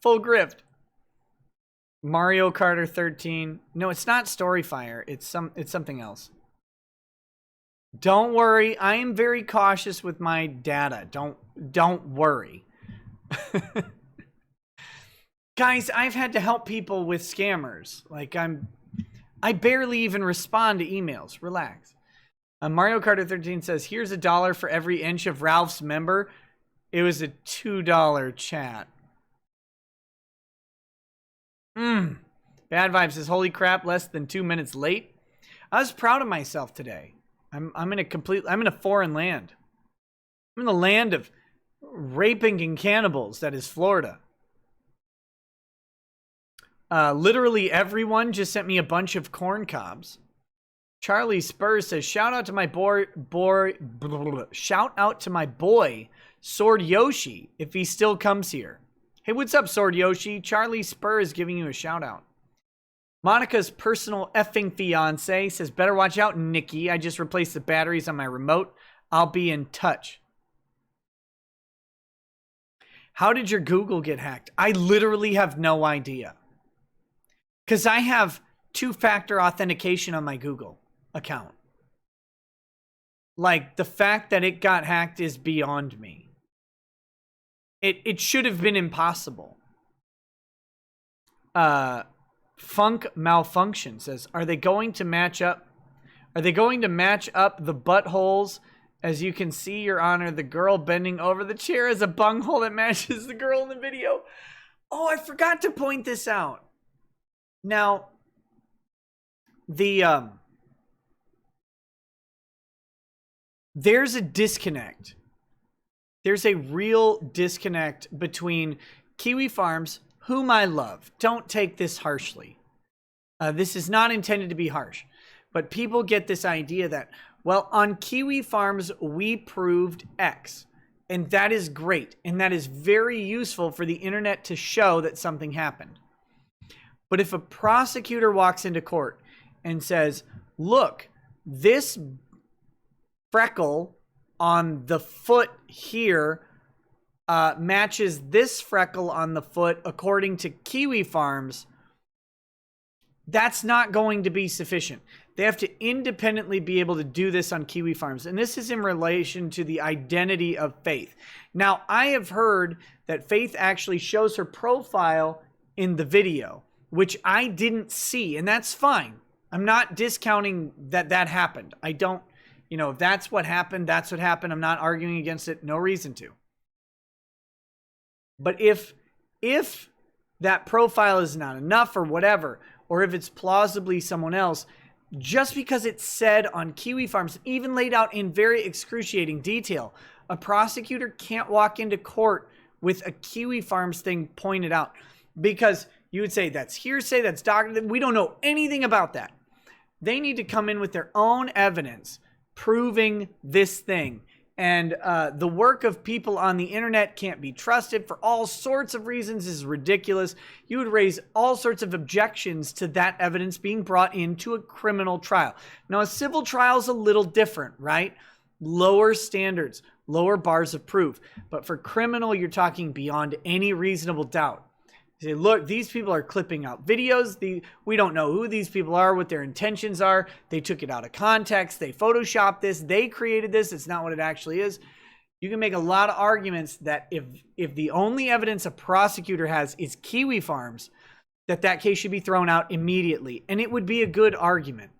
Full grift. Mario Kart 13. No, it's not Storyfire. It's something else. Don't worry. I am very cautious with my data. Don't worry. Guys, I've had to help people with scammers. Like I barely even respond to emails. Relax. Mario Kart 13 says, "Here's $1 for every inch of Ralph's member." It was a $2 chat. Bad Vibe says, "Holy crap, less than 2 minutes late." I was proud of myself today. I'm in a foreign land. I'm in the land of raping and cannibals, that is Florida. Literally everyone just sent me a bunch of corn cobs. Charlie Spurs says, "Shout out to my shout out to my boy Sword Yoshi if he still comes here." Hey, what's up, Sword Yoshi? Charlie Spurs is giving you a shout out. Monica's personal effing fiance says, "Better watch out, Nikki. I just replaced the batteries on my remote. I'll be in touch." How did your Google get hacked? I literally have no idea. Because I have two-factor authentication on my Google account. Like, the fact that it got hacked is beyond me. It should have been impossible. Funk Malfunction says, "Are they going to match up? Are they going to match up the buttholes? As you can see, Your Honor, the girl bending over the chair is a bunghole that matches the girl in the video." Oh, I forgot to point this out. Now, there's a disconnect. There's a real disconnect between Kiwi Farms, whom I love. Don't take this harshly. This is not intended to be harsh. But people get this idea that, well, on Kiwi Farms, we proved X. And that is great. And that is very useful for the internet to show that something happened. But if a prosecutor walks into court and says, "Look, this freckle on the foot here matches this freckle on the foot according to Kiwi Farms," that's not going to be sufficient. They have to independently be able to do this on Kiwi Farms. And this is in relation to the identity of Faith. Now, I have heard that Faith actually shows her profile in the video, which I didn't see. And that's fine. I'm not discounting that that happened. I don't, if that's what happened, that's what happened. I'm not arguing against it. No reason to. But if that profile is not enough or whatever, or if it's plausibly someone else, just because it's said on Kiwi Farms, even laid out in very excruciating detail, a prosecutor can't walk into court with a Kiwi Farms thing pointed out, because you would say that's hearsay, that's documented. We don't know anything about that. They need to come in with their own evidence proving this thing. And the work of people on the internet can't be trusted for all sorts of reasons is ridiculous. You would raise all sorts of objections to that evidence being brought into a criminal trial. Now, a civil trial is a little different, right? Lower standards, lower bars of proof. But for criminal, you're talking beyond any reasonable doubt. You say, look, these people are clipping out videos. We don't know who these people are, what their intentions are. They took it out of context. They photoshopped this. They created this. It's not what it actually is. You can make a lot of arguments that if the only evidence a prosecutor has is Kiwi Farms, that case should be thrown out immediately. And it would be a good argument.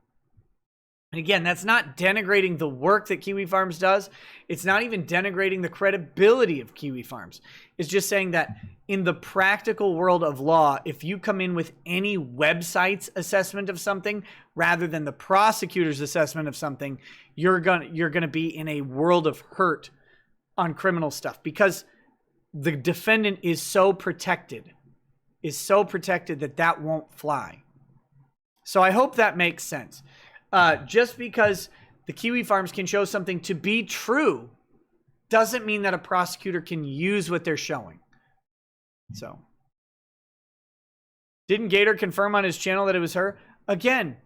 And again, that's not denigrating the work that Kiwi Farms does. It's not even denigrating the credibility of Kiwi Farms. It's just saying that in the practical world of law, if you come in with any website's assessment of something rather than the prosecutor's assessment of something, you're gonna be in a world of hurt on criminal stuff, because the defendant is so protected that won't fly. So I hope that makes sense. Just because the Kiwi Farms can show something to be true doesn't mean that a prosecutor can use what they're showing. So, didn't Gator confirm on his channel that it was her? Again,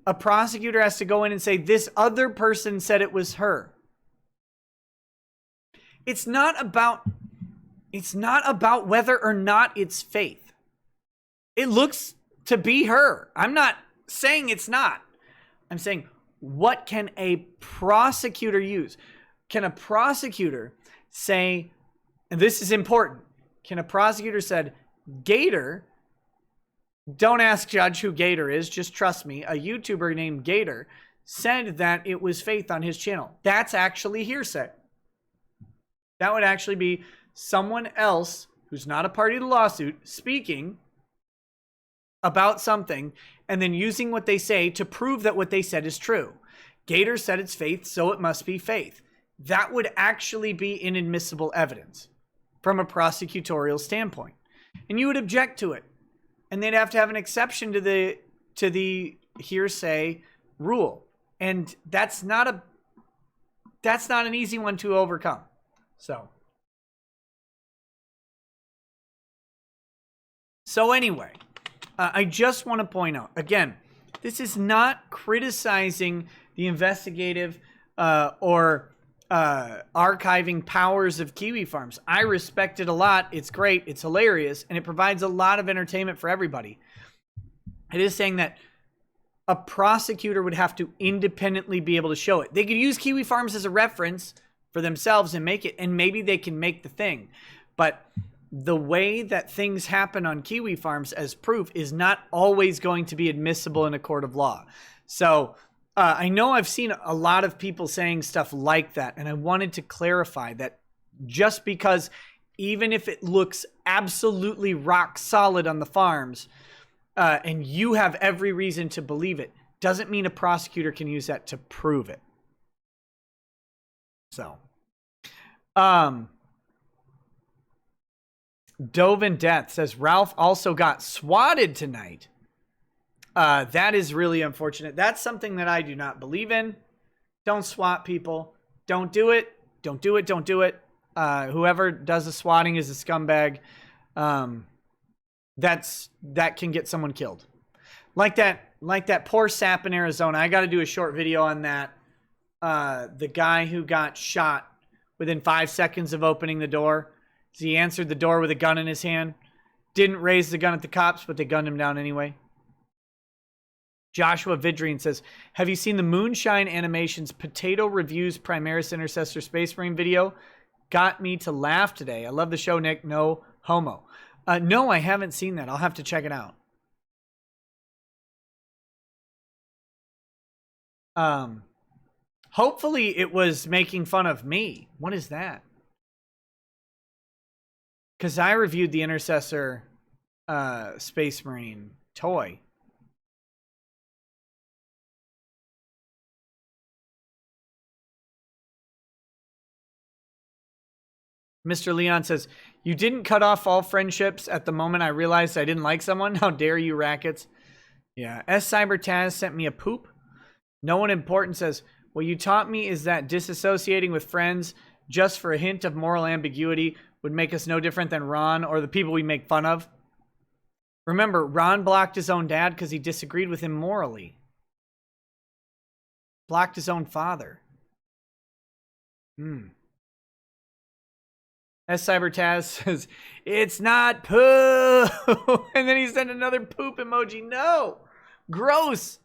a prosecutor has to go in and say, this other person said it was her. It's not about whether or not it's Faith. It looks to be her. I'm not saying it's not. I'm saying, what can a prosecutor use? Can a prosecutor say, and this is important, can a prosecutor said, Gator, don't ask Judge who Gator is, just trust me, a YouTuber named Gator said that it was Faith on his channel. That's actually hearsay. That would actually be someone else who's not a party to the lawsuit speaking about something and then using what they say to prove that what they said is true. Gator said it's Faith, so it must be Faith. That would actually be inadmissible evidence from a prosecutorial standpoint. And you would object to it. And they'd have to have an exception to the hearsay rule. And that's not an easy one to overcome. So anyway, I just want to point out, again, this is not criticizing the investigative or archiving powers of Kiwi Farms. I respect it a lot. It's great. It's hilarious. And it provides a lot of entertainment for everybody. It is saying that a prosecutor would have to independently be able to show it. They could use Kiwi Farms as a reference for themselves and make it, and maybe they can make the thing. But the way that things happen on Kiwi Farms as proof is not always going to be admissible in a court of law. So I know I've seen a lot of people saying stuff like that, and I wanted to clarify that just because even if it looks absolutely rock solid on the farms, and you have every reason to believe it, doesn't mean a prosecutor can use that to prove it. So, Dove in Death says, Ralph also got swatted tonight. That is really unfortunate. That's something that I do not believe in. Don't swat people. Don't do it. Don't do it. Don't do it. Whoever does the swatting is a scumbag. That can get someone killed. Like that poor sap in Arizona. I got to do a short video on that. The guy who got shot within 5 seconds of opening the door. He answered the door with a gun in his hand. Didn't raise the gun at the cops, but they gunned him down anyway. Joshua Vidrian says, have you seen the Moonshine Animations Potato Reviews Primaris Intercessor Space Marine video? Got me to laugh today. I love the show, Nick. No homo. No, I haven't seen that. I'll have to check it out. Hopefully it was making fun of me. What is that? Because I reviewed the Intercessor Space Marine toy. Mr. Leon says, you didn't cut off all friendships at the moment I realized I didn't like someone. How dare you, rackets? Yeah. S. Cyber Taz sent me a poop. No one important says, what you taught me is that disassociating with friends just for a hint of moral ambiguity would make us no different than Ron or the people we make fun of. Remember, Ron blocked his own dad because he disagreed with him morally. Blocked his own father. S. Cyber Taz says, it's not poo. And then he sent another poop emoji. No. Gross.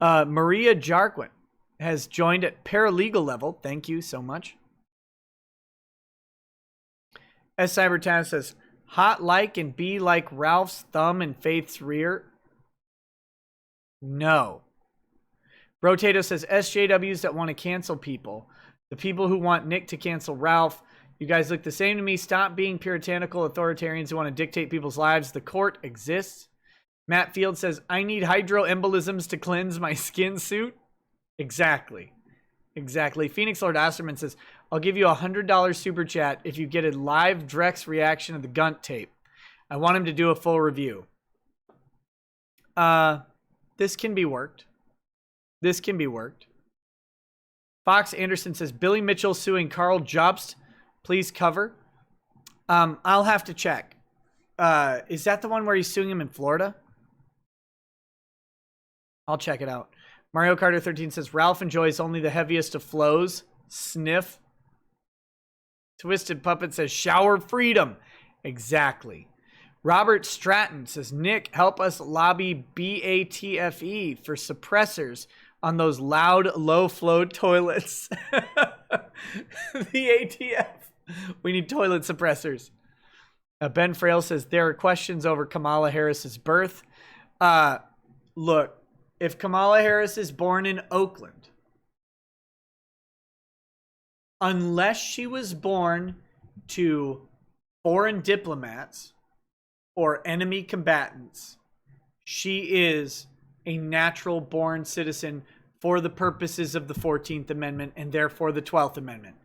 Maria Jarquin has joined at paralegal level. Thank you so much. S. Cyber Taz says, hot like and be like Ralph's thumb and Faith's rear. No. Rotato says, SJWs that want to cancel people. The people who want Nick to cancel Ralph. You guys look the same to me. Stop being puritanical authoritarians who want to dictate people's lives. The court exists. Matt Field says, I need hydroembolisms to cleanse my skin suit. Exactly. Exactly. Phoenix Lord Osterman says, I'll give you $100 super chat if you get a live Drex reaction of the Gunt tape. I want him to do a full review. This can be worked. This can be worked. Fox Anderson says, Billy Mitchell suing Carl Jobst. Please cover. I'll have to check. Is that the one where he's suing him in Florida? I'll check it out. Mario Carter 13 says, Ralph enjoys only the heaviest of flows. Sniff. Twisted Puppet says, shower freedom. Exactly. Robert Stratton says, Nick, help us lobby BATFE for suppressors on those loud, low-flow toilets. The ATF. We need toilet suppressors. Ben Frail says, there are questions over Kamala Harris's birth. Look, if Kamala Harris is born in Oakland, unless she was born to foreign diplomats or enemy combatants, she is a natural born citizen for the purposes of the 14th Amendment and therefore the 12th Amendment.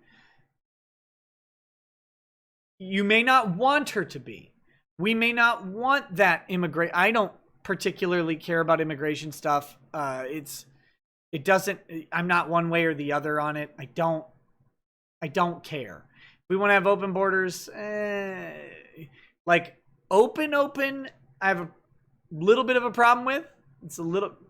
You may not want her to be. We may not want that I don't particularly care about immigration stuff. I'm not one way or the other on it. I don't care. If we want to have open borders, like open, I have a little bit of a problem with.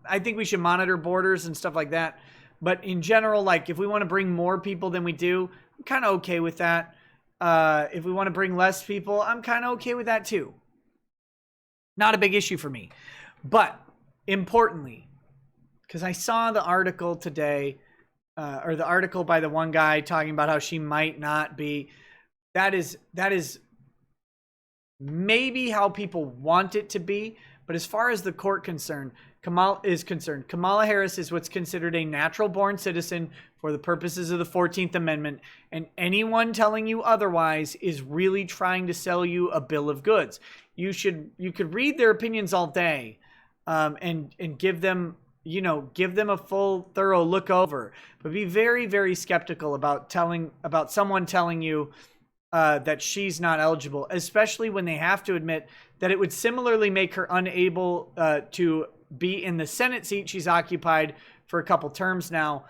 I think we should monitor borders and stuff like that. But in general, like if we want to bring more people than we do, I'm kind of okay with that. If we want to bring less people, I'm kind of okay with that too. Not a big issue for me. But importantly, because I saw the article today, or the article by the one guy talking about how she might not be, that is maybe how people want it to be. But as far as the court is concerned, Kamala Harris is what's considered a natural born citizen for the purposes of the 14th Amendment. And anyone telling you otherwise is really trying to sell you a bill of goods. You could read their opinions all day, and give them a full, thorough look over, but be very, very skeptical about someone telling you that she's not eligible, especially when they have to admit that it would similarly make her unable to be in the Senate seat she's occupied for a couple terms now.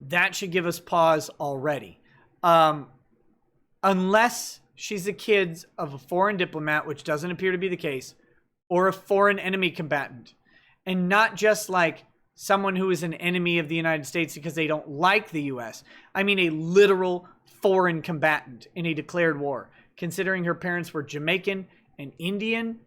That should give us pause already. Unless she's the kid of a foreign diplomat, which doesn't appear to be the case, or a foreign enemy combatant. And not just like someone who is an enemy of the United States because they don't like the U.S. I mean a literal foreign combatant in a declared war. Considering her parents were Jamaican and Indian,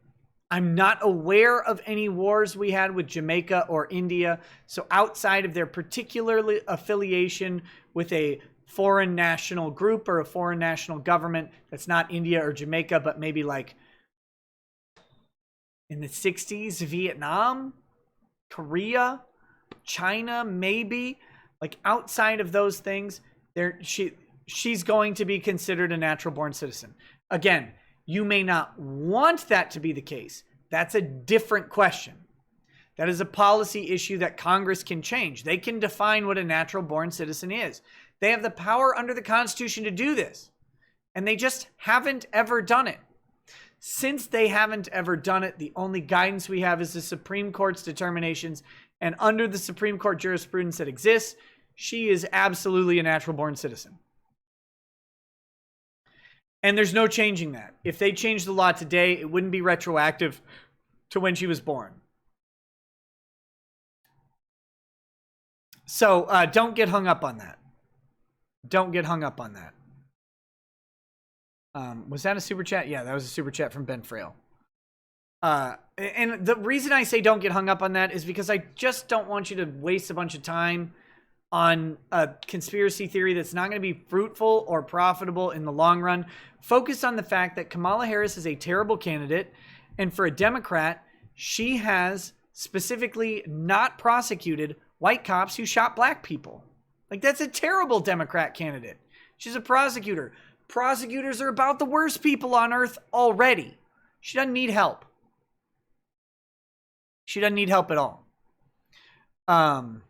I'm not aware of any wars we had with Jamaica or India. So outside of their particular affiliation with a foreign national group or a foreign national government that's not India or Jamaica, but maybe like in the 60s, Vietnam, Korea, China, maybe. Like outside of those things, she's going to be considered a natural born citizen. Again, you may not want that to be the case. That's a different question. That is a policy issue that Congress can change. They can define what a natural born citizen is. They have the power under the Constitution to do this. And they just haven't ever done it. Since they haven't ever done it, the only guidance we have is the Supreme Court's determinations. And under the Supreme Court jurisprudence that exists, she is absolutely a natural born citizen. And there's no changing that. If they changed the law today, it wouldn't be retroactive to when she was born. So don't get hung up on that. Don't get hung up on that. Was that a super chat? Yeah, that was a super chat from Ben Frail. And the reason I say don't get hung up on that is because I just don't want you to waste a bunch of time on a conspiracy theory that's not going to be fruitful or profitable in the long run. Focus on the fact that Kamala Harris is a terrible candidate. And for a Democrat, she has specifically not prosecuted white cops who shot black people. Like, that's a terrible Democrat candidate. She's a prosecutor. Prosecutors are about the worst people on earth already. She doesn't need help. She doesn't need help at all. All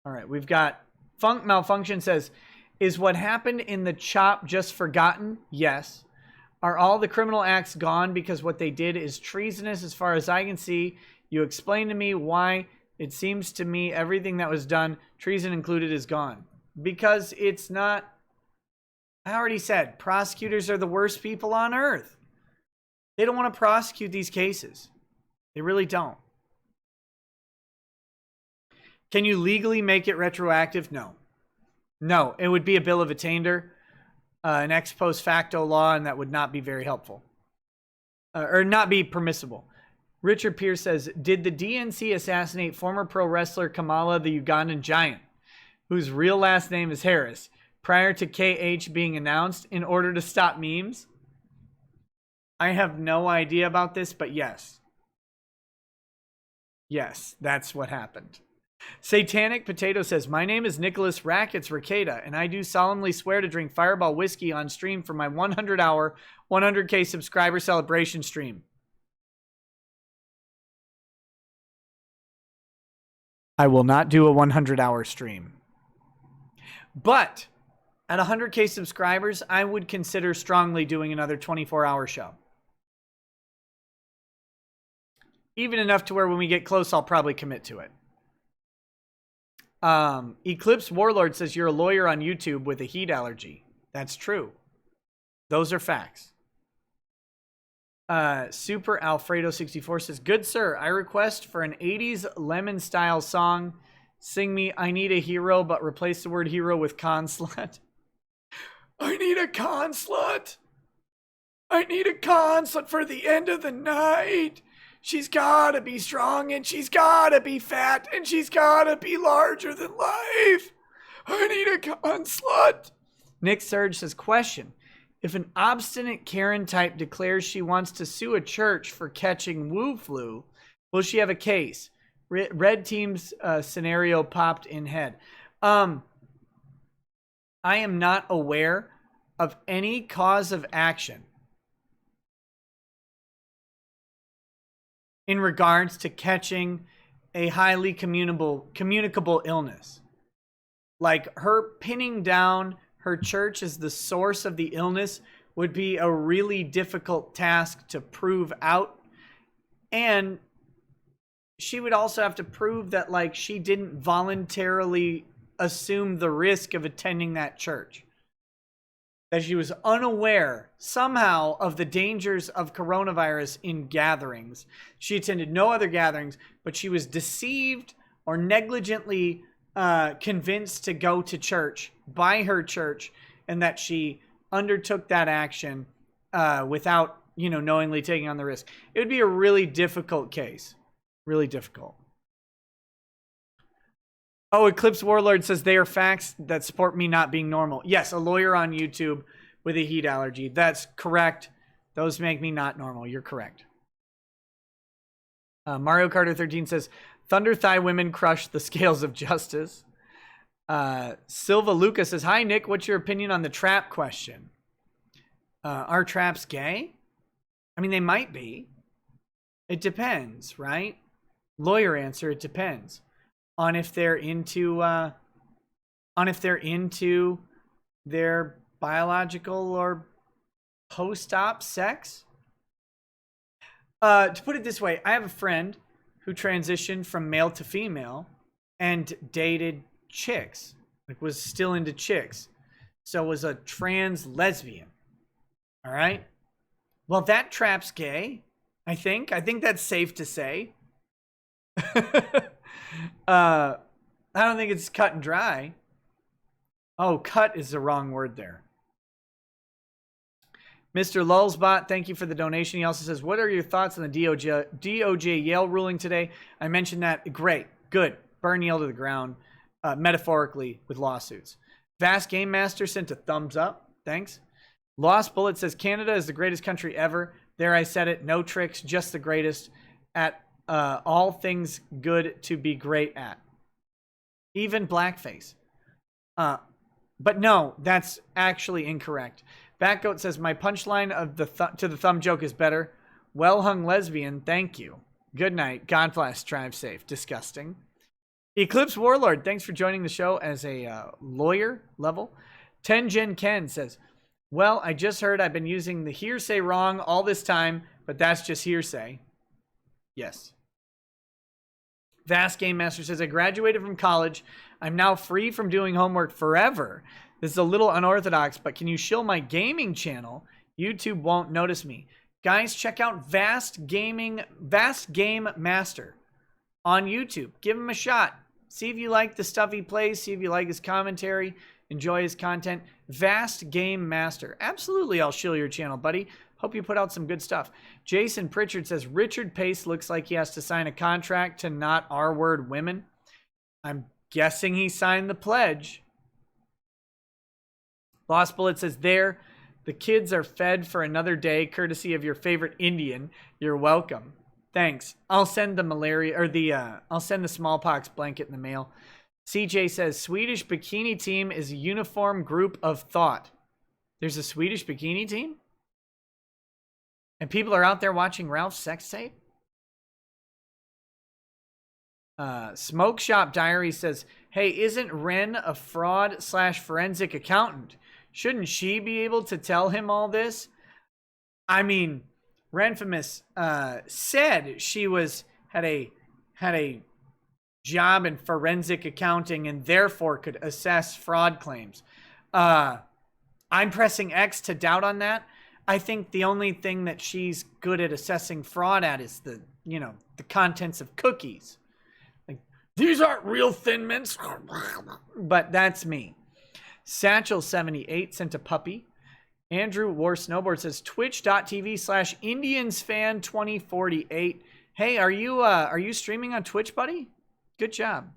right, we've got Funk Malfunction says, is what happened in the CHOP just forgotten? Yes. Are all the criminal acts gone because what they did is treasonous as far as I can see? You explain to me why. It seems to me everything that was done, treason included, is gone. Because it's not, I already said, prosecutors are the worst people on earth. They don't want to prosecute these cases. They really don't. Can you legally make it retroactive? No. No, it would be a bill of attainder. an ex post facto law, and that would not be very helpful. Or not be permissible. Richard Pierce says, did the DNC assassinate former pro wrestler Kamala the Ugandan Giant, whose real last name is Harris, prior to KH being announced in order to stop memes? I have no idea about this, but yes. Yes, that's what happened. Satanic Potato says, my name is Nicholas Rackets Rekieta, and I do solemnly swear to drink Fireball whiskey on stream for my 100-hour, 100K subscriber celebration stream. I will not do a 100-hour stream. But at 100K subscribers, I would consider strongly doing another 24-hour show. Even enough to where when we get close, I'll probably commit to it. Eclipse Warlord says, you're a lawyer on YouTube with a heat allergy. That's true. Those are facts. Super Alfredo 64 says, good sir, I request for an 80s Lemon style song. Sing me I Need a Hero, but replace the word hero with conslut. I need a conslut. I need a conslut for the end of the night. She's gotta be strong, and she's gotta be fat, and she's gotta be larger than life. I need a conslut. Nick Surge says, question. If an obstinate Karen type declares she wants to sue a church for catching Wu flu, will she have a case? Red team's scenario popped in head. I am not aware of any cause of action in regards to catching a highly communicable illness. Like her pinning down her church as the source of the illness would be a really difficult task to prove out. And she would also have to prove that, like, she didn't voluntarily assume the risk of attending that church. That she was unaware somehow of the dangers of coronavirus in gatherings. She attended no other gatherings, but she was deceived or negligently convinced to go to church by her church, and that she undertook that action without, knowingly taking on the risk. It would be a really difficult case. Really difficult. Oh, Eclipse Warlord says they are facts that support me not being normal. Yes, a lawyer on YouTube with a heat allergy. That's correct. Those make me not normal. You're correct. Mario Carter 13 says, Thunder Thigh women crush the scales of justice. Silva Lucas says, hi, Nick. What's your opinion on the trap question? Are traps gay? I mean, they might be. It depends, right? Lawyer answer, it depends. On if they're into their biological or post-op sex. To put it this way, I have a friend who transitioned from male to female and dated chicks, like was still into chicks. So was a trans lesbian. All right. Well, that trap's gay. I think that's safe to say. I don't think it's cut and dry. Oh, cut is the wrong word there. Mr. Lulzbot, thank you for the donation. He also says, what are your thoughts on the DOJ Yale ruling today? I mentioned that. Great. Good. Burn Yale to the ground, metaphorically, with lawsuits. Vast Game Master sent a thumbs up. Thanks. Lost Bullet says, Canada is the greatest country ever. There I said it. No tricks, just the greatest at all things good to be great at. Even blackface. But no, that's actually incorrect. Backgoat says, my punchline of to the thumb joke is better. Well hung lesbian, thank you. Good night. God bless. Drive safe. Disgusting. Eclipse Warlord, thanks for joining the show as a lawyer level. Tengen Ken says, well, I just heard I've been using the hearsay wrong all this time, but that's just hearsay. Yes. Vast Game Master says, I graduated from college. I'm now free from doing homework forever. This is a little unorthodox, but can you shill my gaming channel? YouTube won't notice me. Guys, check out Vast Game Master on YouTube. Give him a shot. See if you like the stuff he plays. See if you like his commentary. Enjoy his content. Vast Game Master. Absolutely, I'll shill your channel, buddy. Hope you put out some good stuff. Jason Pritchard says, Richard Pace looks like he has to sign a contract to not R-word women. I'm guessing he signed the pledge. Lost Bullet says, there, the kids are fed for another day, courtesy of your favorite Indian. You're welcome. Thanks. I'll send the malaria, or I'll send the smallpox blanket in the mail. CJ says, Swedish bikini team is a uniform group of thought. There's a Swedish bikini team? And people are out there watching Ralph's sex tape? Smoke Shop Diary says, hey, isn't Ren a fraud/forensic accountant? Shouldn't she be able to tell him all this? I mean, Renfamous said she had a job in forensic accounting and therefore could assess fraud claims. I'm pressing X to doubt on that. I think the only thing that she's good at assessing fraud at is the contents of cookies. Like, these aren't real Thin Mints. But that's me. Satchel78 sent a puppy. Andrew War Snowboard says, twitch.tv/IndiansFan2048. Hey, are you streaming on Twitch, buddy? Good job.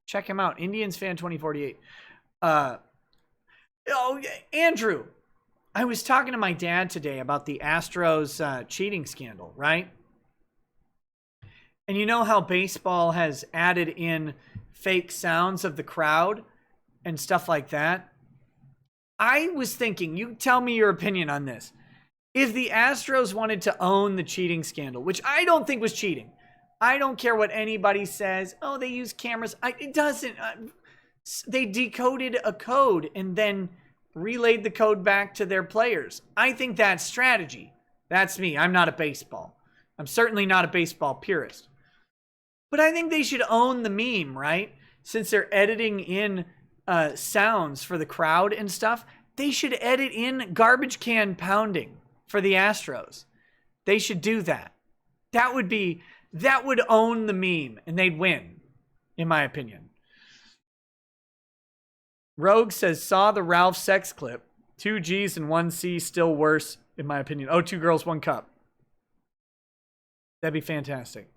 Check him out. IndiansFan2048. Andrew, I was talking to my dad today about the Astros cheating scandal, right? And you know how baseball has added in fake sounds of the crowd and stuff like that? I was thinking, you tell me your opinion on this. If the Astros wanted to own the cheating scandal, which I don't think was cheating. I don't care what anybody says. Oh, they use cameras. It doesn't. They decoded a code and then relayed the code back to their players. I think that's strategy. That's me. I'm not a baseball. I'm certainly not a baseball purist. But I think they should own the meme, right? Since they're editing in sounds for the crowd and stuff, they should edit in garbage can pounding for the Astros. They should do that. That would own the meme and they'd win, in my opinion. Rogue says, saw the Ralph sex clip. 2 G's and 1 C, still worse, in my opinion. Oh, 2 girls, 1 cup. That'd be fantastic.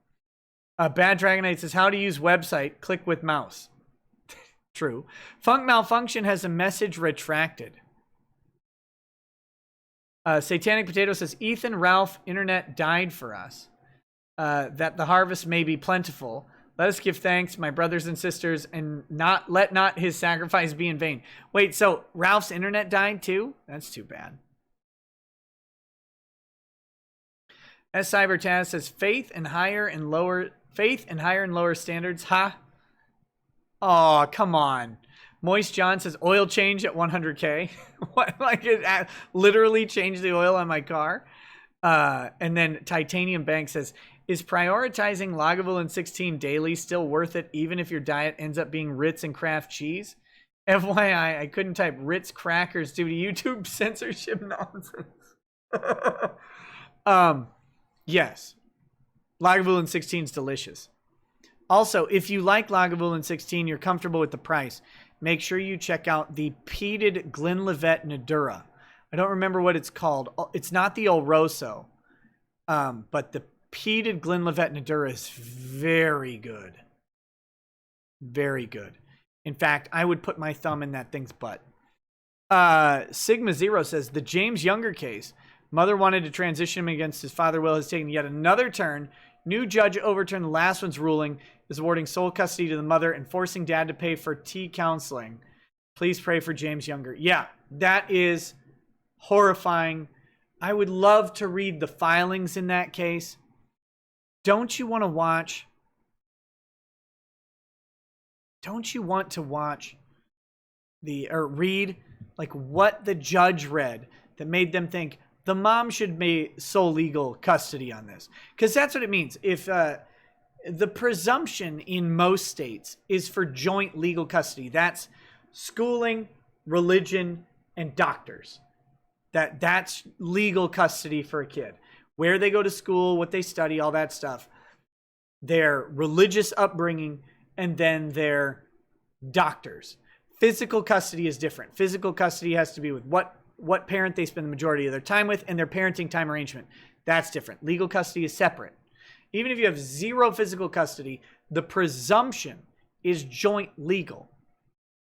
Bad Dragonite says, how to use website. Click with mouse. True. Funk Malfunction has a message retracted. Satanic Potato says, Ethan, Ralph, internet died for us. That the harvest may be plentiful. Let us give thanks, my brothers and sisters, and let not his sacrifice be in vain. Wait, so Ralph's internet died too? That's too bad. As Cyber Taz says, faith and higher and lower standards. Ha. Oh, come on. Moist John says, oil change at 100K. What? Like it literally changed the oil on my car. And then Titanium Bank says, is prioritizing Lagavulin 16 daily still worth it, even if your diet ends up being Ritz and Kraft cheese? FYI, I couldn't type Ritz crackers due to YouTube censorship nonsense. Yes. Lagavulin 16 is delicious. Also, if you like Lagavulin 16, you're comfortable with the price, make sure you check out the peated Glenlivet Nadura. I don't remember what it's called. It's not the Oloroso, but the peated Glenlivet Nadura is very good. Very good. In fact, I would put my thumb in that thing's butt. Sigma Zero says, the James Younger case. Mother wanted to transition him against his father will has taken yet another turn. New judge overturned the last one's ruling, is awarding sole custody to the mother and forcing dad to pay for tea counseling. Please pray for James Younger. Yeah, that is horrifying. I would love to read the filings in that case. Don't you want to watch? Don't you want to watch or read like what the judge read that made them think the mom should be sole legal custody on this? Because that's what it means. If the presumption in most states is for joint legal custody, that's schooling, religion, and doctors. That's legal custody for a kid. Where they go to school, what they study, all that stuff. Their religious upbringing, and then their doctors. Physical custody is different. Physical custody has to be with what parent they spend the majority of their time with and their parenting time arrangement. That's different. Legal custody is separate. Even if you have zero physical custody, the presumption is joint legal.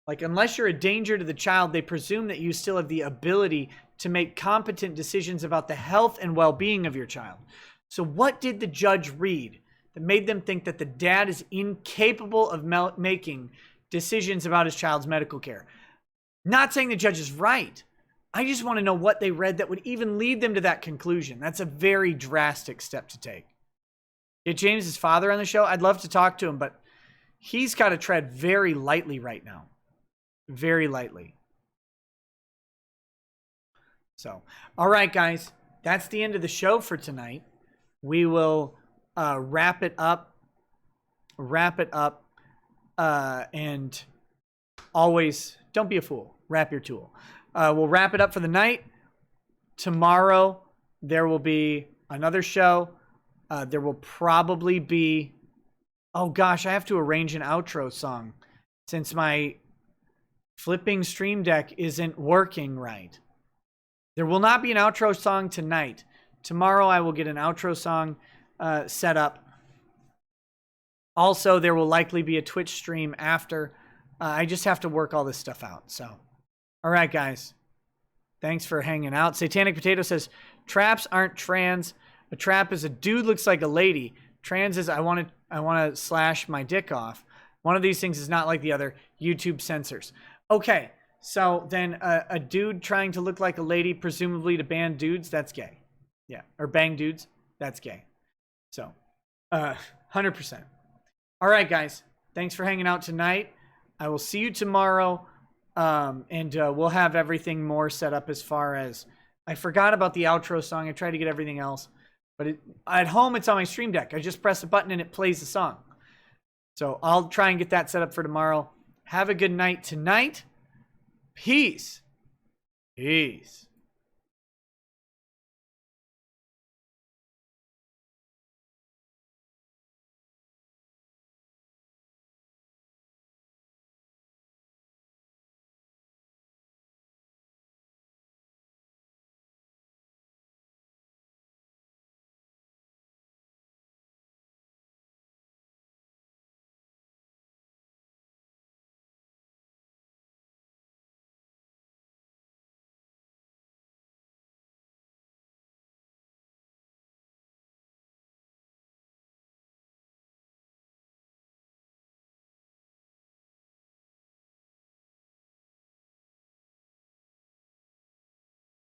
Like, unless you're a danger to the child, they presume that you still have the ability to make competent decisions about the health and well-being of your child. So what did the judge read that made them think that the dad is incapable of making decisions about his child's medical care? Not saying the judge is right. I just want to know what they read that would even lead them to that conclusion. That's a very drastic step to take. Get James's father on the show. I'd love to talk to him, but he's got to tread very lightly right now. Very lightly. So, all right, guys. That's the end of the show for tonight. We will wrap it up. And always, don't be a fool. Wrap your tool. We'll wrap it up for the night. Tomorrow, there will be another show. There will probably be... Oh, gosh, I have to arrange an outro song since my flipping stream deck isn't working right. There will not be an outro song tonight. Tomorrow, I will get an outro song set up. Also, there will likely be a Twitch stream after. I just have to work all this stuff out. So, all right, guys. Thanks for hanging out. Satanic Potato says, traps aren't trans. A trap is a dude looks like a lady. Trans is I want to slash my dick off. One of these things is not like the other. YouTube censors. Okay, so then a dude trying to look like a lady, presumably to ban dudes, that's gay. Yeah, or bang dudes, that's gay. So, 100%. All right, guys. Thanks for hanging out tonight. I will see you tomorrow, and we'll have everything more set up as far as... I forgot about the outro song. I tried to get everything else. But at home, it's on my stream deck. I just press a button and it plays the song. So I'll try and get that set up for tomorrow. Have a good night tonight. Peace. Peace.